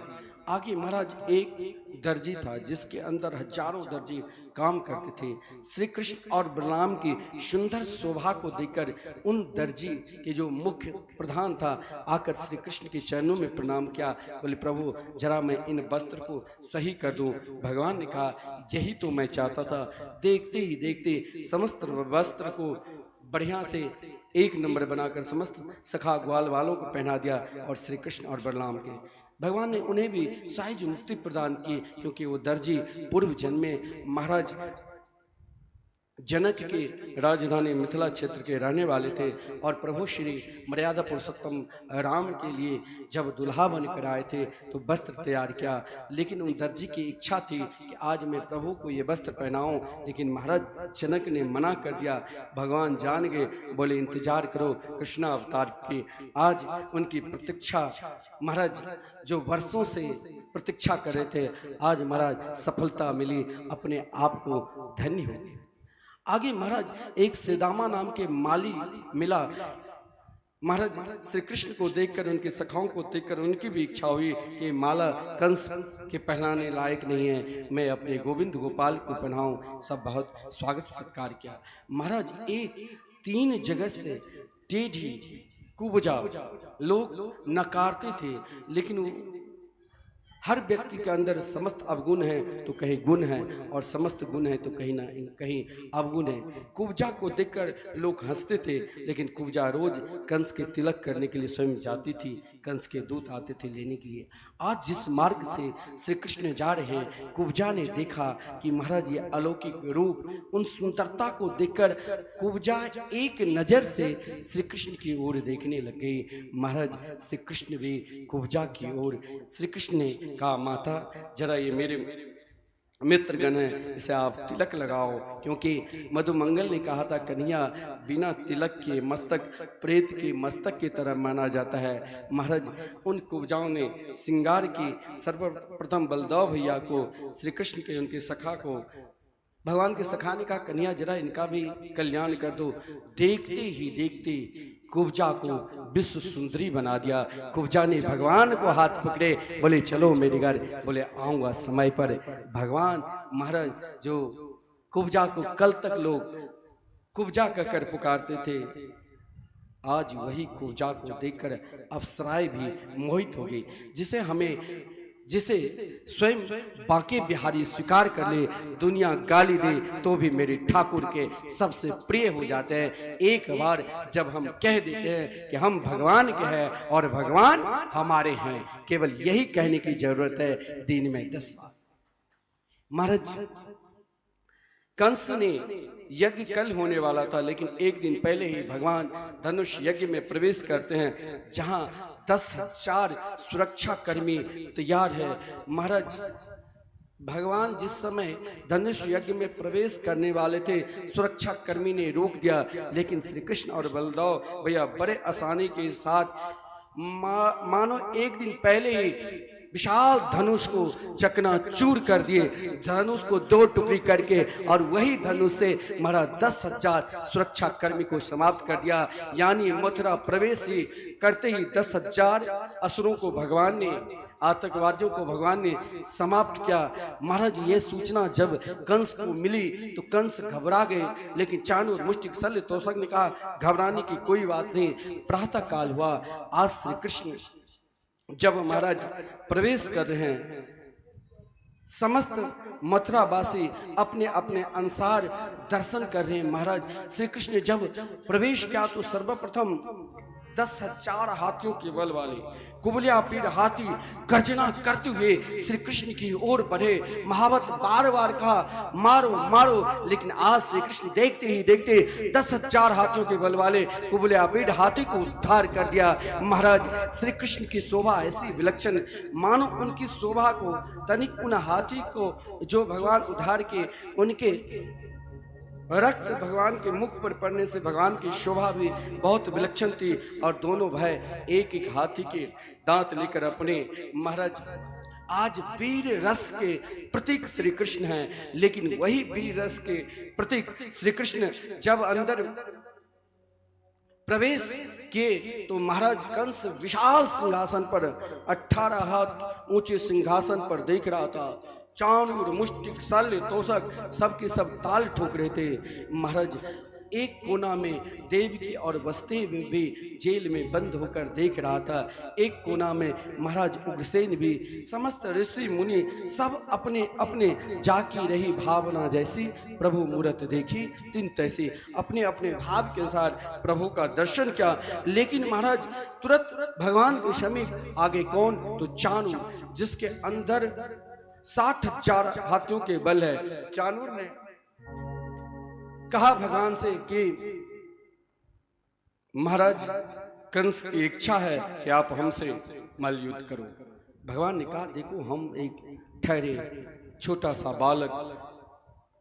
आगे महाराज एक दर्जी था जिसके अंदर हजारों दर्जी काम करते थे। श्री कृष्ण और बलराम की सुंदर शोभा को देखकर उन दर्जी के जो मुख्य प्रधान था आकर श्री कृष्ण के चरणों में प्रणाम किया। बोले प्रभु जरा मैं इन वस्त्र को सही कर दूं। भगवान ने कहा यही तो मैं चाहता था। देखते ही देखते समस्त वस्त्र को बढ़िया से एक नंबर बनाकर समस्त सखा ग्वाल वालों को पहना दिया और श्री कृष्ण और बलराम के भगवान ने उन्हें भी सहज मुक्ति प्रदान की, क्योंकि वो दर्जी पूर्व जन्म में महाराज जनक के राजधानी मिथिला क्षेत्र के रहने वाले थे और प्रभु श्री मर्यादा पुरुषोत्तम राम के लिए जब दुल्हा बनकर आए थे तो वस्त्र तैयार किया। लेकिन उन दर्जी की इच्छा थी कि आज मैं प्रभु को ये वस्त्र पहनाऊं, लेकिन महाराज जनक ने मना कर दिया। भगवान जान गए, बोले इंतजार करो कृष्णा अवतार की। आज उनकी प्रतीक्षा महाराज जो वर्षों से प्रतीक्षा कर रहे थे, आज महाराज सफलता मिली, अपने आप को धन्य हो गए। आगे महाराज एक सुदामा नाम के माली मिला। महाराज श्री कृष्ण को देखकर, उनके सखाओं को देखकर उनकी भी इच्छा हुई कि माला कंस के पहनाने लायक नहीं है, मैं अपने गोविंद गोपाल को पहनाऊं। सब बहुत स्वागत सत्कार किया। महाराज एक 3 जगत से टेढ़ी कुबजा लोग नकारते थे, लेकिन हर व्यक्ति के अंदर समस्त अवगुण है तो कहीं गुण है, और समस्त गुण है तो कहीं ना कहीं अवगुण है। कुब्जा को देखकर लोग हंसते थे, लेकिन कुब्जा रोज कंस के तिलक करने के लिए स्वयं जाती थी, कंस के दूत आते थे लेने के लिए। आज जिस मार्ग से श्री कृष्ण जा रहे हैं, कुब्जा ने देखा कि महाराज ये अलौकिक रूप, उन सुंदरता को देखकर कुब्जा एक नजर से श्री कृष्ण की ओर देखने लग गई। महाराज श्री कृष्ण भी कुब्जा की ओर, श्री कृष्ण ने कहा, माता जरा ये मेरे मित्रगण है, इसे आप तिलक लगाओ, क्योंकि मधुमंगल ने कहा था कन्हैया बिना तिलक के मस्तक प्रेत के मस्तक की तरह माना जाता है। महाराज उन कुब्जाओं ने श्रृंगार की, सर्वप्रथम बलदेव भैया को, श्री कृष्ण के उनके सखा को, भगवान के सखा ने कहा कन्हैया जरा इनका भी कल्याण कर दो। देखते ही देखते कुब्जा को विश्व सुंदरी बना दिया। कुब्जा ने भगवान को हाथ पकड़े, बोले चलो मेरे घर, बोले आऊंगा समय पर। भगवान महाराज जो कुब्जा को कल तक लोग कुब्जा कहकर पुकारते थे, आज वही कुब्जा को देखकर अप्सराएं भी मोहित हो गई। जिसे स्वयं बांके बिहारी स्वीकार कर ले, दुनिया गाली दे तो भी मेरे ठाकुर के सबसे प्रिय हो जाते हैं। एक बार जब हम कह देते हैं कि हम भगवान के हैं और भगवान हमारे हैं, केवल यही कहने की जरूरत है। दिन में 10 महाराज कंस ने यज्ञ कल होने वाला था, लेकिन एक दिन पहले ही भगवान धनुष यज्ञ में प्रवेश करते हैं, जहां 10,000 सुरक्षा कर्मी तैयार है। महाराज भगवान जिस समय धनुष यज्ञ में प्रवेश करने वाले थे, सुरक्षा कर्मी ने रोक दिया, लेकिन श्री कृष्ण और बलदेव भैया बड़े आसानी के साथ मानो एक दिन पहले ही विशाल धनुष को चकनाचूर कर दिए, धनुष को 2 टुकड़ी करके, और वही धनुष से महाराज 10,000 सुरक्षा कर्मी को समाप्त कर दिया। यानी मथुरा प्रवेश ही करते ही 10,000 असुरों को भगवान ने, आतंकवादियों को भगवान ने समाप्त किया। महाराज ये सूचना जब कंस को मिली तो कंस घबरा गए, लेकिन चाणूर मुष्टिक शल्य तोषक ने कहा घबराने की कोई बात नहीं। प्रातः काल हुआ, आज श्री कृष्ण जब महाराज प्रवेश कर रहे हैं, समस्त मथुरावासी अपने अपने अनुसार दर्शन कर रहे हैं। महाराज श्री कृष्ण जब प्रवेश किया तो सर्वप्रथम 10,000 हाथियों के बल वाले कुबलिया पीढ़ हाथी गर्जना करते हुए श्री कृष्ण की ओर बढ़े। महावत बार बार कहा मारो मारो, लेकिन आज श्री कृष्ण देखते ही देखते 10,000 हाथियों के बल वाले कुबलिया पीढ़ हाथी को उद्धार कर दिया। महाराज श्री कृष्ण की शोभा ऐसी विलक्षण, मानो उनकी शोभा को तनिक उन हाथी को जो भगवान उद्धार के, उनके रक्त भगवान के मुख पर पड़ने से भगवान की शोभा भी बहुत विलक्षण थी। और दोनों भाई एक एक हाथी के दांत लेकर अपने, महाराज आज वीर रस के प्रतीक श्री कृष्ण हैं, लेकिन वही वीर रस के प्रतीक श्री कृष्ण जब अंदर प्रवेश किए तो महाराज कंस विशाल सिंहासन पर 18 हाथ ऊंचे सिंहासन पर देख रहा था। चाणूर मुष्टिक शल्य तोषक सबके सब ताल ठोक रहे थे। महाराज एक कोना में देवकी और वसुदेव भी जेल में बंद होकर देख रहा था। एक कोना में महाराज उग्रसेन भी, समस्त ऋषि मुनि सब अपने अपने जाकी रही भावना जैसी प्रभु मूरत देखी तिन तैसी अपने अपने भाव के अनुसार प्रभु का दर्शन किया। लेकिन महाराज तुरंत भगवान के समीप आगे कौन, तो चाणूर, जिसके अंदर 60,000 हाथियों के बल है। चाणूर ने कहा भगवान से कि महाराज कंस की इच्छा है कि आप हमसे मल्ल युद्ध करो। भगवान ने कहा देखो हम एक ठहरे छोटा सा बालक,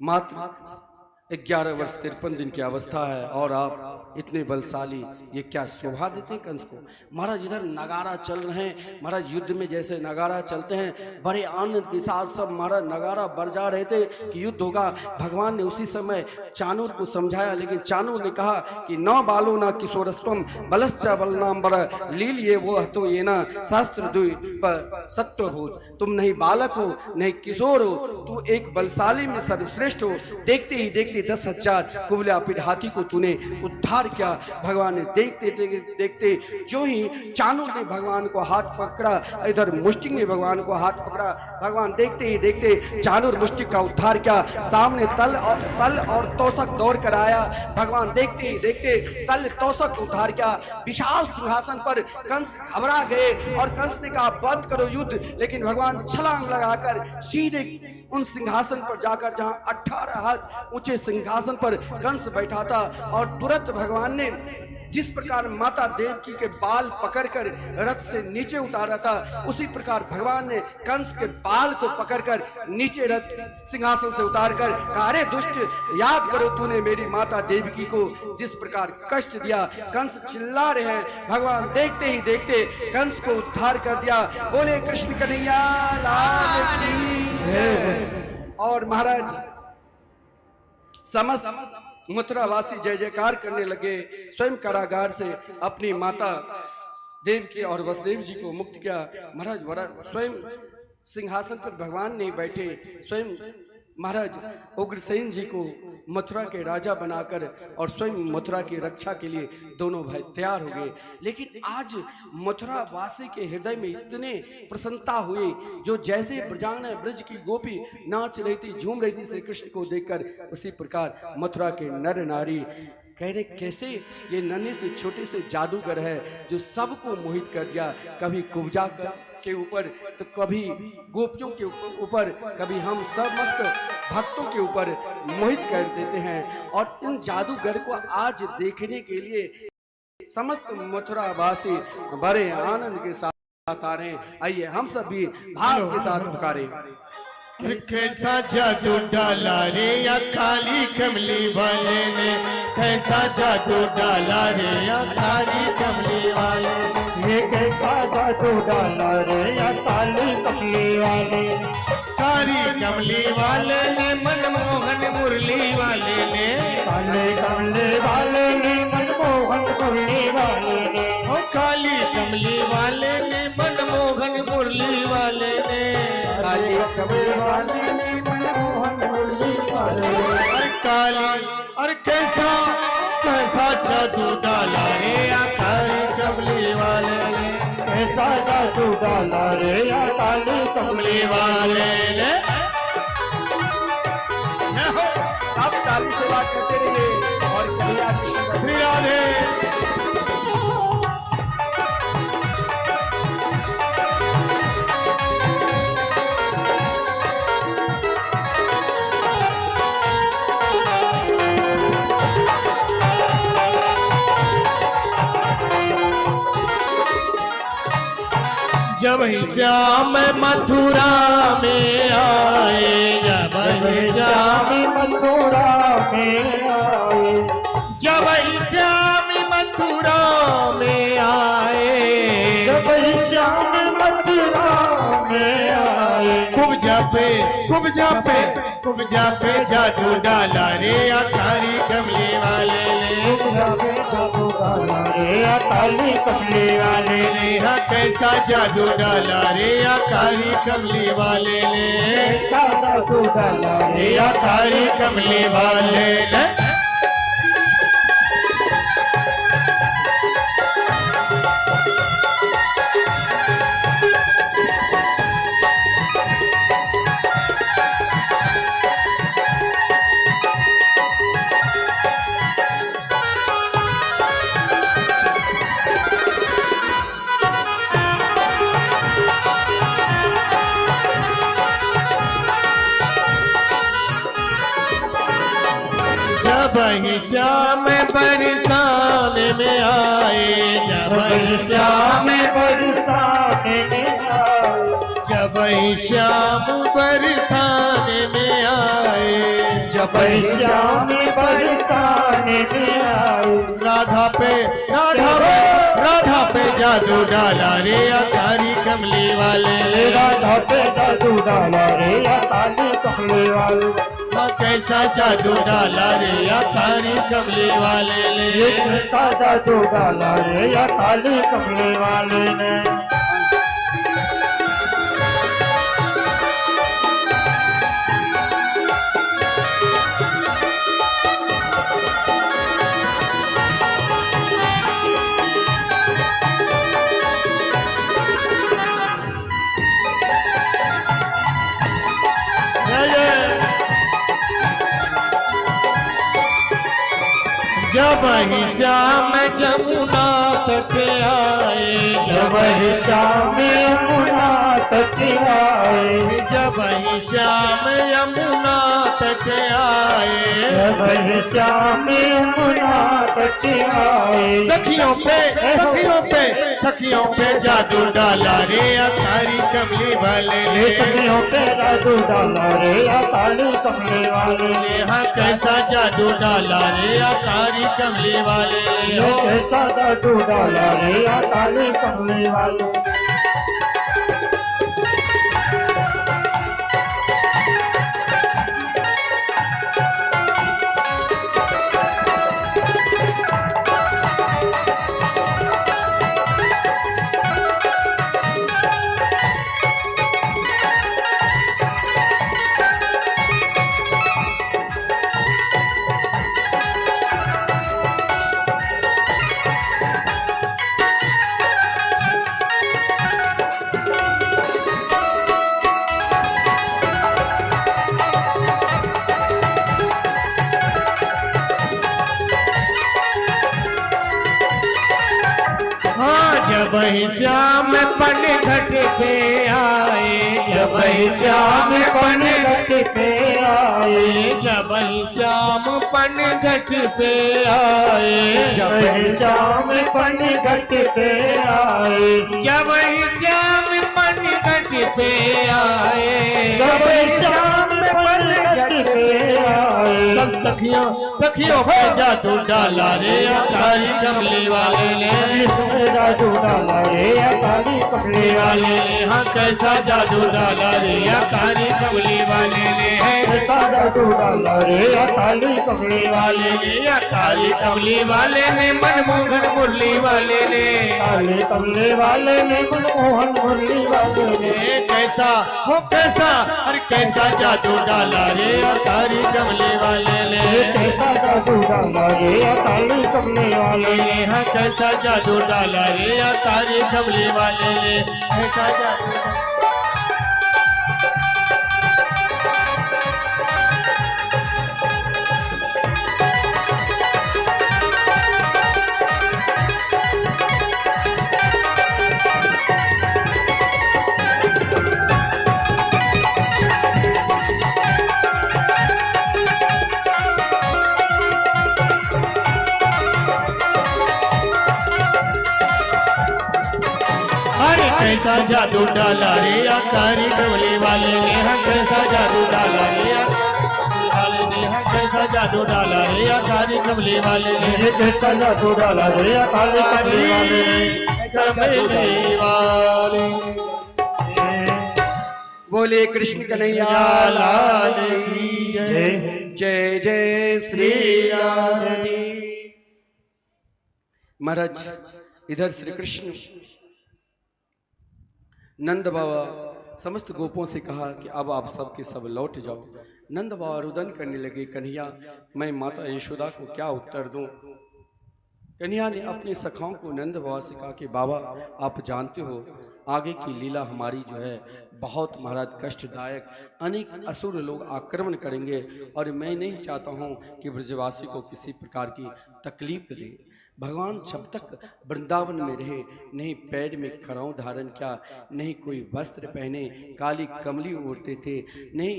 मात्र 11 वर्ष 53 दिन की अवस्था है और आप इतने बलशाली, ये क्या शोभा देते हैं कंस को। महाराज इधर नगारा चल रहे हैं, महाराज युद्ध में जैसे नगारा चलते हैं, बड़े आनंद के साथ सब महाराज नगारा बरजा रहे थे कि युद्ध होगा। भगवान ने उसी समय चाणूर को समझाया, लेकिन चाणूर ने कहा कि न बालो न किशोरस्वम बलश्च बलनाम बर लील ये वो हतो ये न सहस्त्र सत्वभूत। तुम नहीं बालक हो नहीं किशोर हो, तू एक बलशाली में सर्वश्रेष्ठ हो। देखते ही देखते 10,000 कुबला पिट हाथी को तूने उद्धार किया। भगवान ने देखते देखते जो ही चाणूर ने भगवान को हाथ पकड़ा, इधर मुष्टिक ने भगवान को हाथ पकड़ा। भगवान देखते ही देखते चाणूर मुष्टिक का उद्धार किया। सामने सल और तोषक दौड़ कर आया। भगवान देखते ही देखते सल तोषक उद्धार किया। विशाल सिंहासन पर कंस घबरा गए और कंस ने कहा बंद करो युद्ध, लेकिन भगवान छलांग लगाकर सीधे उन सिंहासन पर जाकर, जहां 18 हाथ ऊंचे सिंहासन पर कंस बैठा था, और तुरंत भगवान ने जिस प्रकार माता देवकी के बाल पकड़कर रथ से नीचे उतारा था, उसी प्रकार भगवान ने कंस के बाल को पकड़कर नीचे रथ सिंहासन से उतारकर कहा, अरे दुष्ट, याद करो तूने मेरी माता देवकी को जिस प्रकार कष्ट दिया। कंस चिल्ला रहे हैं। भगवान देखते ही देखते कंस को उद्धार कर दिया। बोले कृष्ण कन्हैया लाल की जय। और महाराज समस्त मथुरावासी जय जयकार करने लगे। स्वयं कारागार से अपनी माता देवकी और वसुदेव जी को मुक्त किया। महाराज स्वयं सिंहासन पर भगवान नहीं बैठे, स्वयं महाराज उग्रसेन जी को मथुरा के राजा बनाकर और स्वयं मथुरा की रक्षा के लिए दोनों भाई तैयार हो गए। लेकिन आज मथुरा वासी के हृदय में इतने प्रसन्नता हुई, जो जैसे ब्रजांगना ब्रज की गोपी नाच रही थी, झूम रही थी श्री कृष्ण को देखकर, उसी प्रकार मथुरा के नर नारी कह रहे कैसे ये नन्हे से छोटे से जादूगर है जो सबको मोहित कर दिया। कभी कुब्जा के ऊपर तो कभी गोपियों के ऊपर, कभी हम समस्त भक्तों के ऊपर मोहित कर देते हैं। और इन जादूगर को आज देखने के लिए समस्त मथुरा वासी बड़े आनंद के साथ आ रहे हैं। आइए हम सब भी भाव के साथ पुकारें। कैसा जादू डाला रे या काली कमली वाले ने, कैसा जादू डाला रे या काली कमली वाले ने, ये कैसा जादू डाला रे या काली कमली वाले ने, काली कमली वाले ने मनमोहन मुरली वाले ने, काले कमली वाले ने मनमोहन मुरली वाले ने, ओ काली कमली वाले ने मनमोहन मुरली वाले ने, काली कमली वाले ने मनमोहन मुरली वाले ने। अरे काली, अरे कैसा कैसा जादू डाला रे या काली कमली वाले ने, कैसा जादू डाला रे या काली कमली वाले ने। सब ताली से बात करते रहिए और कन्हैया कृष्ण श्री राधे। जब ही श्याम मथुरा में आए, जब ही श्याम मथुरा में आए, जब ही श्याम मथुरा में आए, जब ही श्याम मथुरा में आए, खूब जापे खूब जापे खूब जापे जादू डाला रे या काली कमली वाले ने, जादू डाला रे या काली कमली वाले ने, हाँ कैसा जादू डाला रे या काली कमली वाले ने, कैसा जादू डाला रे या काली कमली वाले ने। वही श्याम बरसान में आए, जब जब श्याम बरसाने में आए, जब ही श्याम बरसाने में आए, जब श्याम बरसाने में आए, राधा पे जादू डाला रे अकारी कमली वाले, राधा पे जादू डाला रे अकाली कमले वाले, हाँ कैसा जादू डाला रे अकारी कमली वाले ये ले। कैसा जादू डाला रे अकाली कमले वाले ने। जब ही श्याम जमुना तट आए, जब श्याम यमुना तट आए, जब ही श्याम यमुना तट आए, जब श्याम यमुना तट आए, सखियों पे जादू डाला रे अकारी कमली वाले ये ले। सखियों पे जादू डाला रे अकाली कमले वाले ने। हाँ कैसा जादू डाला रे अकारी कमली वाले ये ले। कैसा जादू डाला रे अकाली कमले वाले। जब ही श्याम पन घट पे आए, जब श्याम पन घट पे आए, जब ही श्याम पन घट पे आए, जब श्याम पन घट पे आए, जब ही श्याम पन घट पे आए, जब श्याम पन घट पे आए, सब सखियों पे जादू डाला रे अकारी कमली वाले ने। जादू डाला रे अकाली कमले वाले ने। हाँ कैसा जादू डाला रे अकारी कमली वाले ने। कैसा जादू डाला रे अकाली कमले वाले ने। अकारी कमली वाले ने मनमोहन मुरली वाले ने। काले कमले वाले ने मनमोहन मुरली वाले ने। कैसा अरे कैसा जादू डाला रे अकारी कमली वाले ने। कैसा जादू डाला रे अकाली कमले वाले ने। हाँ कैसा जादू डाला रे अकारी कमली वाले ने। कैसा जादू कैसा जादू डाला रे अकारी कमली वाले ने। हाँ कैसा जादू डाला रे वाले ने। हाँ कैसा जादू डाला रे अकारी कमली वाले ने। कैसा जादू डाला रे अकाली कमले वाले ने। कमली वाले बोले कृष्ण कन्हैया लाल की जय। जय जय श्री राम। महाराज इधर श्री कृष्ण नंद बाबा समस्त गोपों से कहा कि अब आप सब के सब लौट जाओ। नंद बाबा रुदन करने लगे, कन्हैया मैं माता यशोदा को क्या उत्तर दूं। कन्हैया ने अपने सखाओं को नंद बाबा से कहा कि बाबा आप जानते हो आगे की लीला हमारी जो है बहुत महाराज कष्टदायक, अनेक असुर लोग आक्रमण करेंगे और मैं नहीं चाहता हूं कि ब्रजवासी को किसी प्रकार की तकलीफ दे। भगवान जब तक वृंदावन में रहे नहीं पैर में खड़ाऊं धारण किया, नहीं कोई वस्त्र पहने, काली कमली ओढ़ते थे, नहीं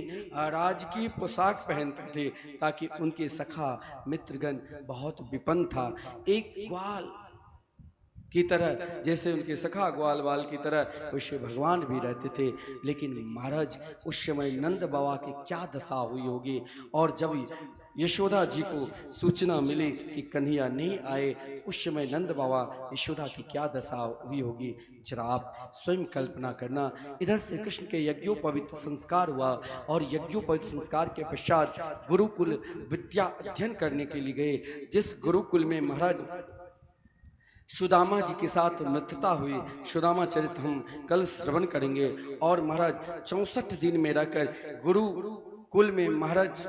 राजकीय पोशाक पहनते थे, ताकि उनके सखा मित्रगण बहुत विपन्न था। एक ग्वाल की तरह, जैसे उनके सखा ग्वाल बाल की तरह वैसे भगवान भी रहते थे। लेकिन महाराज उस समय नंद बाबा की क्या दशा हुई होगी, और जब यशोदा जी को सूचना मिली कि कन्हैया नहीं आए, उस समय नंद बाबा यशोदा की क्या दशा हुई होगी, जरा आप स्वयं कल्पना करना। इधर श्री कृष्ण के यज्ञोपवीत संस्कार हुआ, और यज्ञोपवीत संस्कार के पश्चात गुरुकुल विद्या अध्ययन करने के लिए गए। जिस गुरुकुल में महाराज सुदामा जी के साथ मित्रता हुई, सुदामा चरित हम कल श्रवण करेंगे। और महाराज 64 दिन में रहकर गुरुकुल में महाराज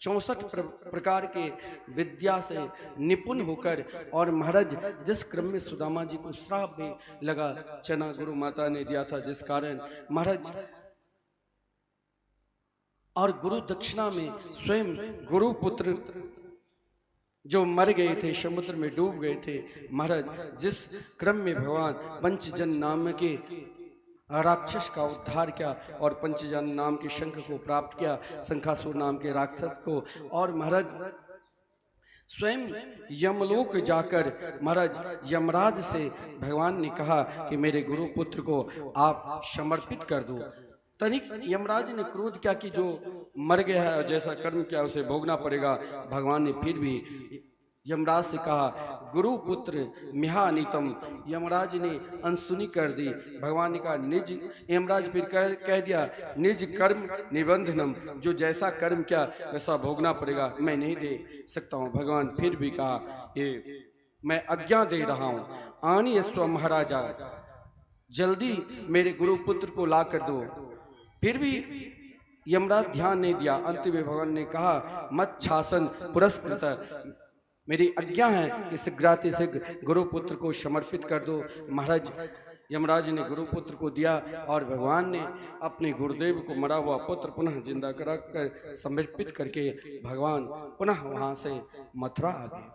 64 प्रकार के विद्या से निपुण होकर, और महाराज जिस क्रम में सुदामा जी को श्राप भी लगा, चना गुरु माता ने दिया था, जिस कारण महाराज और गुरु दक्षिणा में स्वयं गुरु पुत्र जो मर गए थे, समुद्र में डूब गए थे। महाराज जिस क्रम में भगवान पंचजन नाम के राक्षस का उद्धार किया, और पंचजन नाम के शंख को प्राप्त किया, शंखासुर नाम के राक्षस को, और महाराज स्वयं यमलोक जाकर महाराज यमराज से भगवान ने कहा कि मेरे गुरु पुत्र को आप समर्पित कर दो। तनिक यमराज ने क्रोध किया कि जो मर गया है और जैसा कर्म किया उसे भोगना पड़ेगा। भगवान ने फिर भी यमराज से कहा गुरु पुत्र मिहानितम। यमराज ने अनसुनी कर दी। भगवान ने कहा निज, यमराज फिर कह दिया निज कर्म निबंधनम, जो जैसा कर्म किया वैसा भोगना पड़ेगा, मैं नहीं दे सकता हूँ। भगवान फिर भी कहा ये मैं आज्ञा दे रहा हूँ, आनी स्व महाराजा, जल्दी मेरे गुरु पुत्र को ला कर दो। फिर भी यमराज ध्यान नहीं दिया। अंत में भगवान ने कहा मत शासन पुरस्कृत, मेरी आज्ञा है कि शीघ्राति शीघ्र गुरु पुत्र को समर्पित कर दो। महाराज यमराज ने गुरु पुत्र को दिया, और भगवान ने अपने गुरुदेव को मरा हुआ पुत्र पुनः जिंदा करा कर समर्पित करके भगवान पुनः वहां से मथुरा आ गए।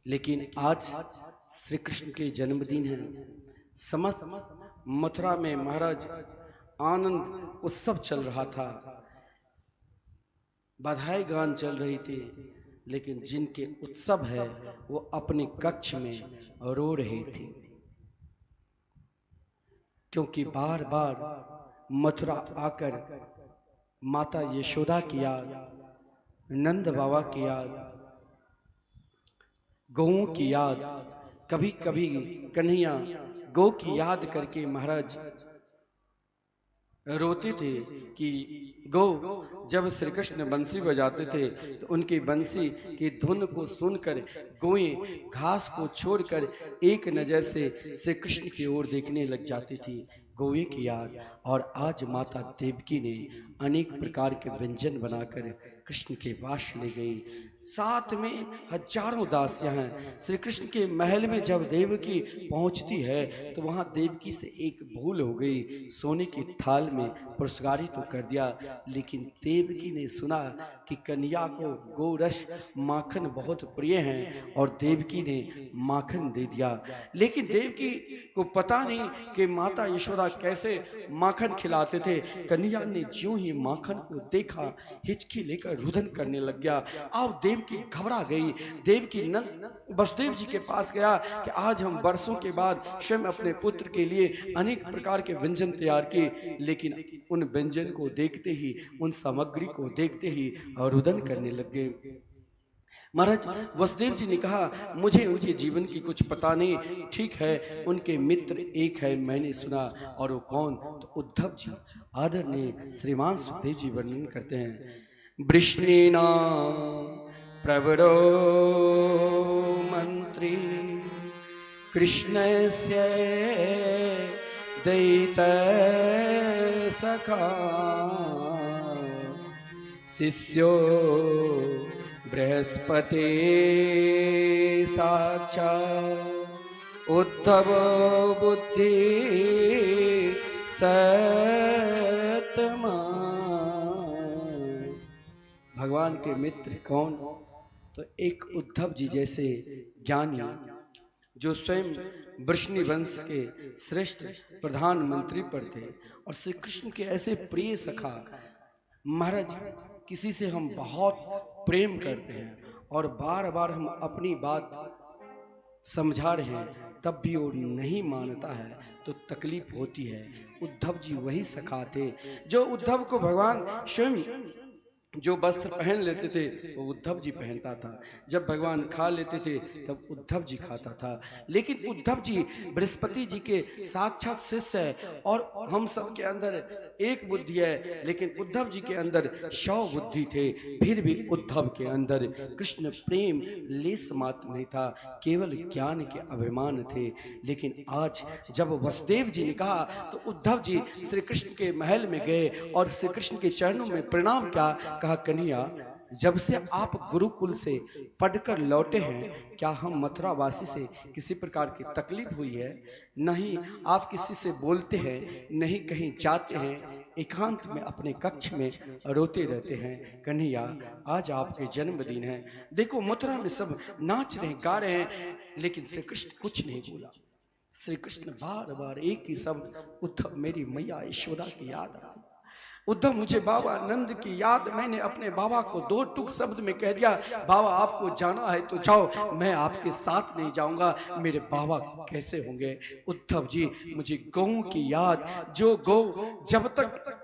लेकिन आज श्री कृष्ण के जन्मदिन है। समस्त मथुरा में महाराज आनंद उत्सव चल रहा था, बधाई गान चल रही थी। लेकिन जिनके उत्सव है वो अपने कक्ष में रो रहे थे, क्योंकि बार बार मथुरा आकर माता यशोदा की याद, नंद बाबा की याद, गौओं की याद, कभी कभी कन्हैया गौ की याद करके महाराज रोते थे कि गौ जब श्री कृष्ण बंसी बजाते थे तो उनकी बंसी की धुन को सुनकर गौएं घास को छोड़कर एक नजर से श्री कृष्ण की ओर देखने लग जाती थी। गौएं की याद। और आज माता देवकी ने अनेक प्रकार के व्यंजन बनाकर कृष्ण के पास ले गई। साथ में हजारों दासियां हैं। श्री कृष्ण के महल में जब देवकी पहुंचती है तो वहां देवकी से एक भूल हो गई, सोने की थाल में पुरस्कारित तो कर दिया, लेकिन देवकी ने सुना कि कन्या को गोरस माखन बहुत प्रिय है और देवकी ने माखन दे दिया। लेकिन देवकी को पता नहीं कि माता यशोदा कैसे माखन खिलाते थे। कन्या ने ज्यों ही माखन को देखा हिचकी लेकर रुदन करने लग गया। अब देवकी घबरा गई। देवकी वसुदेव जी के पास गया कि आज हम वर्षों के बाद स्वयं अपने पुत्र के लिए अनेक प्रकार के व्यंजन तैयार किए, लेकिन उन व्यंजन को देखते ही, उन सामग्री को देखते ही रुदन करने लग गए। महाराज वसुदेव जी ने कहा मुझे उनके जीवन की कुछ पता नहीं, ठीक है उनके मित्र एक है मैंने सुना, और वो कौन? तो उद्धव जी। आदरणीय श्रीमान सुखदेव जी वर्णन करते हैं, वृष्णिना प्रवरो मंत्री कृष्णस्य दैत सखा शिष्यो बृहस्पति साक्षात् उद्धव बुद्धि सतमा। भगवान के मित्र कौन? तो एक उद्धव जी जैसे ज्ञानी जो स्वयं वृष्णि वंश के श्रेष्ठ प्रधानमंत्री पर थे, और श्री कृष्ण के ऐसे प्रिय सखा। महाराज किसी से हम बहुत प्रेम करते हैं और बार बार हम अपनी बात समझा रहे हैं तब भी वो नहीं मानता है तो तकलीफ होती है। उद्धव जी वही सखा थे जो उद्धव को भगवान स्वयं जो वस्त्र पहन लेते थे वो उद्धव जी पहनता था, जब भगवान खा लेते थे तब उद्धव जी खाता था। लेकिन उद्धव जी बृहस्पति जी के साक्षात शिष्य है और हम सब के अंदर एक बुद्धि है, लेकिन उद्धव जी के अंदर 100 बुद्धि थे, फिर भी उद्धव के अंदर कृष्ण प्रेम लेस मात्र नहीं था, केवल ज्ञान के अभिमान थे। लेकिन आज जब वसुदेव जी ने कहा तो उद्धव जी श्री कृष्ण के महल में गए और श्री कृष्ण के चरणों में प्रणाम किया। कहा कन्हैया, जब से आप गुरुकुल से पढ़कर लौटे हैं क्या हम मथुरा वासी से किसी प्रकार की तकलीफ हुई है? नहीं आप किसी से बोलते हैं, नहीं कहीं जाते हैं, एकांत में अपने कक्ष में रोते रहते हैं। कन्हैया आज आपके जन्मदिन है, देखो मथुरा में सब नाच रहे गा रहे हैं, लेकिन श्री कृष्ण कुछ नहीं बोला। श्री कृष्ण बार बार एक ही शब्द, उद्धव मेरी मैया यशोदा की याद आई, उद्धव मुझे बाबा नंद की याद। मैंने अपने बाबा को 2 टूक शब्द में कह दिया, बाबा आपको जाना है तो जाओ, मैं आपके साथ नहीं जाऊंगा। मेरे बाबा कैसे होंगे? उद्धव जी मुझे गौ की याद, जो गौ जब तक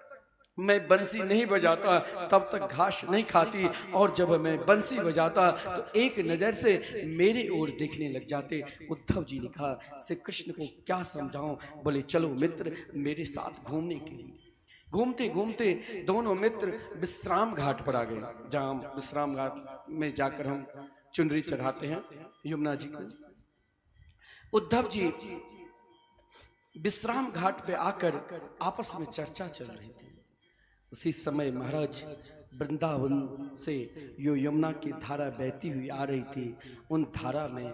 मैं बंसी नहीं बजाता तब तक घास नहीं खाती, और जब मैं बंसी बजाता तो एक नजर से मेरे ओर देखने लग जाते। उद्धव जी ने कहा श्री कृष्ण को क्या समझाऊं? बोले चलो मित्र मेरे साथ घूमने के लिए। घूमते घूमते दोनों मित्र विश्राम घाट पर आ गए, जहां विश्राम घाट में जाकर हम चुनरी चढ़ाते हैं यमुना जी को। उद्धव जी विश्राम घाट पे आकर आपस में चर्चा चल रही थी। उसी समय महाराज वृंदावन से यो यमुना की धारा बहती हुई आ रही थी। उन धारा में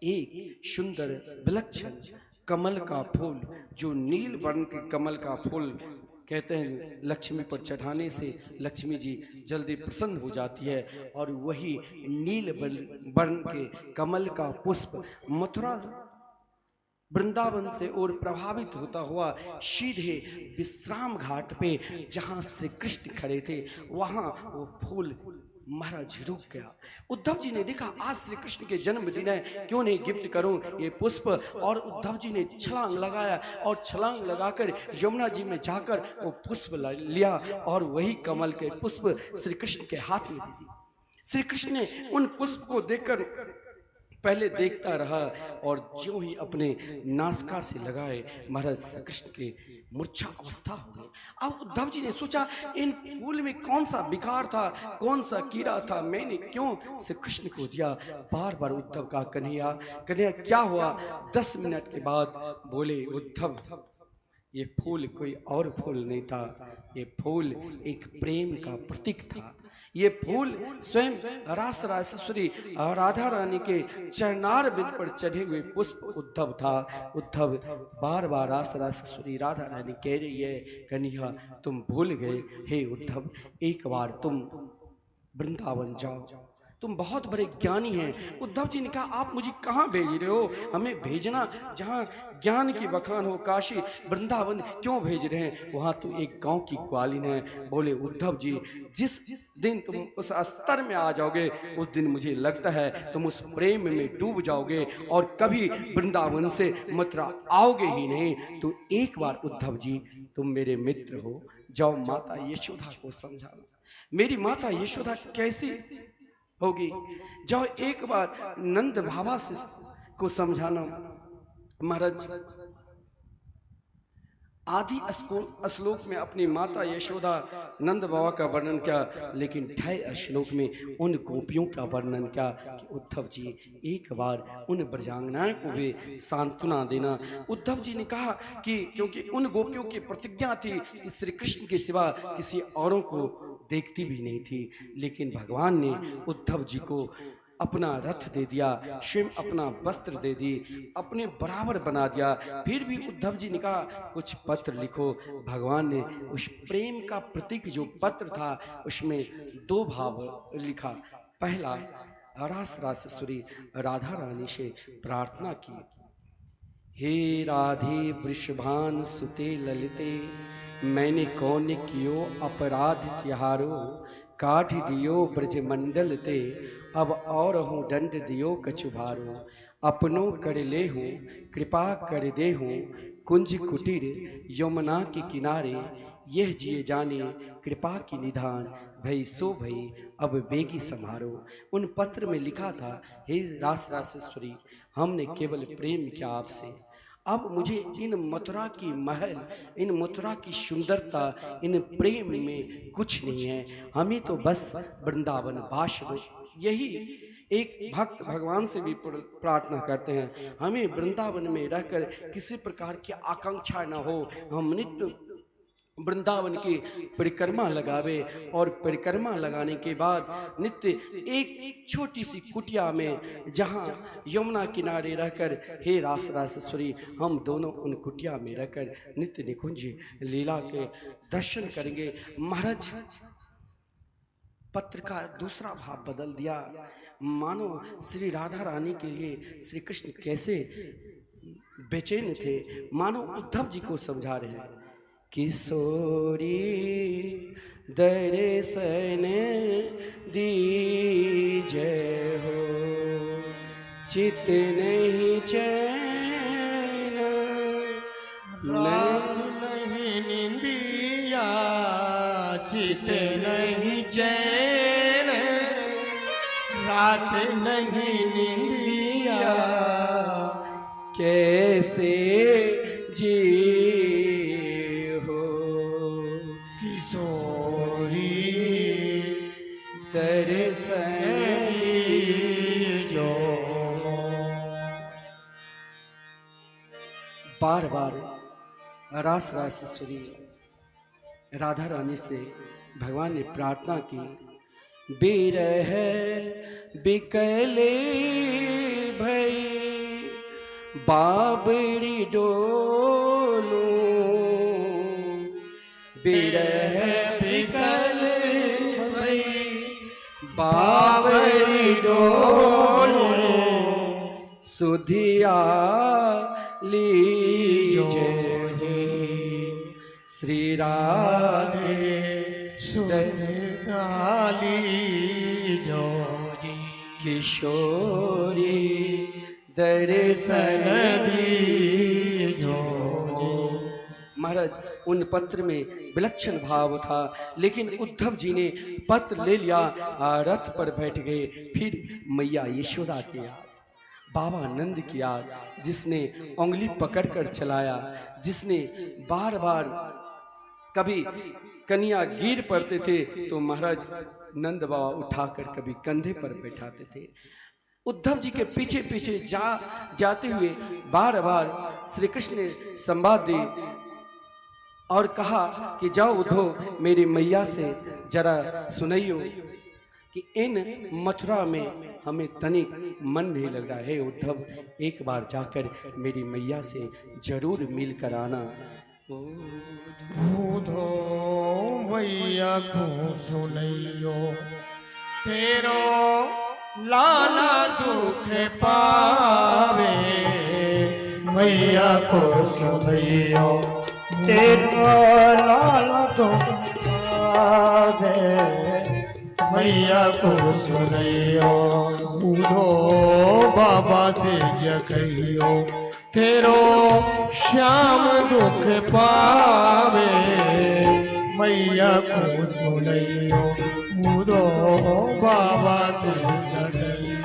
एक सुंदर विलक्षण कमल का फूल, जो नील वर्ण के कमल का फूल कहते हैं लक्ष्मी पर चढ़ाने से लक्ष्मी जी जल्दी प्रसन्न हो जाती है, और वही नील वर्ण के कमल का पुष्प मथुरा वृंदावन से और प्रभावित होता हुआ सीधे विश्राम घाट पे जहां श्री कृष्ण खड़े थे वहां वो फूल महाराज रुक गया। उद्धव जी ने देखा आज श्री कृष्ण के जन्मदिन है, क्यों नहीं गिफ्ट करूं ये पुष्प। और उद्धव जी ने छलांग लगाया और छलांग लगाकर यमुना जी में जाकर वो पुष्प लिया और वही कमल के पुष्प श्री कृष्ण के हाथ में दे दी। श्री कृष्ण ने उन पुष्प को देखकर पहले देखता रहा, और जो ही अपने नासिका से लगाए महाराज श्री कृष्ण के मूर्छा अवस्था हो गई। अब उद्धव जी ने सोचा इन फूल में कौन सा विकार था, कौन सा कीड़ा था, मैंने क्यों श्री कृष्ण को दिया? बार बार उद्धव का कन्हैया कन्हैया क्या हुआ? 10 मिनट के बाद बोले उद्धव ये फूल कोई और फूल नहीं था, ये फूल एक प्रेम का प्रतीक था। ये फूल स्वयं रास राजेश्वरी राधा रानी के चरणार बिंद पर चढ़े हुए पुष्प उद्धव था। उद्धव बार बार रास राजेश्वरी राधा रानी कह रही है कन्हैया तुम भूल गए। हे उद्धव एक बार तुम वृंदावन जाओ, तुम बहुत बड़े ज्ञानी हैं। उद्धव जी ने कहा आप मुझे कहाँ भेज रहे हो? हमें भेजना जहाँ ज्ञान की बखान हो, काशी वृंदावन क्यों भेज रहे हैं? वहाँ तो एक गांव की ग्वालिन है। बोले उद्धव जी जिस दिन तुम उस स्तर में आ जाओगे उस दिन मुझे लगता है तुम उस प्रेम में डूब जाओगे और कभी वृंदावन से मथुरा आओगे ही नहीं। तो एक बार उद्धव जी तुम मेरे मित्र हो, जाओ माता यशोदा को समझाना। मेरी माता यशोदा कैसी होगी, जाओ एक बार नंद बाबा से को समझाना। महाराज आदि श्लोक में अपनी माता यशोदा नंद बाबा का वर्णन किया, लेकिन 6 श्लोक में उन गोपियों का वर्णन किया कि उद्धव जी एक बार उन ब्रजांगनाओं को भी सांत्वना देना। उद्धव जी ने कहा कि क्योंकि उन गोपियों की प्रतिज्ञा थी कि श्री कृष्ण के सिवा किसी औरों को देखती भी नहीं थी, लेकिन भगवान ने उद्धव जी को अपना रथ दे दिया, स्वयं अपना वस्त्र दे दी, अपने बराबर बना दिया। फिर भी उद्धव जी ने कहा कुछ पत्र लिखो। भगवान ने उस प्रेम का प्रतीक जो पत्र था उसमें 2 भाव लिखा। पहला रास राजेश्वरी राधा रानी से प्रार्थना की, हे राधे वृषभान सुते ललिते, मैंने कौन कियो अपराध तिहारो, काठ दियो ब्रज मंडल ते, अब और हूँ दंड दियो कछु भारो। अपनों कर ले हूँ कृपा कर दे हूँ कुंज कुटीर यमुना के किनारे यह जिए जाने कृपा की निधान भई सो भई अब बेगी समारोह। उन पत्र में लिखा था, हे रास रासेश्वरी, हमने केवल प्रेम किया आपसे, अब मुझे इन मथुरा की महल, इन मथुरा की सुंदरता, इन प्रेम में कुछ नहीं है, हमें तो बस वृंदावन वास दो। यही एक भक्त भगवान से भी प्रार्थना करते हैं, हमें वृंदावन में रहकर किसी प्रकार की आकांक्षा न हो, हम नित्य वृंदावन की परिक्रमा लगावे और परिक्रमा लगाने के बाद नित्य एक छोटी सी कुटिया में जहाँ यमुना किनारे रहकर, हे रास रासेश्वरी, हम दोनों उन कुटिया में रहकर नित्य निकुंज लीला के दर्शन करेंगे। महाराज पत्र का दूसरा भाव बदल दिया, मानो श्री राधा रानी के लिए श्री कृष्ण कैसे बेचैन थे, मानो उद्धव जी को समझा रहे हैं। किशोरी दर्शन दीजय हो, चित नहीं चैन, रात नहीं निंदिया, चित नहीं चैन, रात नहीं निंदिया, कैसे जी दर्शन जो। बार बार रास रासेश्वरी राधा रानी से भगवान ने प्रार्थना की, बिरह बिकले भई बाबरी डोलो, बिरह बिकले बाबरी डोलो, सुधिया लीजो श्री राधे सुधाली जो जी, किशोरी दर्शन दीजो। महाराज उन पत्र में विलक्षण भाव था, लेकिन उद्धव जी ने पत्र ले लिया, रथ पर बैठ गए, फिर मैया यशोदा की याद, बाबा नंद की याद, जिसने उंगली पकड़कर चलाया, जिसने बार बार कभी कन्या गिर पड़ते थे तो महाराज नंद बाबा उठाकर कभी कंधे पर बैठाते थे। उद्धव जी के पीछे पीछे जाते हुए बार बार श्री कृष्ण ने संवाद दी और कहा कि जाओ उद्धव, मेरी मैया से जरा सुनाइयो कि इन मथुरा में हमें तनिक मन नहीं लग रहा है। उद्धव, एक बार जाकर मेरी मैया से जरूर मिल कर आना। उद्धो मैया को सुनैयो, तेरो लाला दुख पावे, मैया को सुनैयो, तेरा लाला तो पावे, मैया को सुनैयो। उद्धो बाबा से जगैयो, तेरो श्याम दुख पावे, मैया को सुनैयो। उद्धो बाबा से जगैयो,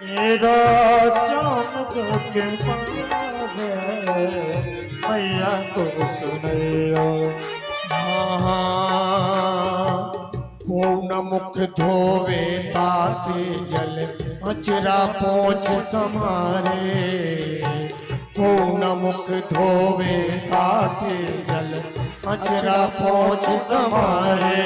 तेरा श्याम दुख पावे, मैया को सुनैयो। पूर्ण मुख धोवे ताते जल, अचरा पोंछ समारे, पूर्ण मुख धोवे ताते जल, अचरा पोंछ समारे।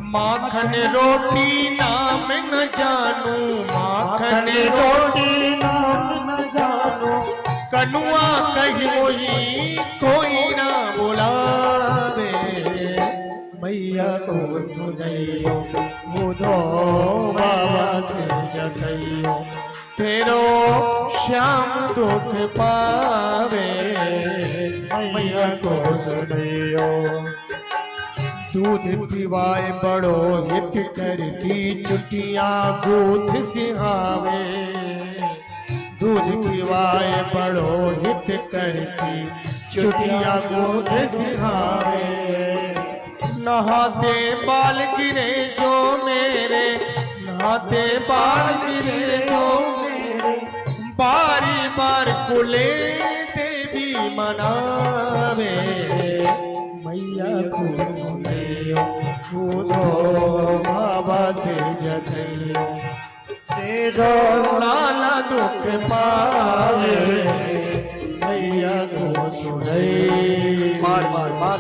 माखन रोटी नाम न जानू, माखन रोटी नाम न जानो, कनुआ कही मोही कोई ना बुलावे, मैया को सुनैयो। उद्धो बाबा से जगैयो, तेरो श्याम दुख पावे, मैया को सुनैयो। दूध पिवाए बड़ो हित करती, चुटिया गूथ सिहावे, दूध पिवाए बड़ो हित करती चुटिया गोद सिहावे नहाते बाल गिरे जो मेरे नहाते बाल गिरे जो मेरे बारी बार कुले देवी मनावे मैया को सुनियो खुदो बाबा से जतइयो तेरो नाला दुख पावे मैया को सुनियो। बार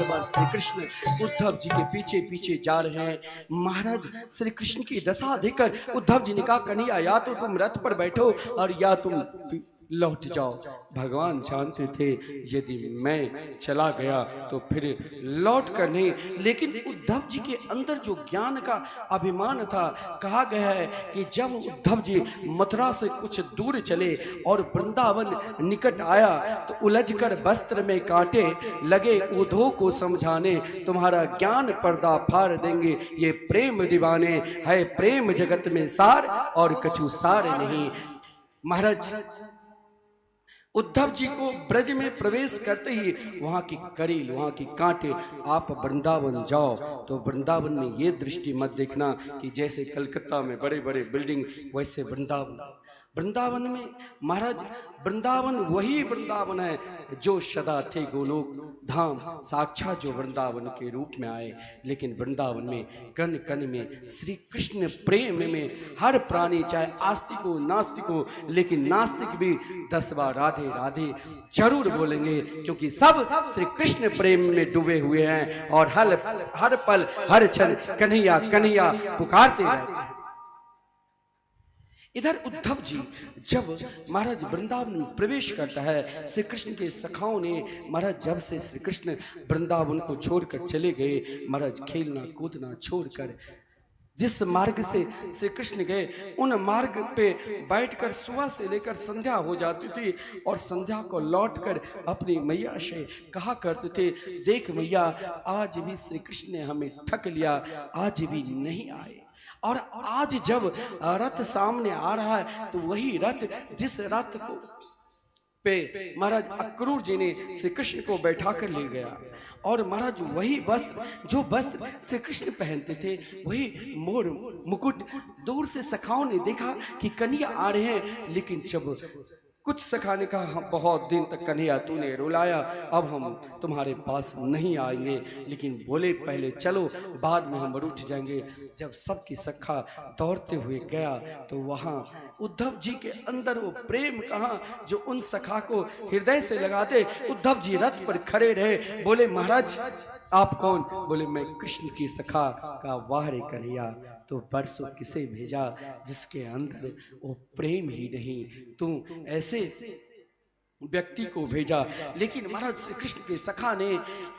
बार श्री कृष्ण उद्धव जी के पीछे पीछे जा रहे हैं। महाराज श्री कृष्ण की दशा देखकर उद्धव जी ने कहा कन्हैया या तो तुम रथ पर बैठो और या तुम लौट जाओ। भगवान जानते थे यदि मैं चला गया तो फिर लौट कर नहीं, लेकिन उद्धव जी के अंदर जो ज्ञान का अभिमान था, कहा गया है कि जब उद्धव जी मथुरा से कुछ दूर चले और वृंदावन निकट आया तो उलझकर वस्त्र में कांटे लगे उद्धव को समझाने, तुम्हारा ज्ञान पर्दा फाड़ देंगे, ये प्रेम दीवाने है, प्रेम जगत में सार और कछु सार नहीं। महाराज उद्धव जी को ब्रज में प्रवेश करते ही वहां की करील, वहां की कांटे, आप वृंदावन जाओ तो वृंदावन में ये दृष्टि मत देखना कि जैसे कलकत्ता में बड़े बड़े बिल्डिंग वैसे वृंदावन में महाराज वृंदावन वही वृंदावन है जो सदा थे गोलोक धाम, साक्षात जो वृंदावन के रूप में आए। लेकिन वृंदावन में कण कण में श्री कृष्ण प्रेम में हर प्राणी, चाहे आस्तिक हो नास्तिक हो, लेकिन नास्तिक भी 10 बार राधे राधे जरूर बोलेंगे, क्योंकि सब श्री कृष्ण प्रेम में डूबे हुए हैं और हर पल हर क्षण कन्हैया कन्हैया पुकारते रहते हैं। इधर उद्धव जी जब महाराज वृंदावन में प्रवेश करता है, श्री कृष्ण के सखाओं ने महाराज जब से श्री कृष्ण वृंदावन को छोड़कर चले गए, महाराज खेलना कूदना छोड़कर जिस मार्ग से श्री कृष्ण गए उन मार्ग पे बैठकर सुबह से लेकर संध्या हो जाती थी और संध्या को लौटकर अपनी मैया से कहा करते थे, देख मैया आज भी श्री कृष्ण ने हमें ठग लिया, आज भी नहीं आए। और आज जब रथ सामने आ रहा है तो वही रथ जिस रथ को पे महाराज अक्रूर जी ने श्री कृष्ण को बैठा कर ले गया, और महाराज वही वस्त्र जो वस्त्र श्री कृष्ण पहनते थे, वही मोर मुकुट। दूर से सखाओं ने देखा कि कन्हैया आ रहे हैं, लेकिन जब कुछ सखा ने कहा हम बहुत दिन तक कन्हैया तूने रुलाया, अब हम तुम्हारे पास नहीं आएंगे, लेकिन बोले पहले चलो बाद में हम रूठ जाएंगे। जब सबकी सखा दौड़ते हुए गया तो वहां उद्धव जी के अंदर वो प्रेम कहाँ जो उन सखा को हृदय से लगाते। उद्धव जी रथ पर खड़े रहे, बोले महाराज आप कौन? बोले मैं कृष्ण की सखा का वाह रे कन्हैया, तो परसों किसे भेजा जिसके अंदर वो प्रेम ही नहीं, तू ऐसे व्यक्ति को भेजा। लेकिन महाराज श्री कृष्ण के सखा ने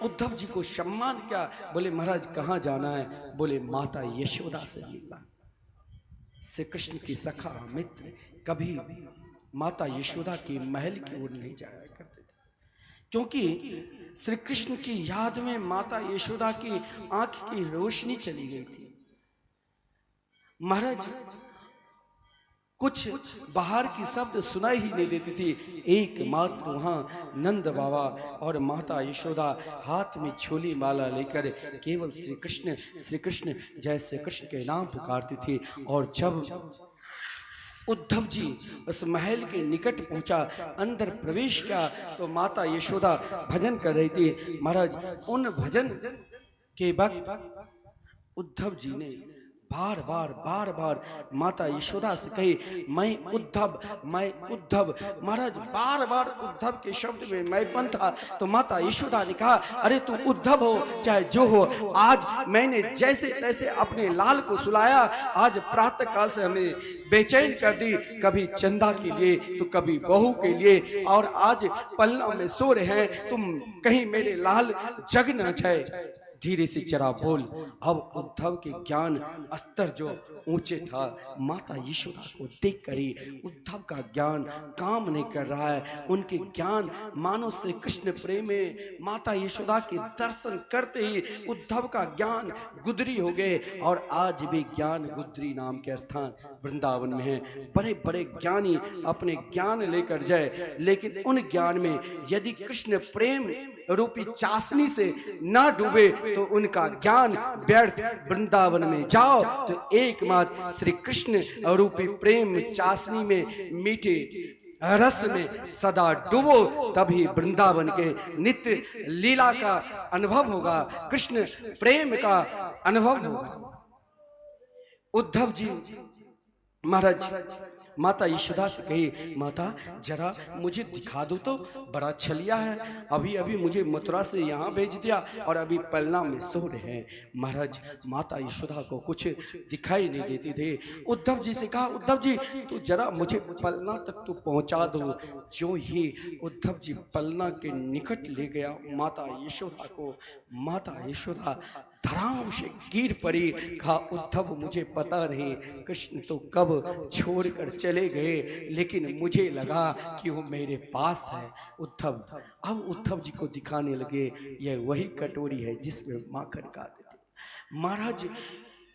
उद्धव जी को सम्मान किया। बोले महाराज कहाँ जाना है? बोले माता यशोदा से मिलना। श्री कृष्ण की सखा मित्र कभी माता यशोदा के महल की ओर नहीं जाया करते थे, क्योंकि श्री कृष्ण की याद में माता यशोदा की आंख की रोशनी चली गई थी। महाराज कुछ बाहर की शब्द सुनाई ही नहीं देती थी, एकमात्र वहां नंद बाबा और माता यशोदा हाथ में छोली माला लेकर केवल श्री कृष्ण जय श्री कृष्ण के नाम पुकारती थी। और जब उद्धव जी उस महल के निकट पहुंचा, अंदर प्रवेश किया, तो माता यशोदा भजन कर रही थी। महाराज उन भजन के वक्त उद्धव जी ने बार बार माता यशोदा से कही मैं उद्धव। महाराज बार बार उद्धव के शब्द में मैंपन था, तो माता यशोदा ने कहा अरे तू उद्धव हो चाहे जो हो, आज मैंने जैसे तैसे अपने लाल को सुलाया, आज प्रातः काल से हमें बेचैन कर दी, कभी चंदा के लिए तो कभी बहू के लिए, और आज पलना में सो रहे हैं, तुम कहीं मेरे लाल जग न जाए। धीरे से जरा बोल। अब उद्धव के ज्ञान स्तर जो ऊंचे था, माता यशोदा को देख कर ही उद्धव का ज्ञान काम नहीं कर रहा है। उनके ज्ञान मानव से कृष्ण प्रेम में माता यशोदा के दर्शन करते ही उद्धव का ज्ञान गुदरी हो गए। और आज भी ज्ञान गुदरी नाम के स्थान वृंदावन में है। बड़े बड़े ज्ञानी अपने ज्ञान लेकर जाए, लेकिन उन ज्ञान में यदि कृष्ण प्रेम रूपी चाशनी से ना डूबे तो उनका ज्ञान व्यर्थ। वृंदावन में जाओ तो एकमात्र श्री कृष्ण रूपी प्रेम चाशनी में मीठे रस में सदा डूबो, तभी वृंदावन के नित्य लीला का अनुभव होगा, कृष्ण प्रेम का अनुभव होगा। उद्धव जी महाराज माता यशोदा से कही, माता जरा मुझे दिखा दो तो, बड़ा छलिया है, अभी अभी मुझे मथुरा से यहाँ भेज दिया और अभी पलना में सो रहे हैं। महाराज माता यशोदा को कुछ दिखाई नहीं देते थे। उद्धव जी से कहा, उद्धव जी तो जरा मुझे पलना तक तो पहुँचा दो। जो ही उद्धव जी पलना के निकट ले गया माता यशोदा को, माता यशोदा धराम से गिर पड़ी। कहा, उद्धव मुझे पता नहीं कृष्ण तो कब छोड़कर चले गए, लेकिन मुझे लगा कि वो मेरे पास है। उद्धव अब उद्धव जी को दिखाने लगे, यह वही कटोरी है जिसमें माखन खाते थे। महाराज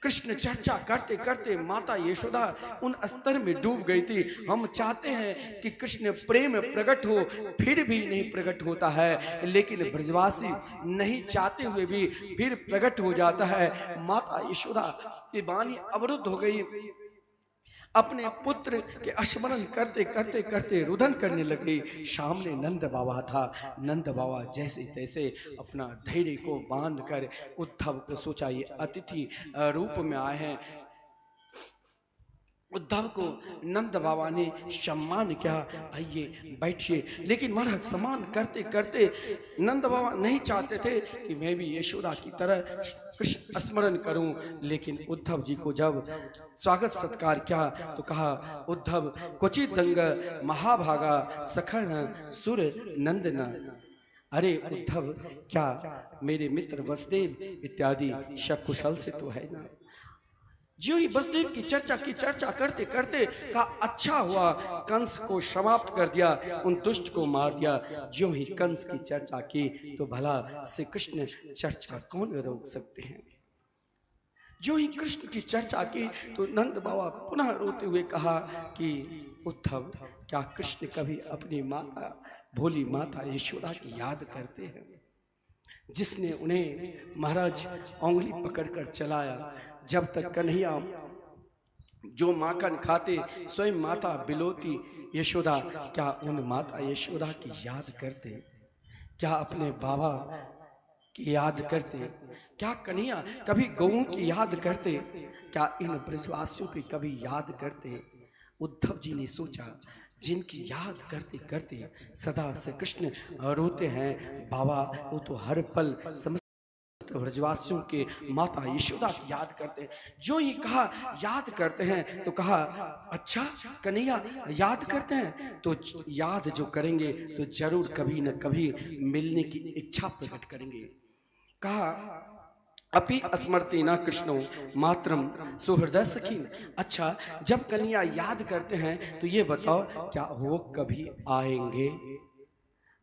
कृष्ण चर्चा करते करते माता यशोदा उन स्तर में डूब गई थी। हम चाहते हैं कि कृष्ण प्रेम प्रकट हो, फिर भी नहीं प्रकट होता है, लेकिन ब्रजवासी नहीं चाहते हुए भी फिर प्रकट हो जाता है। माता यशोदा की वाणी अवरुद्ध हो गई, अपने पुत्र के स्मरण करते करते करते रुदन करने लगी। सामने नंद बाबा था। नंद बाबा जैसे तैसे अपना धैर्य को बांध कर उद्धव को सोचा ये अतिथि रूप में आए हैं। उद्धव को नंद बाबा ने सम्मान किया, आइए बैठिए। लेकिन महाराज सम्मान करते करते नंद बाबा नहीं चाहते थे कि मैं भी यशोदा की तरह कृष्ण स्मरण करूं। लेकिन उद्धव जी को जब स्वागत सत्कार किया तो कहा, उद्धव क्वचित दंग महाभागा सखन सुर नंदना। अरे उद्धव, क्या मेरे मित्र वसुदेव इत्यादि सकुशल से तो है ना? जो ही वसुदेव की चर्चा करते करते का अच्छा हुआ कंस को समाप्त कर दिया, उन दुष्ट को मार दिया। जो ही कंस की चर्चा की तो भला से कृष्ण चर्चा कौन रोक सकते हैं? जो ही कृष्ण की चर्चा की तो नंद बाबा पुनः रोते हुए कहा कि उद्धव, क्या कृष्ण कभी अपनी माता भोली माता यशोदा की याद करते हैं, जिसने उन्हें महाराज उंगली पकड़कर चलाया? जब तक कन्हैया जो माखन खाते स्वयं माता बिलोती यशोदा, क्या उन माता यशोदा की याद करते? क्या अपने बाबा की याद करते? क्या कन्हैया कभी गौओं की याद करते? क्या इन ब्रजवासियों की कभी याद करते? उद्धव जी ने सोचा, जिनकी याद करते करते सदा से कृष्ण रोते हैं बाबा, वो तो हर पल समस्त ब्रजवासियों के माता यशोदा की याद करते हैं। जो ही कहा याद करते हैं तो कहा, अच्छा कन्हैया याद करते हैं तो याद जो करेंगे तो जरूर कभी न कभी मिलने की इच्छा प्रकट करेंगे। कहा, अपि स्मरति न कृष्णो मातरम सुहृदय सखी। अच्छा, जब कन्हैया याद करते हैं तो ये बताओ, क्या वो कभी आएंगे?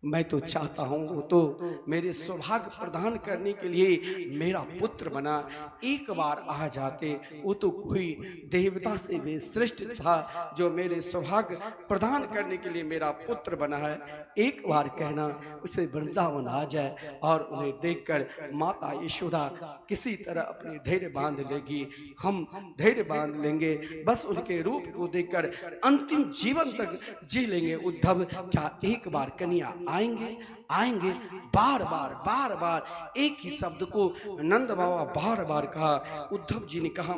मैं तो चाहता हूँ वो तो मेरे सौभाग्य प्रदान करने के लिए मेरा पुत्र बना। एक बार आ जाते, वो तो कोई देवता से भी श्रेष्ठ था जो मेरे सौभाग्य प्रदान करने के लिए मेरा पुत्र बना है। एक बार कहना उसे वृंदावन आ जाए और उन्हें देखकर माता यशोदा किसी तरह अपने धैर्य बांध लेगी, हम धैर्य बांध लेंगे, बस उनके रूप को देखकर अंतिम जीवन तक जी लेंगे। उद्धव, क्या एक बार कन्हैया आएंगे? आएंगे। बार बार एक ही शब्द को नंद बाबा बार बार कहा। उद्धव जी ने कहा,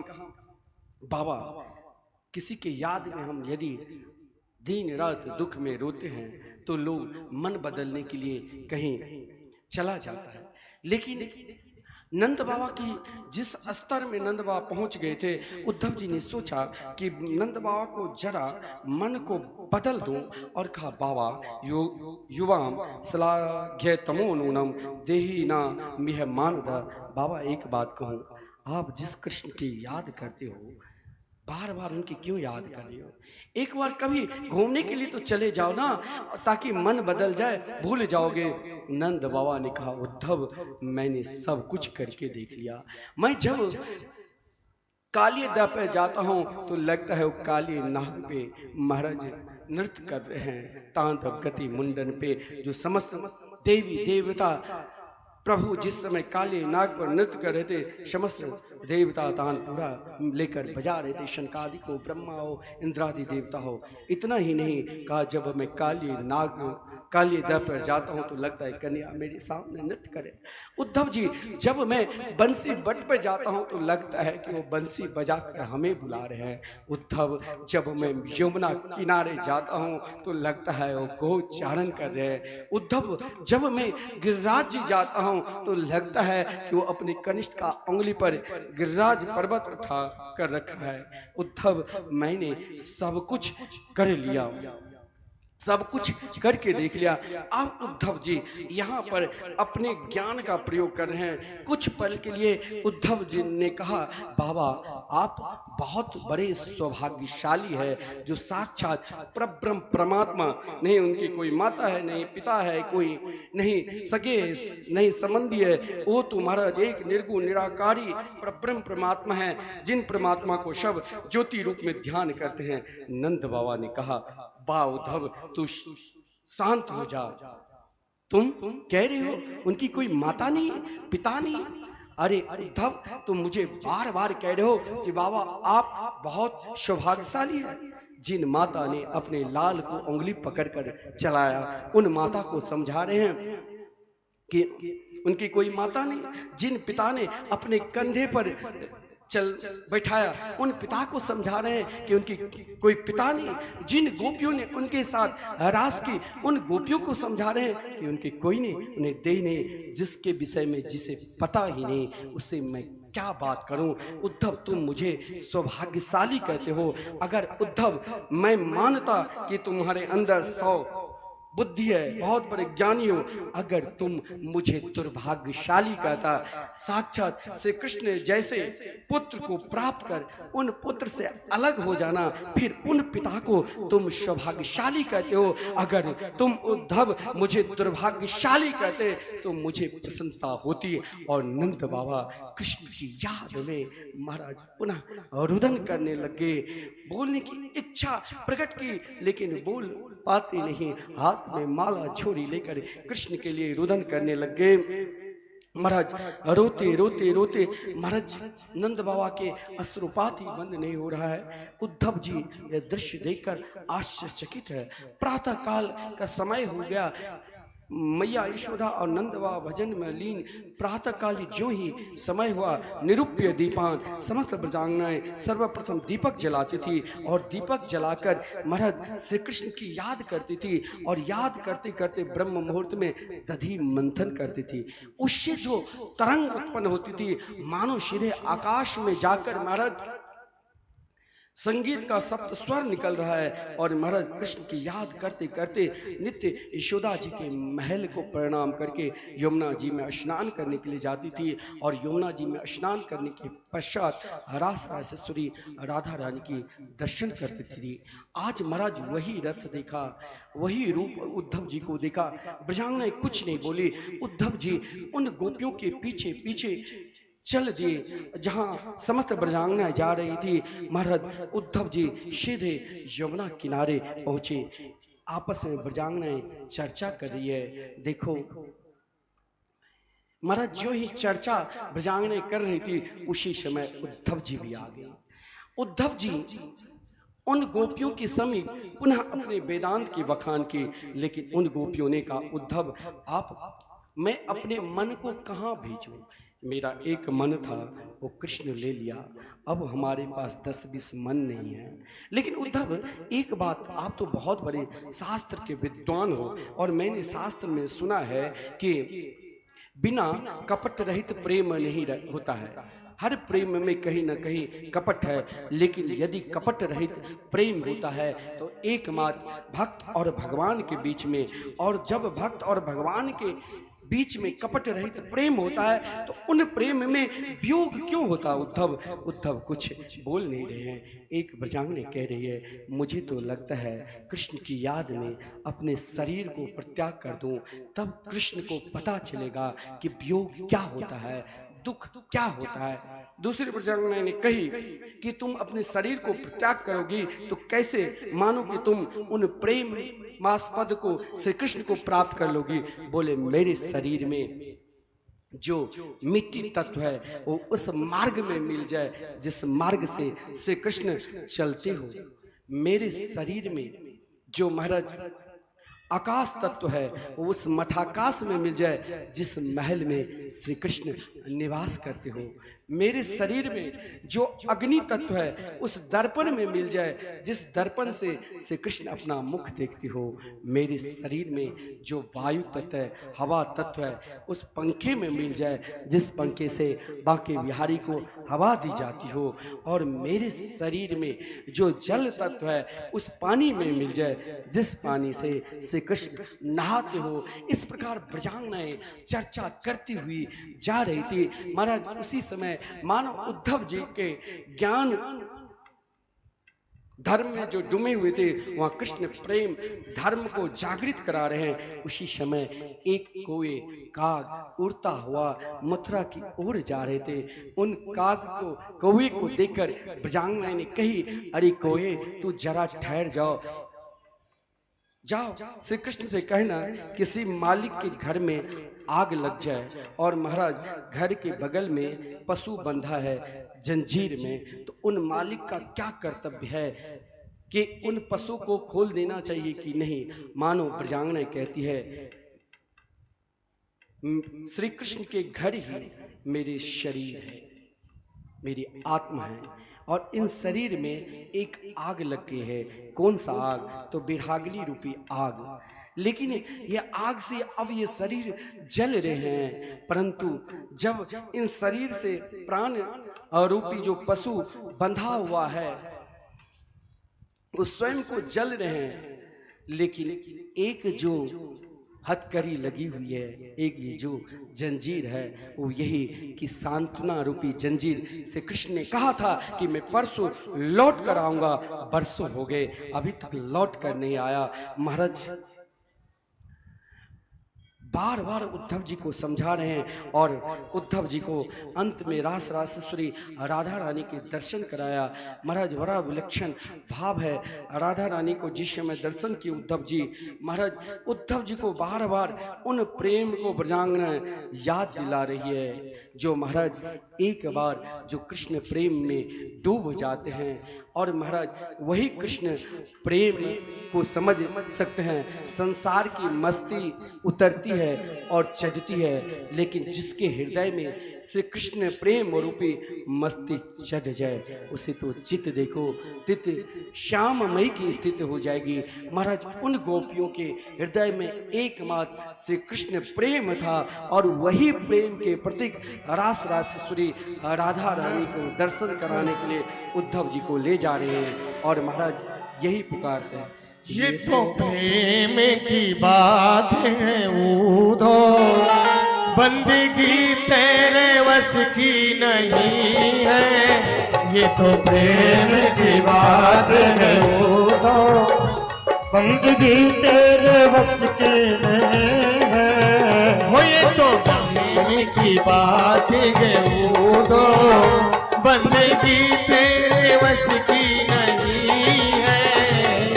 बाबा किसी के याद में हम यदि दिन रात दुख में रोते हैं तो लोग मन बदलने के लिए कहीं चला जाता है, लेकिन नंद बाबा की जिस स्तर में नंद बाबा पहुंच गए थे, उद्धव जी ने सोचा कि नंद बाबा को जरा मन को बदल दूं और कहा, बाबा युवाम श्लाघ्य तमो नूनम देही ना मिह मानद। बाबा एक बात कहूं, आप जिस कृष्ण की याद करते हो, बार बार उनकी क्यों याद कर रही हो? एक बार कभी घूमने के लिए तो चले जाओ ना, ताकि मन बदल जाए, भूल जाओगे। नंद बाबा ने कहा, उद्धव मैंने सब कुछ करके देख लिया। मैं जब काली डा पे जाता हूँ तो लगता है वो काली नाग पे महाराज नृत्य कर रहे हैं, तांडव गति मुंडन पे जो समस्त देवी देवता प्रभु जिस समय काले नाग पर नृत्य कर रहे थे, समस्त देवता तान पूरा लेकर बजा रहे थे, शनकादि को, ब्रह्मा हो, इंद्रादि देवता हो। इतना ही नहीं कहा, जब मैं काली दह पर जाता हूँ तो लगता है कन्या मेरे सामने नृत्य करे। उद्धव जी, जब मैं बंसी बट पे जाता हूँ तो लगता है कि वो बंसी बजा कर हमें बुला रहे हैं। उद्धव, जब मैं यमुना किनारे जाता हूँ तो लगता है वो गोचारण कर रहे हैं। उद्धव, जब मैं गिरिराज जी जाता हूँ तो लगता है कि वो अपने कनिष्ठ का उंगली पर गिरिराज पर्वत उठा कर रखा है। उद्धव, मैंने सब कुछ कर लिया, सब कुछ करके देख लिया। अब उद्धव जी यहाँ पर अपने ज्ञान का प्रयोग कर रहे हैं। कुछ पल के लिए उद्धव जी ने कहा, बाबा आप बहुत बड़े सौभाग्यशाली है, जो साक्षात परब्रह्म परमात्मा, नहीं उनकी कोई माता है, नहीं पिता है, कोई नहीं सगे, नहीं संबंधी है, वो तो महाराज एक निर्गुण निराकारी परब्रह्म परमात्मा है, जिन परमात्मा को सब ज्योति रूप में ध्यान करते हैं। नंद बाबा ने कहा, बा उद्धव तू शांत हो जा, तुम कह रहे हो उनकी कोई माता नहीं, पिता नहीं। अरे उद्धव, तुम मुझे बार बार कह रहे हो कि बाबा आप बहुत सौभाग्यशाली हैं। जिन माता ने अपने लाल को उंगली पकड़कर चलाया, उन माता को समझा रहे हैं कि उनकी कोई माता नहीं। जिन पिता ने अपने कंधे पर चल बैठाया, उन पिता को समझा रहे हैं कि उनकी कोई पिता नहीं। जिन गोपियों ने उनके साथ रास की, उन गोपियों को समझा रहे हैं कि उनके कोई नहीं, उन्हें दे नहीं। जिसके विषय में जिसे पता ही नहीं, उससे मैं क्या बात करूं। उद्धव, तुम मुझे सौभाग्यशाली कहते हो। अगर उद्धव मैं मानता कि तुम्हारे अंदर 100 बुद्धि है, बहुत बड़े ज्ञानी हो, अगर तुम मुझे दुर्भाग्यशाली कहता, साक्षात श्री कृष्ण जैसे पुत्र को प्राप्त कर उन पुत्र से अलग हो जाना, फिर उन पिता को तुम सौभाग्यशाली कहते हो। अगर तुम उद्धव मुझे दुर्भाग्यशाली कहते तो मुझे प्रसन्नता होती। और नंद बाबा कृष्ण की याद में महाराज पुनः रुदन करने लगे, बोलने की इच्छा प्रकट की, लेकिन बोल पाते नहीं। हाथ में माला छोरी लेकर कृष्ण के लिए रुदन करने लगे। महाराज रोते रोते रोते महाराज नंद बाबा के अश्रुपात ही बंद नहीं हो रहा है। उद्धव जी यह दृश्य देखकर आश्चर्यचकित है। प्रातः काल का समय हो गया, मैया यशोदा और नंद बाबा भजन में लीन। प्रातः काल जो ही समय हुआ, निरूप्य दीपान, समस्त ब्रजांगनाएं सर्वप्रथम दीपक जलाती थी और दीपक जलाकर महाराज श्री कृष्ण की याद करती थी। और याद करते करते ब्रह्म मुहूर्त में दधि मंथन करती थी। उससे जो तरंग उत्पन्न होती थी, मानो सीधे आकाश में जाकर महाराज संगीत का सप्त स्वर निकल रहा है। और महाराज कृष्ण की याद करते करते नित्य यशोदा जी के महल को प्रणाम करके यमुना जी में स्नान करने के लिए जाती थी। और यमुना जी में स्नान करने के पश्चात रास रासेश्वरी राधा रानी की दर्शन करती थी। आज महाराज वही रथ देखा, वही रूप उद्धव जी को देखा। ब्रजांगनाएं कुछ नहीं बोली। उद्धव जी उन गोपियों के पीछे पीछे चल दिए जहां समस्त ब्रजांगनाएं जा रही थी। महाराज उद्धव जी सीधे यमुना किनारे पहुंचे। आपस में ब्रजांगनाएं चर्चा कर रही है। देखो महाराज जो ही चर्चा ब्रजांगनाएं कर रही थी, उसी समय उद्धव जी भी आ गए। उद्धव जी उन गोपियों के समीप पुनः अपने वेदांत की बखान की, लेकिन उन गोपियों ने कहा, उद्धव मैं अपने मन को कहाँ भेजूं? मेरा एक मन था, वो कृष्ण ले लिया। अब हमारे पास 10-20 मन नहीं है। लेकिन उद्धव एक बात, आप तो बहुत बड़े शास्त्र के विद्वान हो, और मैंने शास्त्र में सुना है कि बिना कपट रहित प्रेम नहीं होता है। हर प्रेम में कहीं ना कहीं कपट है, लेकिन यदि कपट रहित प्रेम होता है तो एकमात्र भक्त और भगवान के बीच में, और जब भक्त और भगवान के बीच में कपट रहित प्रेम होता है तो उन प्रेम में वियोग क्यों होता? उद्धव कुछ बोल नहीं रहे हैं। एक ब्रजांगनी कह रही है, मुझे तो लगता है कृष्ण की याद में अपने शरीर को परित्याग कर दूं, तब कृष्ण को पता चलेगा कि वियोग क्या होता है, दुख क्या होता है। दूसरी ब्रजांगना ने कही कि तुम अपने शरीर को परित्याग करोगी तो कैसे मानो कि तुम उन प्रेम मास्पद को, श्री कृष्ण को प्राप्त कर लोगी। बोले, मेरे शरीर में जो मिट्टी तत्व है वो उस मार्ग में मिल जाए जिस मार्ग से श्री कृष्ण चलते हो। मेरे शरीर में जो महाराज आकाश तत्व है वो उस मठाकाश में मिल जाए जिस महल में श्री कृष्ण निवास करते हो। मेरे शरीर में जो अग्नि तत्व है उस दर्पण में मिल जाए जिस दर्पण से श्री कृष्ण अपना मुख देखते हो। मेरे शरीर में जो वायु तत्व है, हवा तत्व है, उस पंखे में मिल जाए जिस पंखे से बांके बिहारी को हवा दी जाती हो। और मेरे शरीर में जो जल तत्व है उस पानी में मिल जाए जिस पानी से श्री कृष्ण नहाते हो। इस प्रकार ब्रजांगनाएं चर्चा करती हुई जा रही थी। महाराज उसी समय मानो उद्धव जी के ज्ञान धर्म में जो डूबे हुए थे वहां कृष्ण प्रेम धर्म को जागृत करा रहे हैं। उसी समय एक कोए काग उड़ता हुआ मथुरा की ओर जा रहे थे। उन काग को, कौए को देखकर ब्रजांगना ने कही, अरे कोए तू जरा ठहर जाओ, श्री कृष्ण से कहना किसी मालिक के घर में आग लग जाए और महाराज घर के बगल में पशु बंधा है जंजीर में, तो उन मालिक का क्या कर्तव्य है कि उन पशु को खोल देना चाहिए कि नहीं। मानो ब्रजांगना कहती है, श्री कृष्ण के घर ही मेरे शरीर है, मेरी आत्मा है और इन शरीर में एक आग लग गई है। कौन सा आग? तो बिरहागली रूपी आग। लेकिन ये आग से अब ये शरीर जल रहे हैं, परंतु जब इन शरीर से प्राण रूपी जो पशु बंधा हुआ है वो स्वयं को जल रहे हैं, लेकिन एक जो हथकड़ी लगी हुई है, एक ये जो जंजीर है वो यही कि सांत्वना रूपी जंजीर से कृष्ण ने कहा था कि मैं परसों लौट कर आऊंगा। बरसों हो गए अभी तक लौट कर नहीं आया। महाराज बार बार उद्धव जी को समझा रहे हैं और उद्धव जी को अंत में रास रासेश्वरी राधा रानी के दर्शन कराया। महाराज बड़ा विलक्षण भाव है। राधा रानी को जिस समय दर्शन किए उद्धव जी, महाराज उद्धव जी को बार बार उन प्रेम को ब्रजांगना याद दिला रही है जो महाराज एक बार जो कृष्ण प्रेम में डूब जाते हैं। और महाराज वही कृष्ण प्रेम को समझ सकते हैं। संसार की मस्ती उतरती है और चढ़ती है, लेकिन जिसके हृदय में श्री कृष्ण प्रेम रूपी मस्ती चढ़ जाए उसे तो चित्त देखो तित श्याममयी की स्थिति हो जाएगी। महाराज उन गोपियों के हृदय में एकमात्र श्री कृष्ण प्रेम था और वही प्रेम के प्रतीक रास रासेश्वरी राधा रानी को दर्शन कराने के लिए उद्धव जी को ले जा रहे हैं। और महाराज यही पुकारते हैं, ये तो प्रेम की बात है उधो, बंदगी तेरे वश की नहीं है। ये तो प्रेम की बात है उधो, बंदगी तेरे वश की नहीं है। हो ये तो प्रेम की बात है उधो, बंदगी तेरे वश की नहीं है।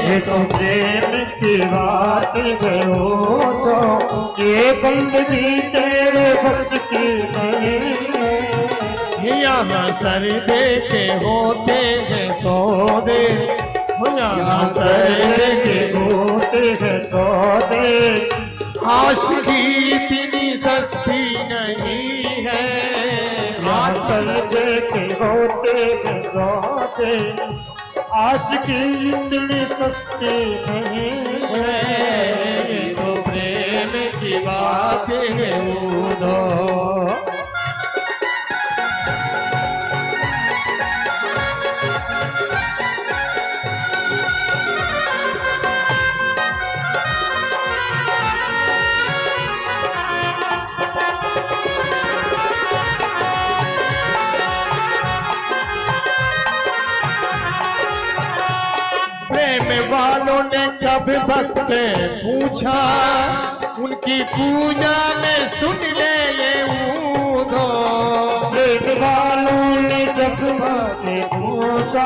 ये तो प्रेम की बात है उधो, ये बंदगी तेरे बस की नहीं है। यहाँ सर दे के होते हैं सौदे, यहाँ सर दे के होते हैं सौदे, आशिकी इतनी सस्ती नहीं है। आसल दे के होते हैं सौदे, आशिकी इतनी सस्ती नहीं है। ये तो प्रेम की बात है उधो, प्रेम वालों ने कब भक्त पूछा, उनकी पूजा में सुन ले ये ऊधो। प्रेम वालों ने जब बातें पूछा,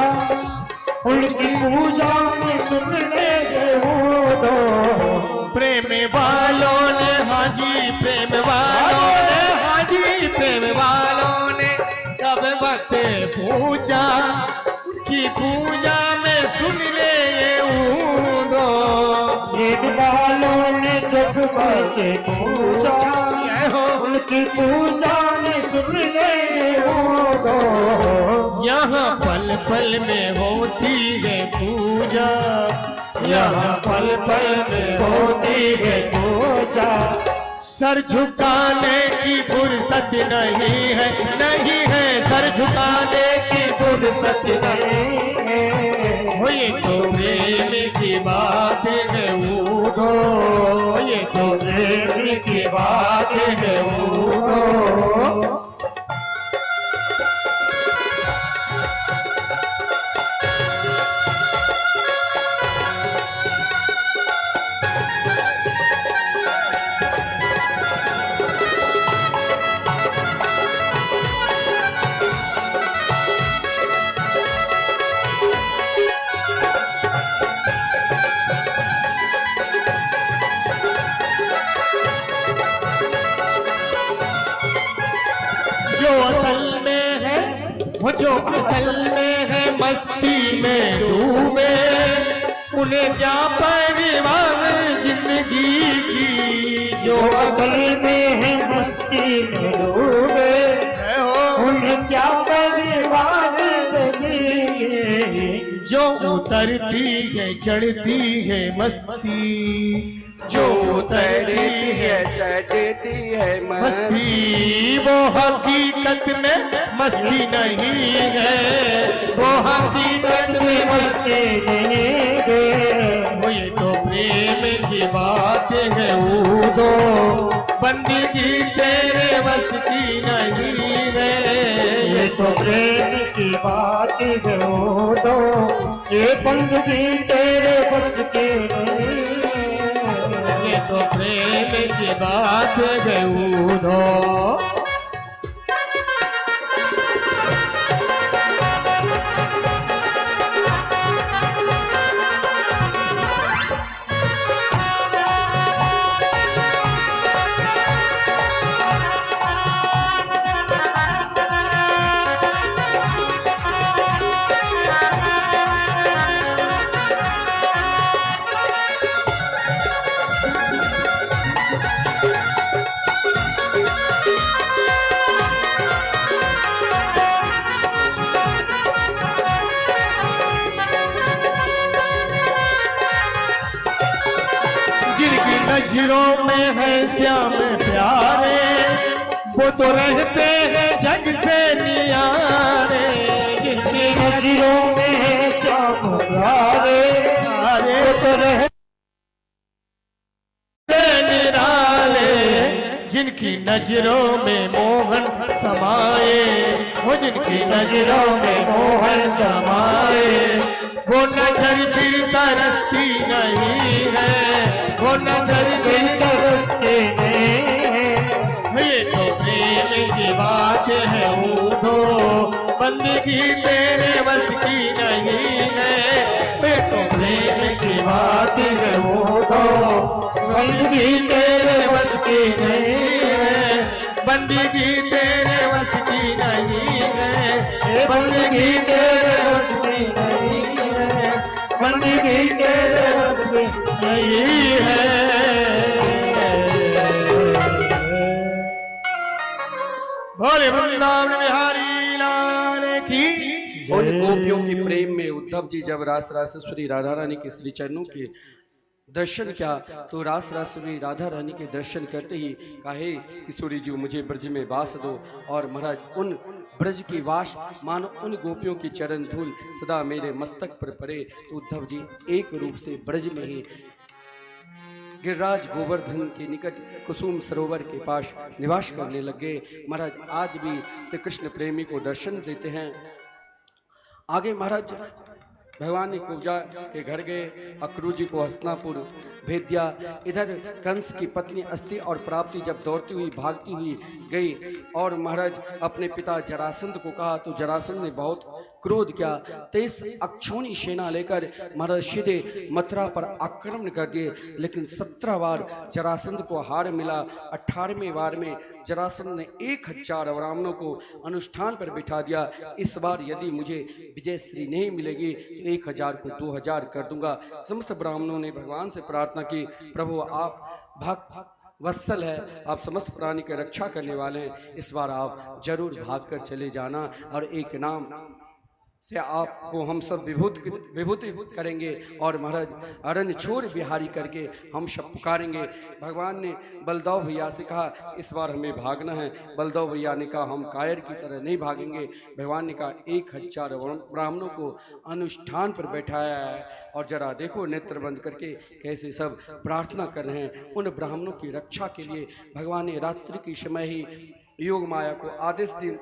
उनकी पूजा में सुन ले ये ऊधो। प्रेम वालों ने हाँ जी, प्रेम वालों ने हाँ जी, प्रेम वालों ने कब भक्त पूछा, उनकी पूजा में सुन ले ये ऊधो। प्रेम वालों ने जब बातें पूछा, उनकी पूजा में सुन ले ये ऊधो। यहाँ पल पल में होती है पूजा, यहाँ पल पल में होती है पूजा। सर झुकाने की फुर्सत नहीं है, नहीं है सर झुकाने की फुर्सत नहीं है। वो ये तो प्रेम की बात है ऊधो, ये तो प्रेम की बात है ऊधो। वो जो असल में है मस्ती में डूबे, उन्हें क्या परवाह जिंदगी की। जो असल में है मस्ती में डूबे, उन्हें क्या परवाह जिंदगी की। जो उतरती है चढ़ती है मस्ती, जो उतरती है चढ़ती है मस्ती, वो हकीकत में मस्ती नहीं है, वो हकीकत में मस्ती नहीं है। वो ये तो प्रेम की बात है ऊधो, बंदगी तेरे बस की नहीं है। ये तो प्रेम की बात है ऊधो, ये बंदगी तेरे बस की नहीं। ये तो प्रेम की बात है ऊधो। नजरों में है श्याम प्यारे, वो तो रहते हैं जग से नियारे। जिनकी नजरों में है श्याम प्यारे, वो तो रहते निराले। जिनकी नजरों में मोहन समाए, वो जिनकी नजरों में मोहन समाए, वो नजर फिर तरसती नहीं है, वो नजर फिर तरसती नहीं है। ये तो प्रेम की बात है ऊधो, बंदगी तेरे बस की नहीं है। ये तो प्रेम की बात है ऊधो, बंदगी तेरे बस की नहीं है, बंदगी तेरे बस की नहीं है, बंदगी तेरे बस की नहीं है, बंदगी तेरे बस की नहीं है। भोले वृंदावन बिहारी लाल की। उन गोपियों के प्रेम में उद्धव जी जब रास रासेश्वरी राधा रानी के श्री चरणों के दर्शन किया, तो रास रासेश्वरी राधा रानी के दर्शन करते ही कहे किशोरी जी मुझे ब्रज में वास दो। और महाराज उन ब्रज की वास मानो उन गोपियों की चरण धूल सदा मेरे मस्तक पर पड़े। तो उद्धव जी एक रूप से ब्रज में ही गिरिराज गोवर्धन के निकट कुसुम सरोवर के पास निवास करने लगे। महाराज आज भी श्री कृष्ण प्रेमी को दर्शन देते हैं। आगे महाराज भगवान ने कुब्जा के घर गए, अक्रू जी को हस्तिनापुर भेज दिया। इधर कंस की पत्नी अस्ति और प्राप्ति जब दौड़ती हुई भागती हुई गई और महाराज अपने पिता जरासंध को कहा तो जरासंध ने बहुत क्रोध किया। 23 अक्षौणी सेना लेकर महाराज सीधे मथुरा पर आक्रमण कर दिए, लेकिन 17 बार जरासंध को हार मिला। 18वें बार में जरासंध ने 1000 ब्राह्मणों को अनुष्ठान पर बिठा दिया। इस बार यदि मुझे विजय श्री नहीं मिलेगी तो 1000 को 2000 कर दूंगा। समस्त ब्राह्मणों ने भगवान से प्रार्थना की, प्रभु आप भक्त वत्सल है, आप समस्त प्राणी की रक्षा करने वाले हैं, इस बार आप जरूर भागकर चले जाना और एक नाम से आपको हम सब विभूति करेंगे और महाराज अरण्य छोड़ बिहारी करके हम सब पुकारेंगे। भगवान ने बलदाव भैया से कहा इस बार हमें भागना है। बलदाव भैया ने कहा हम कायर की तरह नहीं भागेंगे। भगवान ने कहा 1000 ब्राह्मणों को अनुष्ठान पर बैठाया है और जरा देखो नेत्र बंद करके कैसे सब प्रार्थना कर रहे हैं। उन ब्राह्मणों की रक्षा के लिए भगवान ने रात्रि के समय ही योग माया को आदेश दिया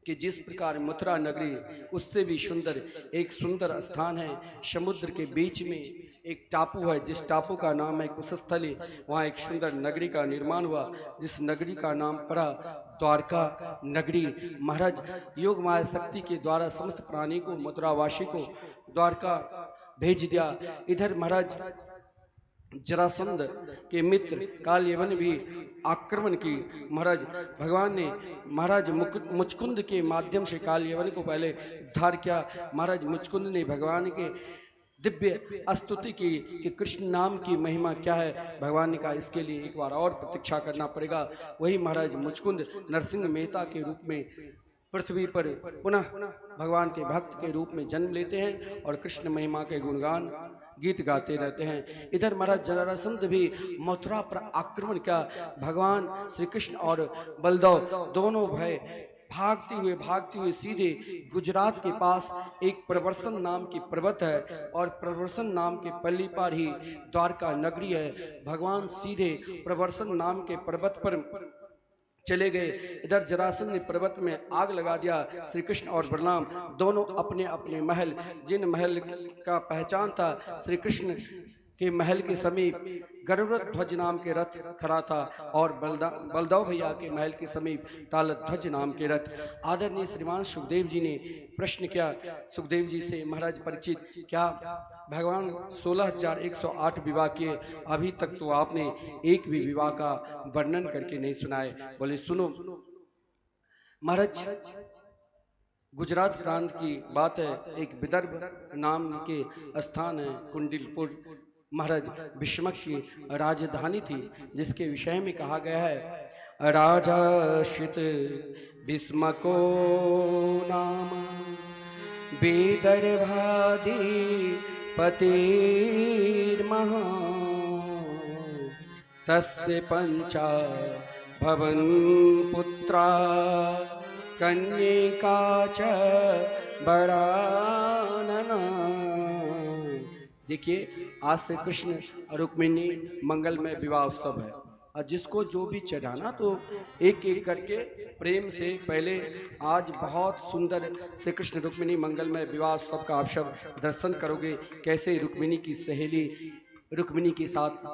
कि जिस प्रकार मथुरा नगरी उससे भी सुंदर एक सुंदर स्थान है, समुद्र के बीच में एक टापू है जिस टापू का नाम है कुशस्थली, वहाँ एक सुंदर नगरी का निर्माण हुआ जिस नगरी का नाम पड़ा द्वारका नगरी। महाराज योग माया शक्ति के द्वारा समस्त प्राणी को मथुरावासी को द्वारका भेज दिया। इधर महाराज जरासंध के मित्र कालयवन भी आक्रमण की। महाराज भगवान ने महाराज मुचकुंद के माध्यम से कालयवन को पहले उद्धार किया। महाराज मुचकुंद ने भगवान के दिव्य स्तुति की कि कृष्ण नाम की महिमा क्या है। भगवान ने कहा इसके लिए एक बार और प्रतीक्षा करना पड़ेगा। वही महाराज मुचकुंद नरसिंह मेहता के रूप में पृथ्वी पर पुनः भगवान के भक्त के रूप में जन्म लेते हैं और कृष्ण महिमा के गुणगान गीत गाते रहते हैं। इधर महाराज जरासंध भी मथुरा पर आक्रमण किया। भगवान श्री कृष्ण और बलदेव दोनों भाई भागते हुए सीधे गुजरात के पास एक प्रवर्सन नाम की पर्वत है और प्रवर्सन नाम के पल्ली पर ही द्वारका नगरी है। भगवान सीधे प्रवर्सन नाम के पर्वत पर चले गए। इधर जरासंध ने पर्वत में आग लगा दिया। श्री कृष्ण और बलराम दोनों अपने अपने महल, जिन महल का पहचान था श्री कृष्ण के महल के समीप गरुड़ ध्वज नाम के रथ खड़ा था और बलदेव भैया के महल के समीप तालध्वज नाम के रथ। आदरणीय श्रीमान सुखदेव जी ने प्रश्न किया सुखदेव जी से, महाराज परीक्षित क्या भगवान 16,108 विवाह किए, अभी तक तो आपने एक भी विवाह का वर्णन करके नहीं सुनाए। बोले सुनो महाराज, गुजरात प्रांत की बात है, एक विदर्भ नाम के स्थान है कुंडिलपुर, महाराज भीष्मक की राजधानी थी, जिसके विषय में कहा गया है राजा शित भीष्मको नाम विदर्भादि पतिर्महा तस्य पंचा भवन पुत्रा कन्यका च बड़ानना। देखिए आज से कृष्ण और रुक्मिणी मंगलमय विवाह उत्सव है और जिसको जो भी चढ़ाना तो एक एक करके प्रेम से पहले आज बहुत सुंदर श्री कृष्ण रुक्मिणी मंगलमय विवाह उत्सव का आप सब दर्शन करोगे। कैसे रुक्मिणी की सहेली रुक्मिणी के साथ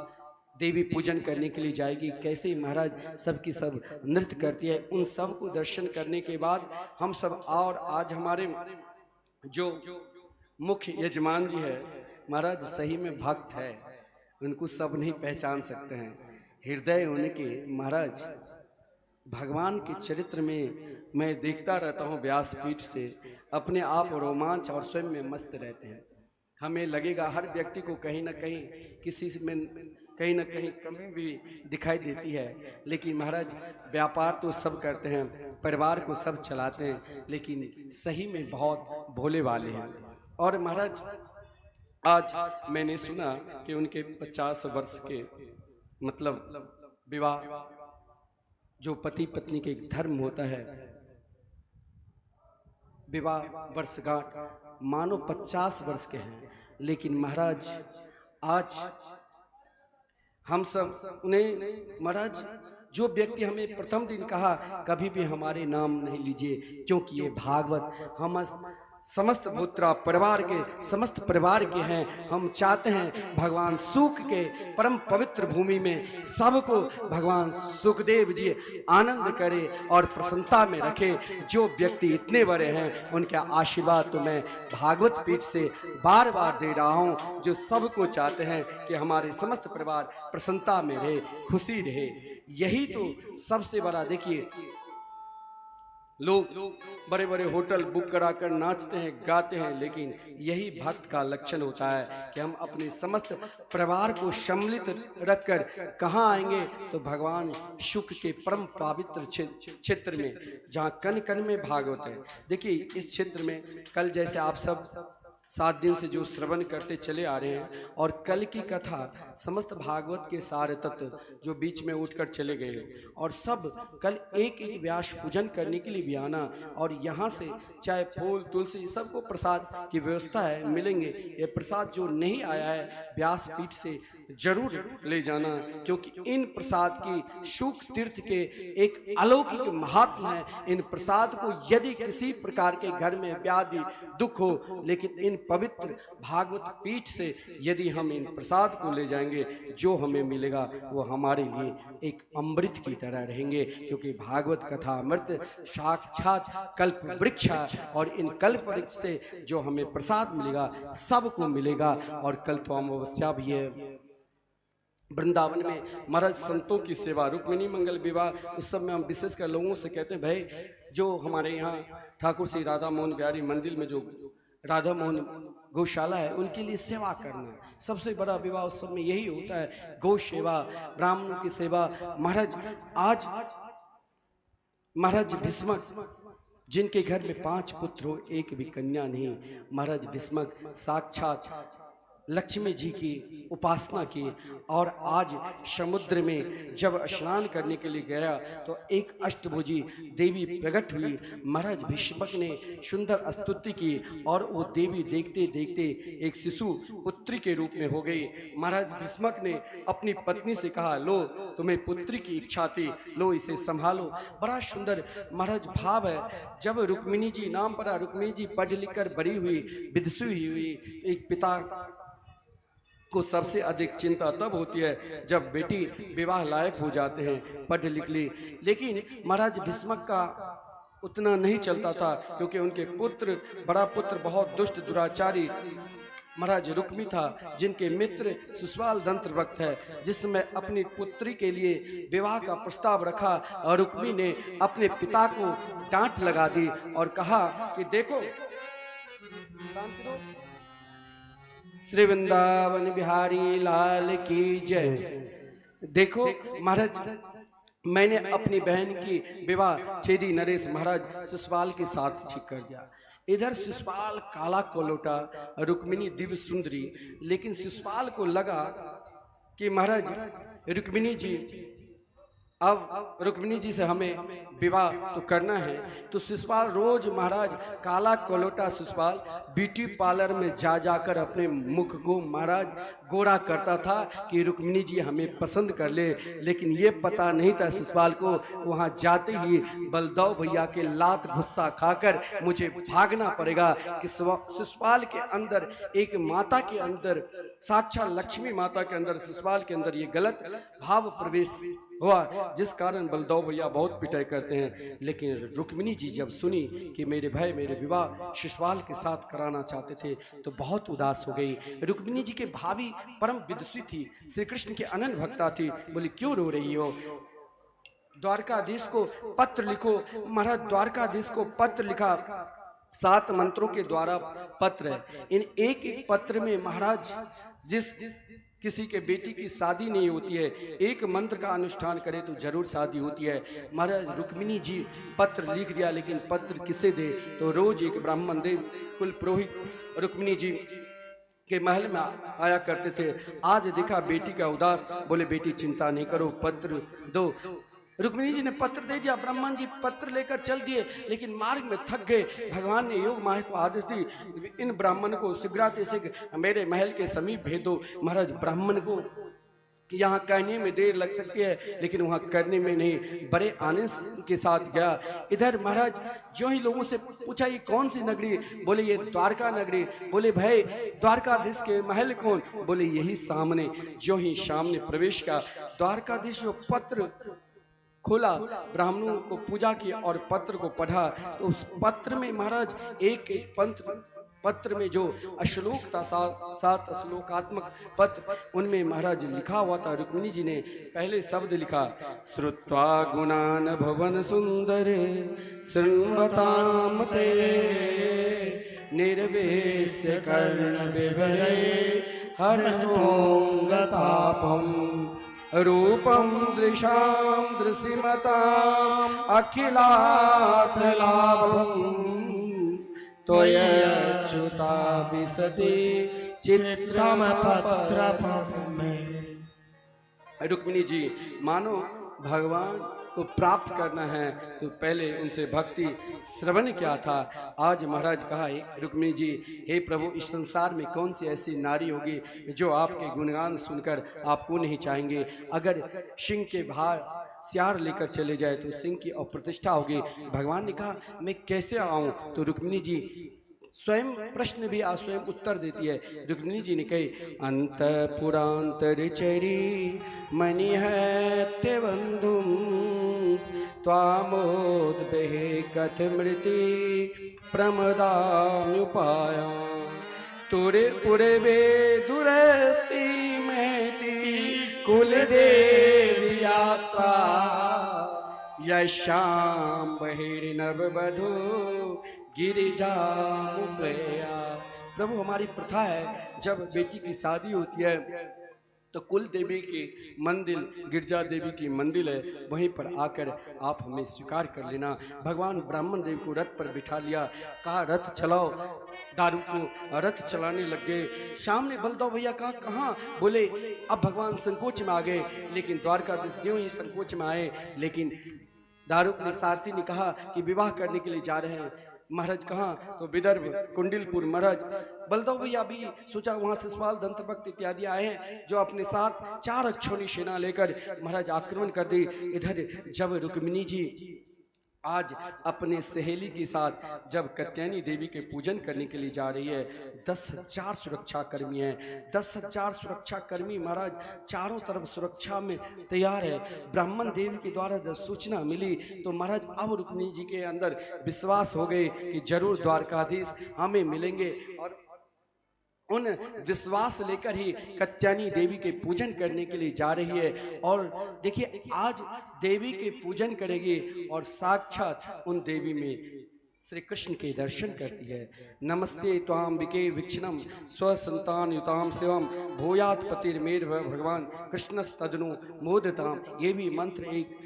देवी पूजन करने के लिए जाएगी, कैसे महाराज सबकी सब नृत्य करती है, उन सब को दर्शन करने के बाद हम सब और आज हमारे जो मुख्य यजमान जी है महाराज सही में भक्त है, उनको सब नहीं पहचान सकते हैं। हृदय उनके महाराज भगवान के चरित्र में मैं देखता रहता हूँ व्यासपीठ से, अपने आप रोमांच और स्वयं में मस्त रहते हैं। हमें लगेगा हर व्यक्ति को कहीं ना कहीं किसी में कहीं ना कहीं कमी भी दिखाई देती है, लेकिन महाराज व्यापार तो सब करते हैं, परिवार को सब चलाते हैं, लेकिन सही में बहुत भोले वाले हैं। और महाराज आज मैंने सुना कि उनके 50 वर्ष के मतलब विवाह जो पति पत्नी के धर्म होता है, विवाह वर्षगांठ मानो 50 वर्ष के हैं, लेकिन महाराज आज हम सब उन्हें महाराज जो व्यक्ति हमें प्रथम दिन कहा कभी भी हमारे नाम नहीं लीजिए, क्योंकि ये भागवत समस्त भूत्रा परिवार के समस्त परिवार के हैं। हम चाहते हैं भगवान सुख के परम पवित्र भूमि में सबको भगवान सुखदेव जी आनंद करे और प्रसन्नता में रखे। जो व्यक्ति इतने बड़े हैं उनके आशीर्वाद तो मैं भागवत पीठ से बार बार दे रहा हूं, जो सबको चाहते हैं कि हमारे समस्त परिवार प्रसन्नता में रहे, खुशी रहे। यही तो सबसे बड़ा, देखिए लोग बड़े बड़े होटल बुक कराकर नाचते हैं, गाते हैं, लेकिन यही भक्त का लक्षण होता है कि हम अपने समस्त परिवार को सम्मिलित रखकर कहाँ आएंगे, तो भगवान शुक्र के परम पवित्र क्षेत्र में, जहाँ कण कण में भागवत है। देखिए इस क्षेत्र में कल जैसे आप सब 7 दिन से जो श्रवण करते चले आ रहे हैं, और कल की कथा समस्त भागवत के सारे तत्व जो बीच में उठकर चले गए, और सब कल एक एक व्यास पूजन करने के लिए भी आना, और यहाँ से चाहे फूल तुलसी सबको प्रसाद की व्यवस्था है, मिलेंगे। ये प्रसाद जो नहीं आया है व्यास पीठ से जरूर ले जाना, क्योंकि इन प्रसाद की शुक तीर्थ के एक अलौकिक महात्म है। इन प्रसाद को यदि किसी प्रकार के घर में व्याधि दुख हो, लेकिन इन पवित्र भागवत पीठ से यदि हम इन प्रसाद को ले जाएंगे, जो हमें मिलेगा वो हमारे लिए एक अमृत की तरह रहेंगे, क्योंकि भागवत कथा अमृत साक्षात कल्प वृक्ष है, और इन कल्प वृक्ष से जो हमें प्रसाद मिलेगा सबको मिलेगा। और कल तो अमावस्या भी है। वृंदावन में महाराज संतों की सेवा, रुक्मिणी मंगल विवाह, उस सब में हम विशेषकर लोगों से कहते हैं भाई, जो हमारे यहाँ ठाकुर श्री राधा मोहन बिहारी मंदिर में जो राधा मोहन गौशाला है, उनके लिए सेवा करना सबसे बड़ा विवाह उत्सव में यही होता है। गौ सेवा, ब्राह्मणों की सेवा। महाराज आज महाराज भीष्मक, जिनके घर में 5 पुत्र हो एक भी कन्या नहीं, महाराज भीष्मक साक्षात लक्ष्मी जी की उपासना की, और आज समुद्र में जब स्नान करने के लिए गया तो एक अष्टभुजी देवी प्रकट हुई। महाराज भीष्मक ने सुंदर स्तुति की, और वो देवी देखते देखते एक शिशु पुत्री के रूप में हो गई। महाराज भीष्मक ने अपनी पत्नी से कहा, लो तुम्हें पुत्री की इच्छा थी, लो इसे संभालो। बड़ा सुंदर महाराज भाव है। जब रुक्मिणी जी नाम पड़ा, रुक्मिणी जी पढ़ लिख कर बड़ी हुई, विदुषी हुई। एक पिता को सबसे अधिक चिंता तब होती है जब बेटी विवाह लायक हो जाते हैं, पढ़ लिख ली। लेकिन महाराज भीष्मक का उतना नहीं चलता था, क्योंकि उनके पुत्र, बड़ा पुत्र बहुत दुष्ट दुराचारी महाराज रुक्मी था, जिनके मित्र सुस्वाल दंत्र वक्त है, जिसमें अपनी पुत्री के लिए विवाह का प्रस्ताव रखा, और रुक्मी ने अपने पिता को डांट लगा दी और कहा कि देखो, श्री वृंदावन बिहारी लाल की जय। देखो महाराज, मैंने अपनी बहन की विवाह छेदी नरेश महाराज शिशुपाल के साथ ठीक कर दिया। इधर शिशुपाल काला कोलोटा, रुक्मिणी दिव्य सुंदरी, लेकिन शिशुपाल को लगा कि महाराज रुक्मिणी जी, अब रुक्मिणी जी से हमें विवाह तो करना है। तो शिशुपाल रोज महाराज काला कोलोटा शिशुपाल ब्यूटी पार्लर में जा जाकर अपने मुख को महाराज गोरा करता था कि रुक्मिणी जी हमें पसंद कर ले। लेकिन ये पता नहीं था शिशुपाल को, वहाँ जाते ही बलदेव भैया के लात गुस्सा खाकर मुझे भागना पड़ेगा, कि शिशुपाल के अंदर, एक माता के अंदर, साक्षात लक्ष्मी माता के अंदर, शिशुपाल के अंदर ये गलत भाव प्रवेश हुआ, जिस कारण बलदेव भैया बहुत पिटाई करते हैं। लेकिन रुक्मिणी जी जब सुनी कि मेरे भाई मेरे विवाह शिशुपाल के साथ कराना चाहते थे, तो बहुत उदास हो गई। रुक्मिणी जी के भाभी परम विदुषी थी, श्री कृष्ण के अनन्य भक्ता थी। बोली क्यों रो रही हो, द्वारकाधीश को पत्र लिखो। महाराज द्वारकाधीश को पत्र लिखा, 7 मंत्रों के द्वारा पत्र है। इन एक एक पत्र में महाराज जिस किसी के बेटी की शादी नहीं होती है, एक मंत्र का अनुष्ठान करे तो जरूर शादी होती है। महाराज रुक्मिणी जी पत्र लिख दिया, लेकिन पत्र किसे दे, तो रोज एक ब्राह्मण देव कुल पुरोहित रुक्मिणी जी के महल में आया करते थे। आज देखा बेटी का उदास, बोले बेटी चिंता नहीं करो, पत्र दो। रुक्मिणी जी ने पत्र दे दिया, ब्राह्मण जी पत्र लेकर चल दिए, लेकिन मार्ग में थक गए। भगवान ने योग माया को आदेश दी, इन ब्राह्मण को शीघ्राति शीघ्र मेरे महल के समीप भेज दो। महाराज ब्राह्मण को कि यहाँ कहने में देर लग सकती है लेकिन वहाँ करने में नहीं, बड़े आनंद के साथ गया। इधर महाराज जो ही लोगों से पूछा ये कौन सी नगरी, बोले ये द्वारका नगरी। बोले भाई द्वारकाधीश के महल कौन, बोले यही सामने। जो ही सामने प्रवेश किया, द्वारकाधीश जो पत्र खोला, ब्राह्मणों को पूजा की और पत्र को पढ़ा, तो उस पत्र में महाराज एक एक पत्र में जो श्लोक था, सात श्लोकात्मक पत्र, उनमें महाराज लिखा हुआ था। रुक्मिणी जी ने पहले शब्द लिखा, श्रुत्वा गुणान भवन सुंदरे शृण्वताम ते निर्वेश्य कर्ण विभरे हरतों गतापम रूपम दृशाम दृशिमताम अखिलार्थ लाभम त्वयच्युता विशति चित्रम पत्रपम में। रुक्मिणी जी मानो भगवान को प्राप्त करना है तो पहले उनसे भक्ति श्रवण किया था। आज महाराज कहा, रुक्मिणी जी हे प्रभु, इस संसार में कौन सी ऐसी नारी होगी जो आपके गुणगान सुनकर आपको नहीं चाहेंगे। अगर सिंह के भार सियार लेकर चले जाए तो सिंह की अप्रतिष्ठा होगी। भगवान ने कहा मैं कैसे आऊं, तो रुक्मिणी जी स्वयं प्रश्न भी आज स्वयं उत्तर देती है। रुक्मिणी जी ने कही, अंतपुरांतर चरी मणिहत्य बंधुम त्वामोद्बहे कथमृति प्रमदाम्युपाया तुरे पूर्वे दुरस्ति महती कुलदेव यात्रा यशाम बहिर्नव वधू गिरिजा उपया। प्रभु हमारी प्रथा है जब बेटी की शादी होती है तो कुल देवी की मंदिर, गिरजा देवी की मंदिर है, वहीं पर आकर आप हमें स्वीकार कर लेना। भगवान ब्राह्मण देव को रथ पर बिठा लिया, कहा रथ चलाओ। दारू को रथ चलाने लग गए। सामने बलदेव भैया कहा कहाँ, बोले अब भगवान संकोच में आ गए। लेकिन द्वारकाधीश देव ही संकोच में आए। लेकिन दारू ने सारथी ने कहा कि विवाह करने के लिए जा रहे हैं। महाराज कहाँ, तो विदर्भ कुंडिलपुर। महाराज बलदेव भैया भी सोचा वहां से सवाल दंतभक्त इत्यादि आए हैं जो अपने साथ 4 अक्षौणी सेना लेकर महाराज आक्रमण कर दी। इधर जब रुक्मिणी जी आज अपने सहेली के साथ जब कात्यायनी देवी के पूजन करने के लिए जा रही है, 10,000 सुरक्षा कर्मी हैं। 10,000 सुरक्षा कर्मी महाराज चारों तरफ सुरक्षा में तैयार है। ब्राह्मण देवी के द्वारा जब सूचना मिली तो महाराज अब रुक्मिणी जी के अंदर विश्वास हो गए कि जरूर द्वारकाधीश हमें मिलेंगे। और उन विश्वास लेकर ही कात्यायनी देवी के पूजन करने के लिए जा रही है। और देखिए आज देवी के पूजन करेगी और साक्षात उन देवी में श्री कृष्ण के दर्शन करती है। नमस्ते त्वाम विके विक्षणम स्वसंतान युताम शिवम भूयात पतिर्मेर भगवान कृष्ण तजनु मोदताम। ये भी मंत्र एक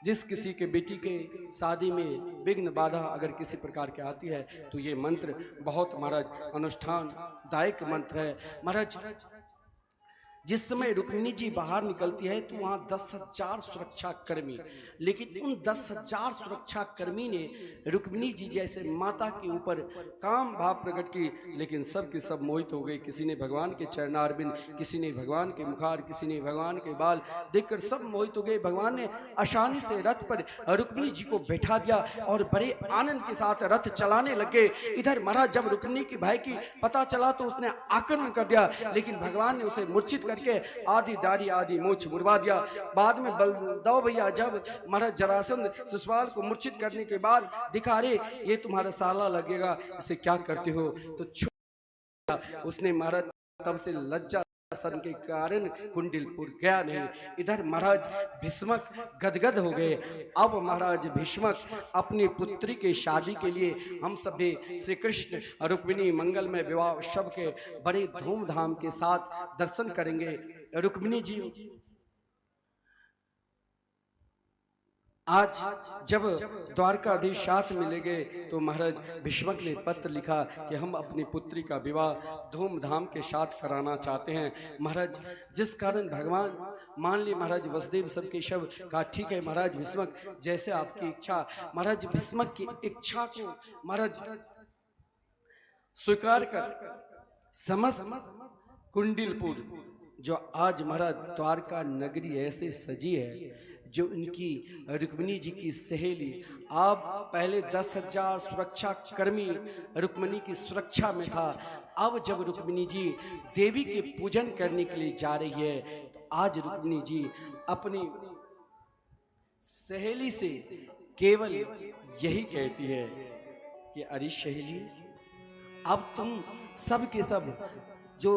जिस किसी के बेटी के शादी में विघ्न बाधा अगर किसी प्रकार की आती है तो ये मंत्र बहुत महाराज अनुष्ठान दायक मंत्र है। महाराज जिस समय रुक्मिणी जी बाहर निकलती है तो वहाँ 10,000 सुरक्षा कर्मी, लेकिन उन 10,000 सुरक्षा कर्मी ने रुक्मिणी जी जैसे माता के ऊपर काम भाव प्रकट की, लेकिन सब के सब मोहित हो गए। किसी ने भगवान के चरणारविंद, किसी ने भगवान के मुखार, किसी ने भगवान के बाल देखकर सब मोहित हो गए। भगवान ने आसानी से रथ पर रुक्मिणी जी को बैठा दिया और बड़े आनंद के साथ रथ चलाने लगे। इधर महाराज जब रुक्मिणी की भाई की पता चला तो उसने आक्रमण कर दिया, लेकिन भगवान ने उसे मूर्छित करके आधी दाढ़ी आधी मूछ मुड़वा दिया। बाद में बलदेव भैया जब महाराज जरासंध शिशुपाल को मूर्छित करने के बाद दिखा रहे ये तुम्हारा साला लगेगा, इसे क्या करते हो, तो उसने महाराज तब से लज्जा सन के कारण कुंडिलपुर गया नहीं। इधर महाराज भीष्मक गदगद हो गए। अब महाराज भीष्मक अपनी पुत्री के शादी के लिए हम सभी श्री कृष्ण रुक्मिणी मंगलमय विवाह उत्सव के बड़े धूमधाम के साथ दर्शन करेंगे। रुक्मिणी जी आज जब द्वारकाधीश साथ मिले गए तो महाराज भीष्मक ने पत्र लिखा कि हम अपनी पुत्री का विवाह धूमधाम के साथ कराना चाहते हैं। महाराज जिस कारण भगवान मान ली महाराज वसुदेव सबके शव का ठीक है महाराज भीष्मक जैसे आपकी इच्छा। महाराज भीष्मक की इच्छा को महाराज स्वीकार कर समस्त कुंडिलपुर जो आज महाराज द्वारका नगरी ऐसे सजी है, जो इनकी रुक्मिणी जी की सहेली, आप पहले 10,000 सुरक्षा कर्मी रुक्मिणी की सुरक्षा में था। अब जब रुक्मिणी जी देवी के पूजन करने के लिए जा रही है, तो आज रुक्मिणी जी अपनी सहेली से केवल यही कहती है कि अरे सहेली, अब तुम सब के सब जो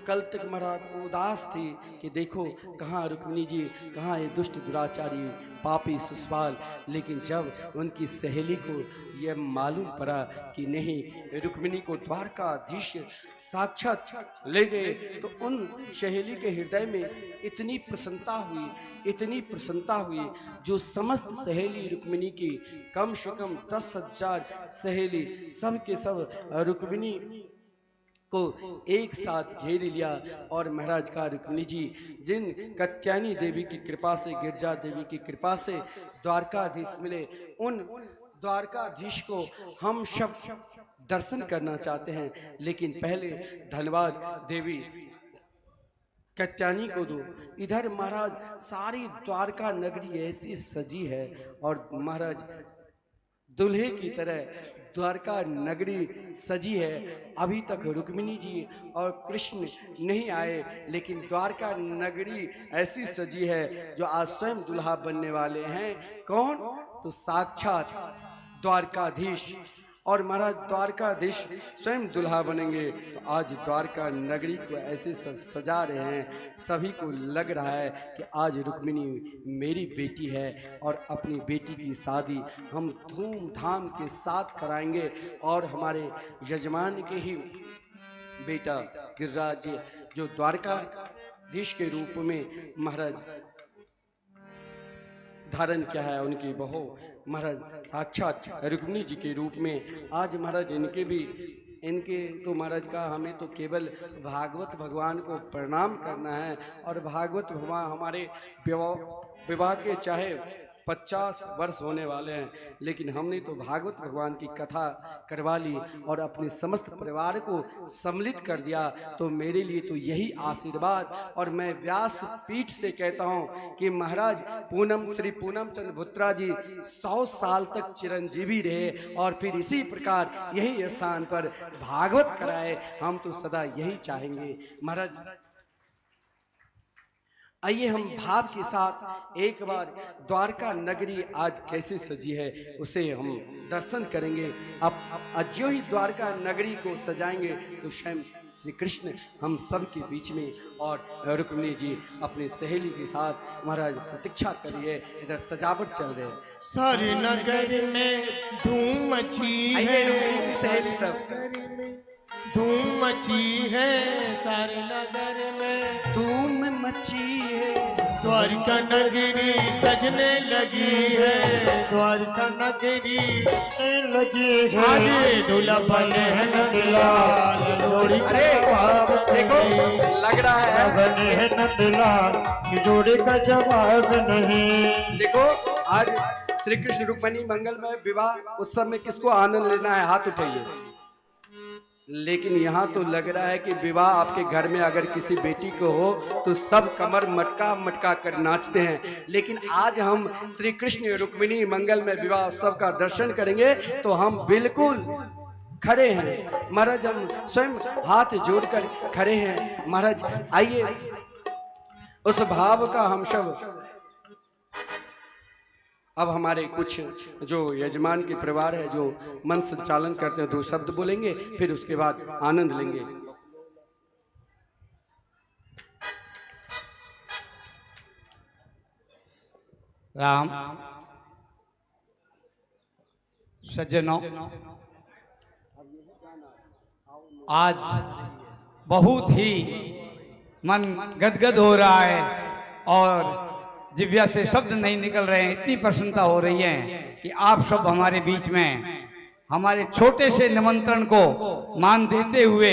कल तक महाराज उदास थे कि देखो कहाँ रुक्मिणी जी, कहाँ ये दुष्ट दुराचारी पापी सुसवाल, लेकिन जब उनकी सहेली को यह मालूम पड़ा कि नहीं, रुक्मिणी को द्वारकाधीश साक्षात ले गए, तो उन सहेली के हृदय में इतनी प्रसन्नता हुई, जो समस्त सहेली रुक्मिणी की कम से कम 10,000 सहेली सब के सब रुक्मिणी को एक साथ घेर लिया। और महाराज का रुक्मिणी जी जिन कात्यायनी देवी की कृपा से, गिरजा देवी की कृपा से द्वारकाधीश मिले, उन द्वारकाधीश को हम सब दर्शन करना चाहते हैं। लेकिन पहले धन्यवाद देवी कात्यायनी को दो। इधर महाराज सारी द्वारका नगरी ऐसी सजी है, और महाराज दुल्हे की तरह द्वारका नगरी सजी है। अभी तक रुक्मिणी जी और कृष्ण नहीं आए, लेकिन द्वारका नगरी ऐसी सजी है जो आज स्वयं दुल्हा बनने वाले हैं। कौन? तो साक्षात द्वारकाधीश। और महाराज द्वारकाधीश स्वयं दुल्हा बनेंगे, तो आज द्वारका नगरी को ऐसे सजा रहे हैं, सभी को लग रहा है कि आज रुक्मिणी मेरी बेटी है, और अपनी बेटी की शादी हम धूमधाम के साथ कराएंगे। और हमारे यजमान के ही बेटा गिरिराज जो द्वारकाधीश के रूप में महाराज धारण किया है, उनकी बहू महाराज साक्षात रुक्मिणी जी के रूप में आज महाराज इनके तो महाराज का हमें तो केवल भागवत भगवान को प्रणाम करना है। और भागवत भगवान हमारे विवाह के चाहे 50 वर्ष होने वाले हैं, लेकिन हमने तो भागवत भगवान की कथा करवा ली और अपने समस्त परिवार को सम्मिलित कर दिया। तो मेरे लिए तो यही आशीर्वाद। और मैं व्यास पीठ से कहता हूँ कि महाराज श्री पूनम चंद्र भुत्रा जी 100 साल तक चिरंजीवी रहे, और फिर इसी प्रकार यही स्थान पर भागवत कराए। हम तो सदा यही चाहेंगे। महाराज आइए हम भाव के साथ एक बार द्वारका नगरी आज कैसे सजी है उसे हम दर्शन करेंगे। अब जो ही द्वारका नगरी को सजाएंगे तो स्वयं श्री कृष्ण हम सब के बीच में, और रुक्मिणी जी अपनी सहेली के साथ महाराज प्रतीक्षा करिए। इधर सजावट चल रही है, सारी नगर में धूम मची है, सहेली सब धूम मची है, सारे नगर में धूम मची है, द्वारका नगरी सजने लगी है, द्वारका नगरी लगी है आज दूल्हा बने हैं नंदलाल जोड़ी। अरे देखो लग रहा है बने हैं नंदलाल की जोड़ी का जवाब नहीं। देखो आज श्री कृष्ण रुक्मिणी मंगलमय विवाह उत्सव में किसको आनंद लेना है, हाथ उठाइए। लेकिन यहाँ तो लग रहा है कि विवाह आपके घर में अगर किसी बेटी को हो तो सब कमर मटका मटका कर नाचते हैं, लेकिन आज हम श्री कृष्ण रुक्मिणी मंगलमय विवाह उत्सव का दर्शन करेंगे तो हम बिल्कुल खड़े हैं। महाराज हम स्वयं हाथ जोड़कर खड़े हैं। महाराज आइए उस भाव का हम सब अब हमारे कुछ जो यजमान के परिवार है जो मन संचालन करते हैं 2 शब्द बोलेंगे, फिर उसके बाद आनंद लेंगे। राम सज्जनों, आज बहुत ही मन गदगद हो रहा है और जिब्या से शब्द नहीं निकल रहे हैं। इतनी प्रसन्नता हो रही है कि आप सब हमारे बीच में हमारे छोटे से निमंत्रण को मान देते हुए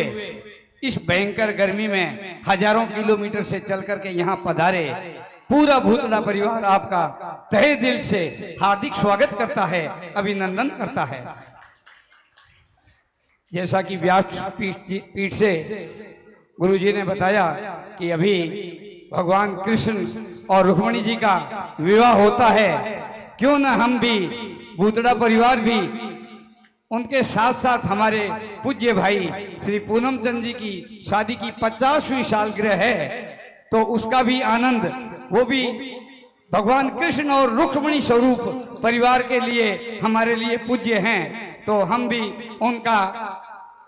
इस भयंकर गर्मी में हजारों किलोमीटर से चल करके यहाँ पधारे। पूरा भूतड़ा परिवार आपका तहे दिल से हार्दिक स्वागत करता है, अभिनंदन करता है। जैसा कि व्यास पीठ से गुरुजी ने बताया कि अभी भगवान कृष्ण और रुक्मिणी जी का विवाह होता है, क्यों ना हम भी भूतड़ा परिवार भी उनके साथ साथ हमारे पूज्य भाई श्री पूनम चंद जी की शादी की 50वीं सालगिरह है, तो उसका भी आनंद, वो भी भगवान कृष्ण और रुक्मिणी स्वरूप परिवार के लिए हमारे लिए पूज्य हैं, तो हम भी उनका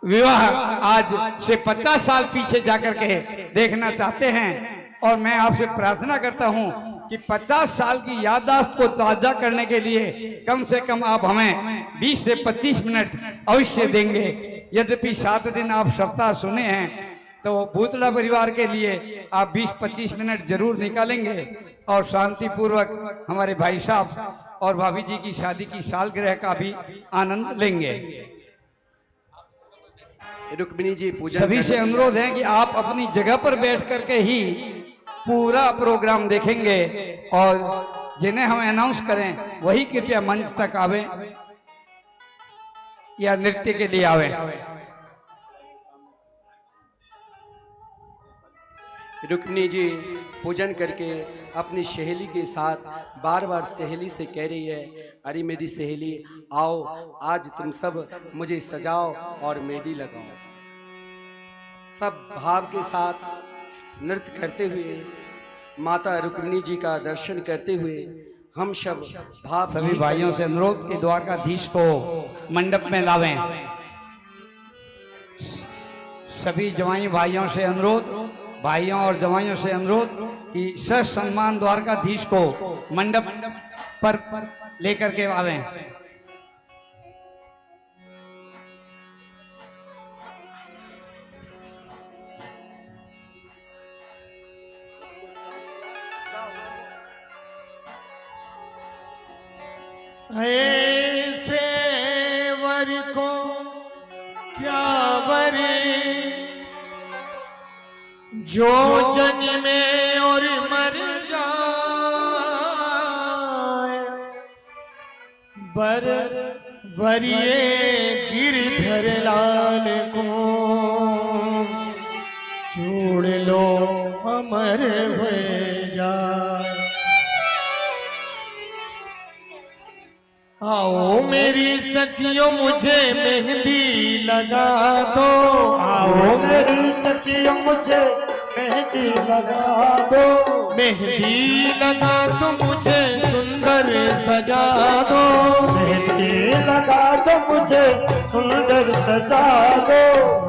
विवाह आज से 50 साल पीछे जाकर के देखना चाहते हैं। और मैं आपसे प्रार्थना करता हूं कि 50 साल की याददाश्त को ताजा करने के लिए कम से कम आप हमें 20 से 25 मिनट अवश्य देंगे। यद्यपि 7 दिन आप सप्ताह सुने हैं, तो भूतड़ा परिवार के लिए आप 20-25 मिनट जरूर निकालेंगे और शांतिपूर्वक हमारे भाई साहब और भाभी जी की शादी की सालगिरह का भी आनंद लेंगे। रुक्मिणी जी पूजा सभी से अनुरोध है कि आप अपनी जगह पर बैठ करके ही पूरा प्रोग्राम देखेंगे और जिन्हें हम अनाउंस करें वही कृपया मंच तक आवे या नृत्य के लिए आवे। रुक्मिणी जी पूजन करके अपनी सहेली के साथ बार बार सहेली से कह रही है, अरे मेरी सहेली आओ, आज तुम सब मुझे सजाओ और मेहंदी लगाओ। सब भाव के साथ नृत्य करते हुए माता रुक्मिणी जी का दर्शन करते हुए हम सब भाव सभी भाइयों से अनुरोध कि द्वारकाधीश को मंडप में लावें। सभी जवाई भाइयों से अनुरोध, भाइयों और जवाइयों से अनुरोध कि सर सम्मान द्वारकाधीश को मंडप पर लेकर के आवें। ऐसे वर को क्या वरे जो जन्मे और मर जाए, बर वरिए गिरधर लाल को छोड़ लो अमर हुए जाए। आओ मेरी सखियों मुझे मेहंदी लगा दो, आओ मेरी सखियों मुझे मेहंदी लगा दो, मेहंदी लगा तो मुझे सुंदर सजा दो, मेहंदी लगा दो मुझे सुंदर सजा दो,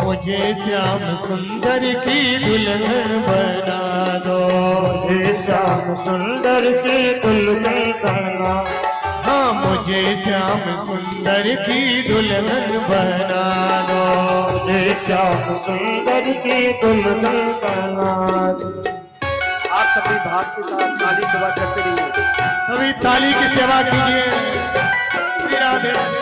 मुझे श्याम सुंदर की दुल्हन बना दो, मुझे श्याम सुंदर की दुल्हन बना, हाँ मुझे श्याम सुंदर की दुल्हन बना दो, मुझे श्याम सुंदर की दुल्हन बना दो। आप सभी भाव के साथ ताली सेवा करते रहिए। सभी ताली की सेवा कीजिए। श्री राधे।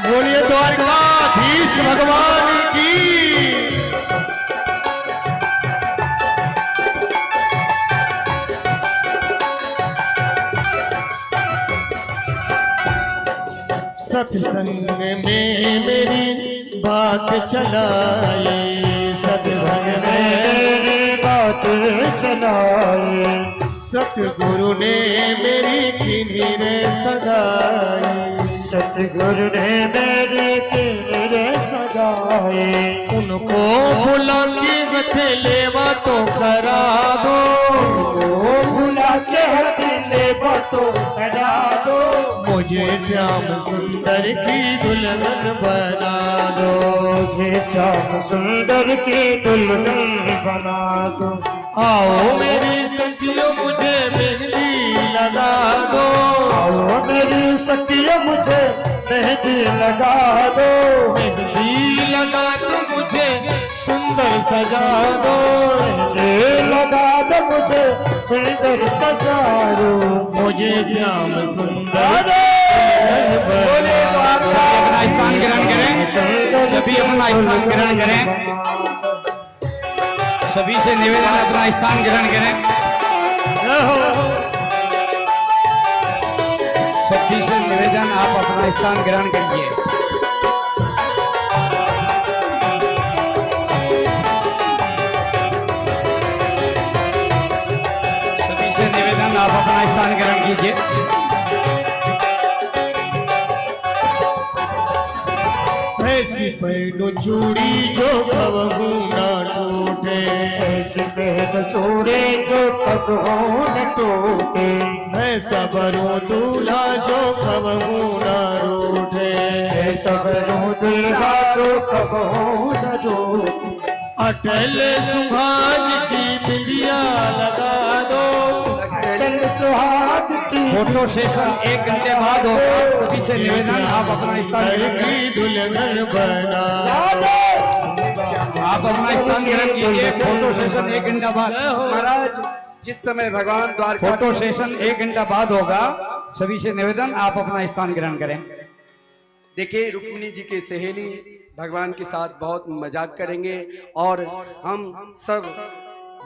बोलिए द्वारकाधीश भगवान की। सत्संग में मेरी बात चलाए, सत्संग में मेरी बात सुनाए, सतगुरु ने मेरी किन्हीं ने सगाई, सतगुरु ने मेरी किन्हीं सगाए, उनको बुला के हथेलेवा तो करा दो, उनको बुला के हथेलेवा तो करा दो, मुझे श्याम सुंदर की दुल्हन बना दो, मुझे श्याम सुंदर की दुल्हन बना दो। आओ मेरी सखियों मुझे मेहंदी लगा दो, आओ मेरी सखियों मुझे मेहंदी लगा दो, मेहंदी लगा तो मुझे सुंदर सजा दो, मेहंदी लगा दो मुझे सुंदर सजा दो, मुझे श्याम सुंदर बोले तो आप अपना स्थान ग्रहण करें, सभी अपना स्थान ग्रहण करें, सभी से निवेदन अपना स्थान ग्रहण करें, सभी से निवेदन आप अपना स्थान ग्रहण करिए। सभी से निवेदन आप अपना स्थान ग्रहण कीजिए। ऐसी पहनो चूड़ी जो कबहू ना टूटे, ऐसी पहन चूड़ी जो कबहू न टूटे, ऐसा बरो दूल्हा जो कबहू ना रूठे, सबरों दुल्हा जो कबहू न टूटे। अटल सुहाग की बिंदिया लगा दो, अटल सुहाग की फोटो सेशन 1 घंटे बाद होगा, सभी से निवेदन आप अपना स्थान घर ग्रहण की दुल्हन बना आप अपना स्थान ग्रहण कीजिए। फोटो सेशन 1 घंटा बाद, महाराज जिस समय भगवान द्वारका फोटो सेशन 1 घंटा बाद होगा, सभी से निवेदन आप अपना स्थान ग्रहण करें। देखिए रुक्मिणी जी के सहेली भगवान के साथ बहुत मजाक करेंगे और हम सब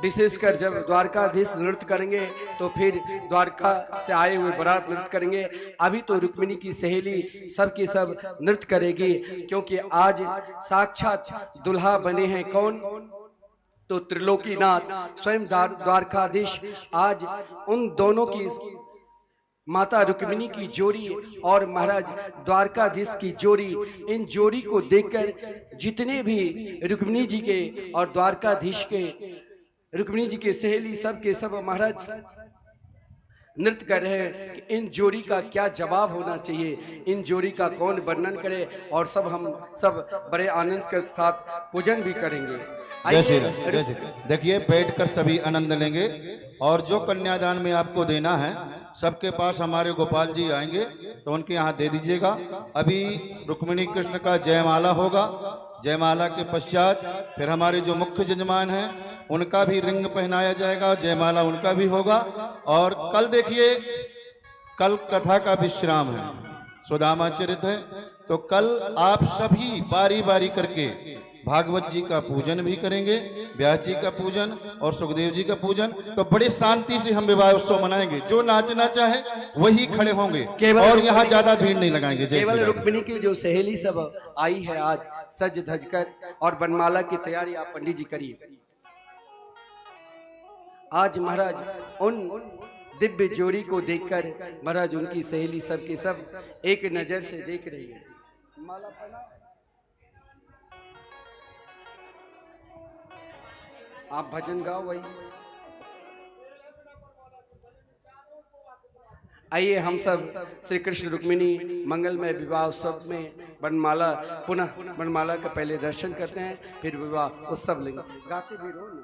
विशेषकर जब द्वारकाधीश नृत्य करेंगे तो फिर द्वारका से आए हुए बारात नृत्य करेंगे। अभी तो रुक्मिणी की सहेली सब की सब नृत्य करेगी, क्योंकि आज साक्षात दुल्हा बने हैं कौन, तो त्रिलोकीनाथ स्वयं द्वारकाधीश। आज उन दोनों की माता रुक्मिणी की जोड़ी और महाराज द्वारकाधीश की जोड़ी, इन जोड़ी को देखकर जितने भी रुक्मिणी जी के और द्वारकाधीश के रुक्मिणी जी के सहेली सब के सब महाराज नृत्य कर रहे हैं कि इन जोड़ी का क्या जवाब होना चाहिए, इन जोड़ी का कौन वर्णन करे, और सब हम सब बड़े आनंद के साथ पूजन भी करेंगे। जय श्री राम, जय श्री राम। देखिए बैठकर सभी आनंद लेंगे और जो कन्यादान में आपको देना है सबके पास हमारे गोपाल जी आएंगे तो उनके यहाँ दे दीजिएगा। अभी रुक्मिणी कृष्ण का जयमाला होगा, जयमाला के पश्चात फिर हमारे जो मुख्य जजमान हैं उनका भी रिंग पहनाया जाएगा, जयमाला उनका भी होगा। और कल देखिए कल कथा का विश्राम है, सुदामा चरित है, तो कल आप सभी बारी बारी करके भागवत जी का पूजन भी करेंगे, व्यास जी का पूजन और सुखदेव जी का पूजन। तो बड़े शांति से हम विवाह उत्सव मनाएंगे, जो नाचना चाहे वही खड़े होंगे और यहाँ ज्यादा भीड़ नहीं लगाएंगे। केवल रुक्मिणी की जो सहेली सब आई है आज सज धज कर, और बनमाला की तैयारी आप पंडित जी करिए। आज महाराज उन दिव्य जोड़ी को देखकर महाराज उनकी सहेली सब के सब एक नजर से देख रही है। माला पहना, आप भजन गाओ वही। आइए हम सब श्री कृष्ण रुक्मिणी मंगलमय विवाह उत्सव में वनमाला पुनः वनमाला का पहले दर्शन करते हैं, फिर विवाह उत्सव लेंगे। गाते भी रहो ना।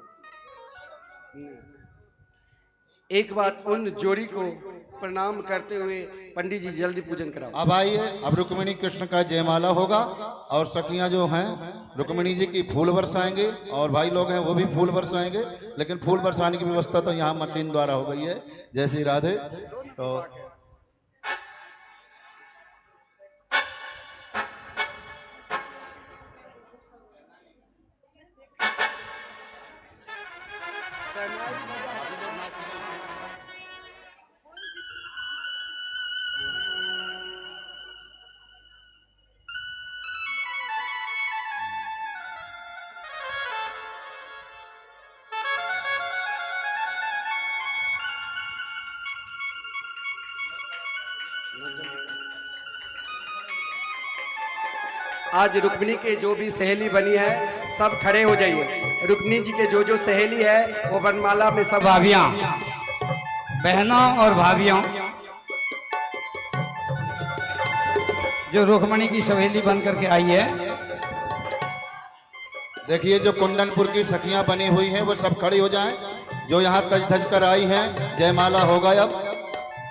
एक बार उन जोड़ी को प्रणाम करते हुए पंडित जी जल्दी पूजन कराओ। अब आइए, अब रुक्मिणी कृष्ण का जयमाला होगा और सखियां जो हैं रुक्मिणी जी की फूल बरसाएंगे और भाई लोग हैं वो भी फूल बरसाएंगे, लेकिन फूल बरसाने की व्यवस्था तो यहाँ मशीन द्वारा हो गई है। जय श्री राधे। तो आज रुक्मिणी के जो भी सहेली बनी है सब खड़े हो जाइए। रुक्मिणी जी के जो सहेली है वो वनमाला में सब भाभियां, बहनों और भाभियों जो रुक्मिणी की सहेली बन करके आई है, देखिए जो कुंदनपुर की सखियां बनी हुई हैं वो सब खड़ी हो जाएं। जो यहाँ तज धज कर आई हैं, जयमाला होगा अब,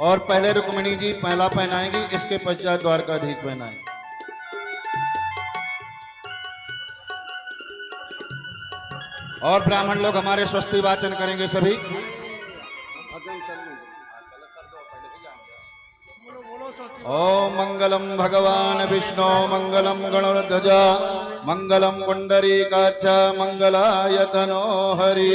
और पहले रुक्मिणी जी पहला पहनाएंगी, इसके पश्चात द्वारकाधीश पहनाएंगे। और ब्राह्मण लोग हमारे स्वस्ति वाचन करेंगे सभी। ओम मंगलम भगवान विष्णु मंगलम गणध्वज मंगलम पुंडरीकाक्ष मंगलायतनो हरि।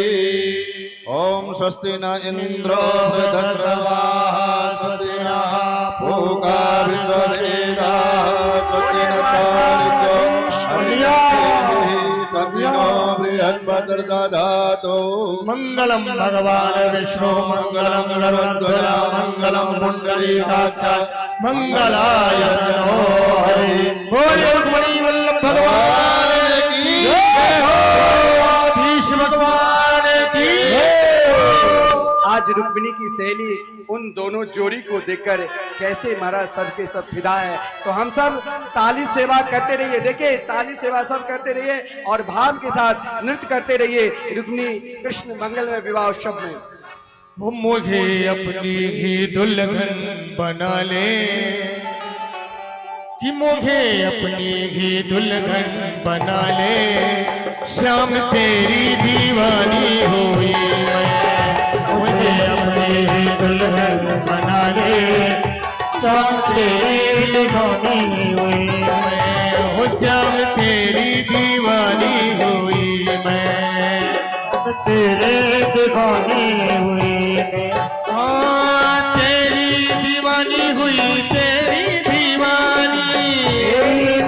ओम स्वस्ति न इंद्रो वृद्धश्रवाः स्वस्ति नः पूषा विश्ववेदाः स्वस्ति नक्षत्रो बृहस्पतिर्दधातु। मंगलम भगवान विष्णु मंगलम गणध्वज मंगलम पुंडरीकाक्ष मंगलाय तनो हरि। बोलो रुक्मिणी वल्लभ भगवान की जय हो, आधीश भगवान की जय हो। आज रुक्मिणी की सहेली उन दोनों जोड़ी को देखकर कैसे महाराज सबके सब फिदा है। तो हम सब ताली सेवा करते रहिए, देखिए ताली सेवा सब करते रहिए और भाव के साथ नृत्य करते रहिए रुक्मिणी कृष्ण मंगल में विवाह उत्सव में। मुझे अपनी ही दुल्हन बना ले, कि मुझे अपनी ही दुल्हन बना ले, श्याम तेरी दीवानी हुई मैं। मुझे अपनी ही दुल्हन बना ले, श्याम तेरी दीवानी हुई मैं। हो श्याम तेरी दीवानी हुई मैं, तेरे दीवानी हुई हाँ तेरी दीवानी हुई, तेरी दीवानी,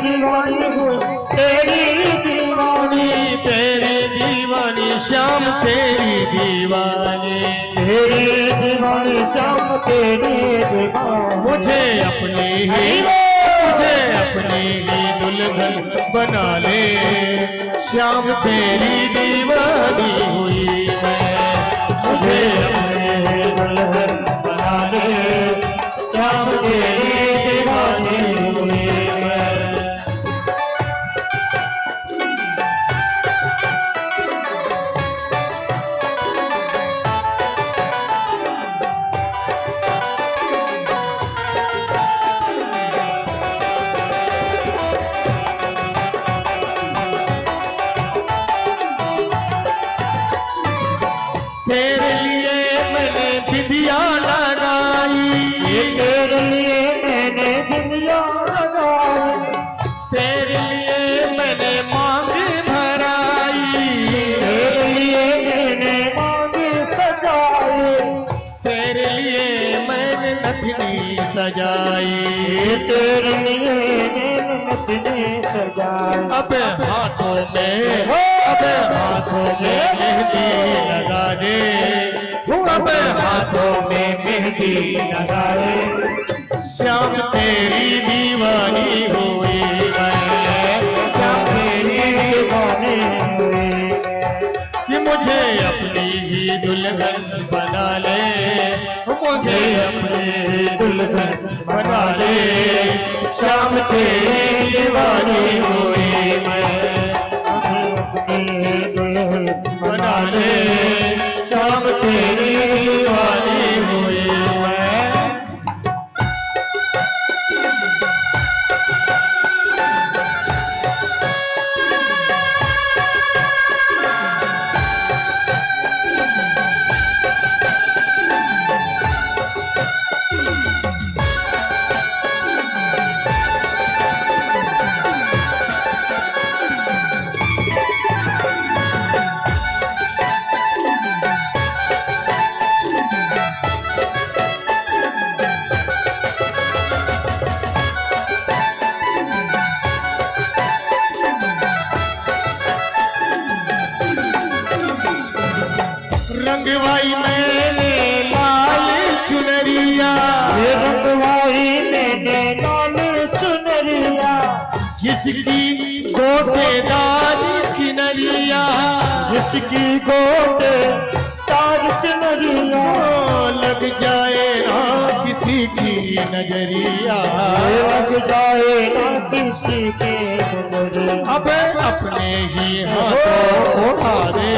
दीवानी हुई तेरी दीवानी, तेरी दीवानी श्याम तेरी दीवानी, तेरी दीवानी श्याम तेरी दीवानी। मुझे अपनी ही दुल्हन बना ले, श्याम तेरी दीवानी हुई मैं। मुझे अपने दुल्हन बना ले, श्याम तेरी दीवानी हुई मैं। तेरे लिए मैंने विधिया लगाई, तेरे लिए मैंने दुनिया लगाई, तेरे लिए मैंने मांग भराई, तेरे लिए मैंने मांग सजाई, तेरे लिए मैंने नथनी सजाई, तेरे लिए मैंने नथनी सजाई। अब हाथों में मेहंदी लगा दे, अब हाथों में मेहंदी लगा दे, श्याम तेरी दीवानी हुई मैं। श्याम तेरी दीवानी हुई कि मुझे अपनी ही दुल्हन बना ले, मुझे अपनी ही दुल्हन बना ले, श्याम तेरी दीवानी हुई मैं। दुल्हन बना ले, श्याम तेरी दीवानी हुई मैं। रंगवाई मैंने लाल चुनरिया, रंगवाई मैंने लाल चुनरिया, जिसकी गोटेदार किनरिया, जिसकी गोटे तार किनरिया, लग जाए ना किसी की नजरिया, लग जाए ना किसी के नजरिया। अब अपने ही हाथों उड़ा दे,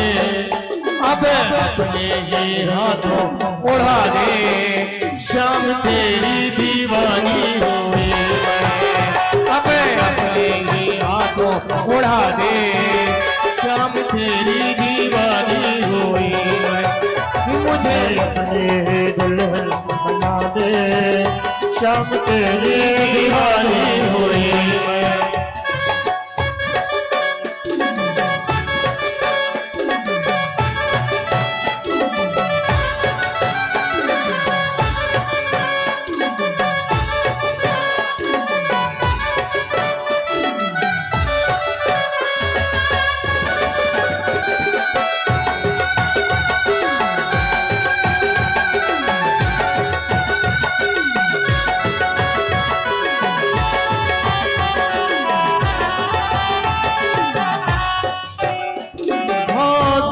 अब अपने ही हाथों उड़ा दे, श्याम तेरी दीवानी हुई मैं। अब अपने ही हाथों उड़ा दे, श्याम तेरी दीवानी हुई मैं। मुझे अपने दुल्हन बना दे, श्याम तेरी दीवानी हुई मैं।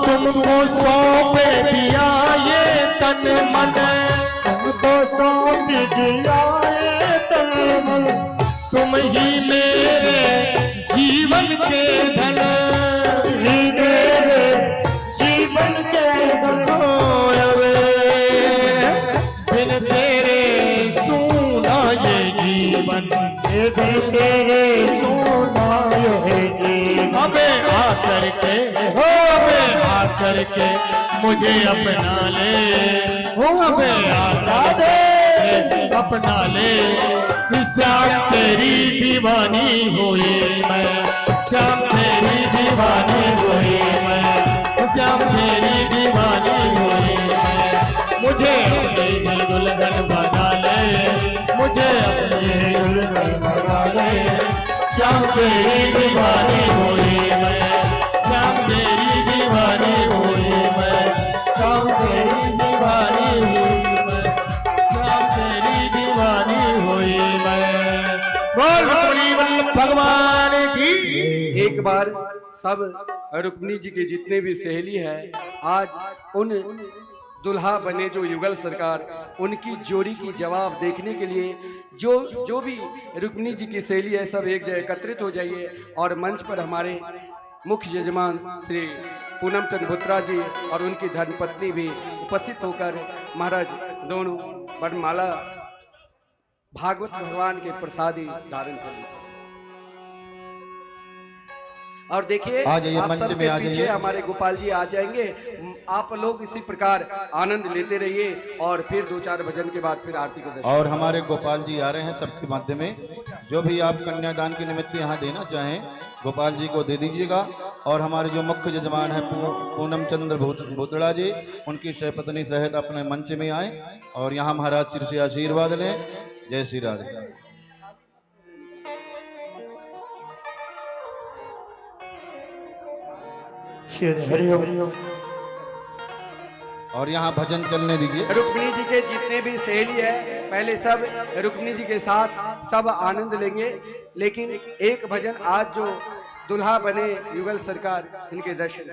तुमको सौंपे दिया ये तन मन, तुमको सौंप दिया ये तन मन, तुम ही मेरे जीवन के धन, ही मेरे जीवन के धन। बिन तेरे सूना ये जीवन, ये दिल तेरे सोना ये जीवन। हमें आकर के हो हमें आकर के मुझे अपना ले, हो हमें आकर के अपना ले। श्याम तेरी दीवानी हुई मैं, श्याम तेरी दीवानी हुई मैं, श्याम तेरी दीवानी हुई मैं। मुझे अपनी दुल्हन बना ले, मुझे अपनी दुल्हन बना ले। श्याम तेरी दीवानी हुई मैं, श्याम तेरी दीवानी हुई मैं, श्याम तेरी दीवानी हुई मैं, श्याम तेरी दीवानी हुई मैं। बोल रुक्मिणी वल्लभ भगवान की। एक बार सब रुक्मिणी जी के जितने भी सहेली है, आज उन दुल्हा बने जो युगल सरकार, उनकी जोड़ी की जवाब देखने के लिए जो भी रुक्मिणी जी की सहेली है सब एक जगह एकत्रित हो जाइए और मंच पर हमारे मुख्य यजमान श्री पूनम चंद भुत्रा जी और उनकी धर्मपत्नी भी उपस्थित होकर महाराज दोनों वरमाला भागवत भगवान के प्रसादी धारण कर लीजिए। और देखिए आ जाइए, आप मंच सबके में आ पीछे जाइए। हमारे गोपाल जी आ जाएंगे। आप लोग इसी प्रकार आनंद लेते रहिए और फिर 2-4 भजन के बाद फिर आरती को दर्शन। और हमारे गोपाल जी आ रहे हैं सबके माध्यम में। जो भी आप कन्यादान के निमित्त यहाँ देना चाहें गोपाल जी को दे दीजिएगा। और हमारे जो मुख्य यजमान है पूनम चंद्र भुतड़ा जी, उनकी सहपत्नी सहित अपने मंच में आए और यहाँ महाराज श्री से आशीर्वाद लें। जय श्री राधे। हरिओम। और यहाँ भजन चलने दीजिए। रुक्मिणी जी के जितने भी सहेली है पहले सब रुक्मिणी जी के साथ सब आनंद लेंगे, लेकिन एक भजन आज जो दुल्हा बने युगल सरकार, इनके दर्शन।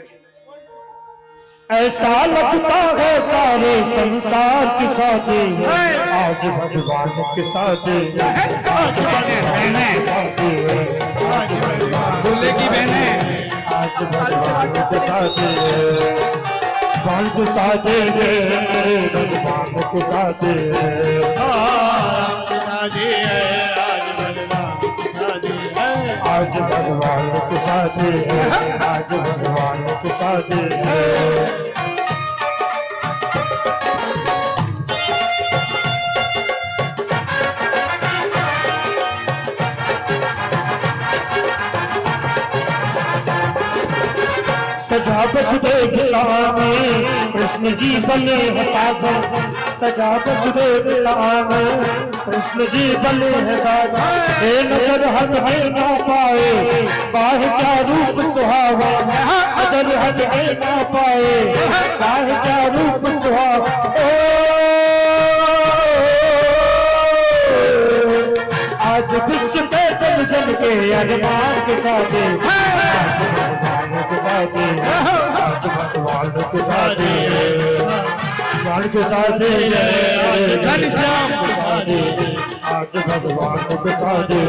ऐसा लगता है सारे संसार की शादी है, आज भगवान की शादी है, आज भगवान की शादी है, आज भगवान दूल्हे की बहनें आज भगवान की शादी है, भगवान की शादी है, भगवान की शादी है, आज भगवान की शादी है, आज भगवान की शादी है। सजा वसुदेव में कृष्ण जी बने हैं साजन, सजा वसुदेव में कृष्ण जी बने हैं साजन। हे नजर हद है ना पाए बाह क्या रूप सुहावा, नजर हद है ना पाए बाह क्या रूप सुहावा। आज विश्व पे जन जन के अरमान के साथे, आज भगवान के साथे, भगवान के साथे, घनश्याम के साथे, आज भगवान के साथे।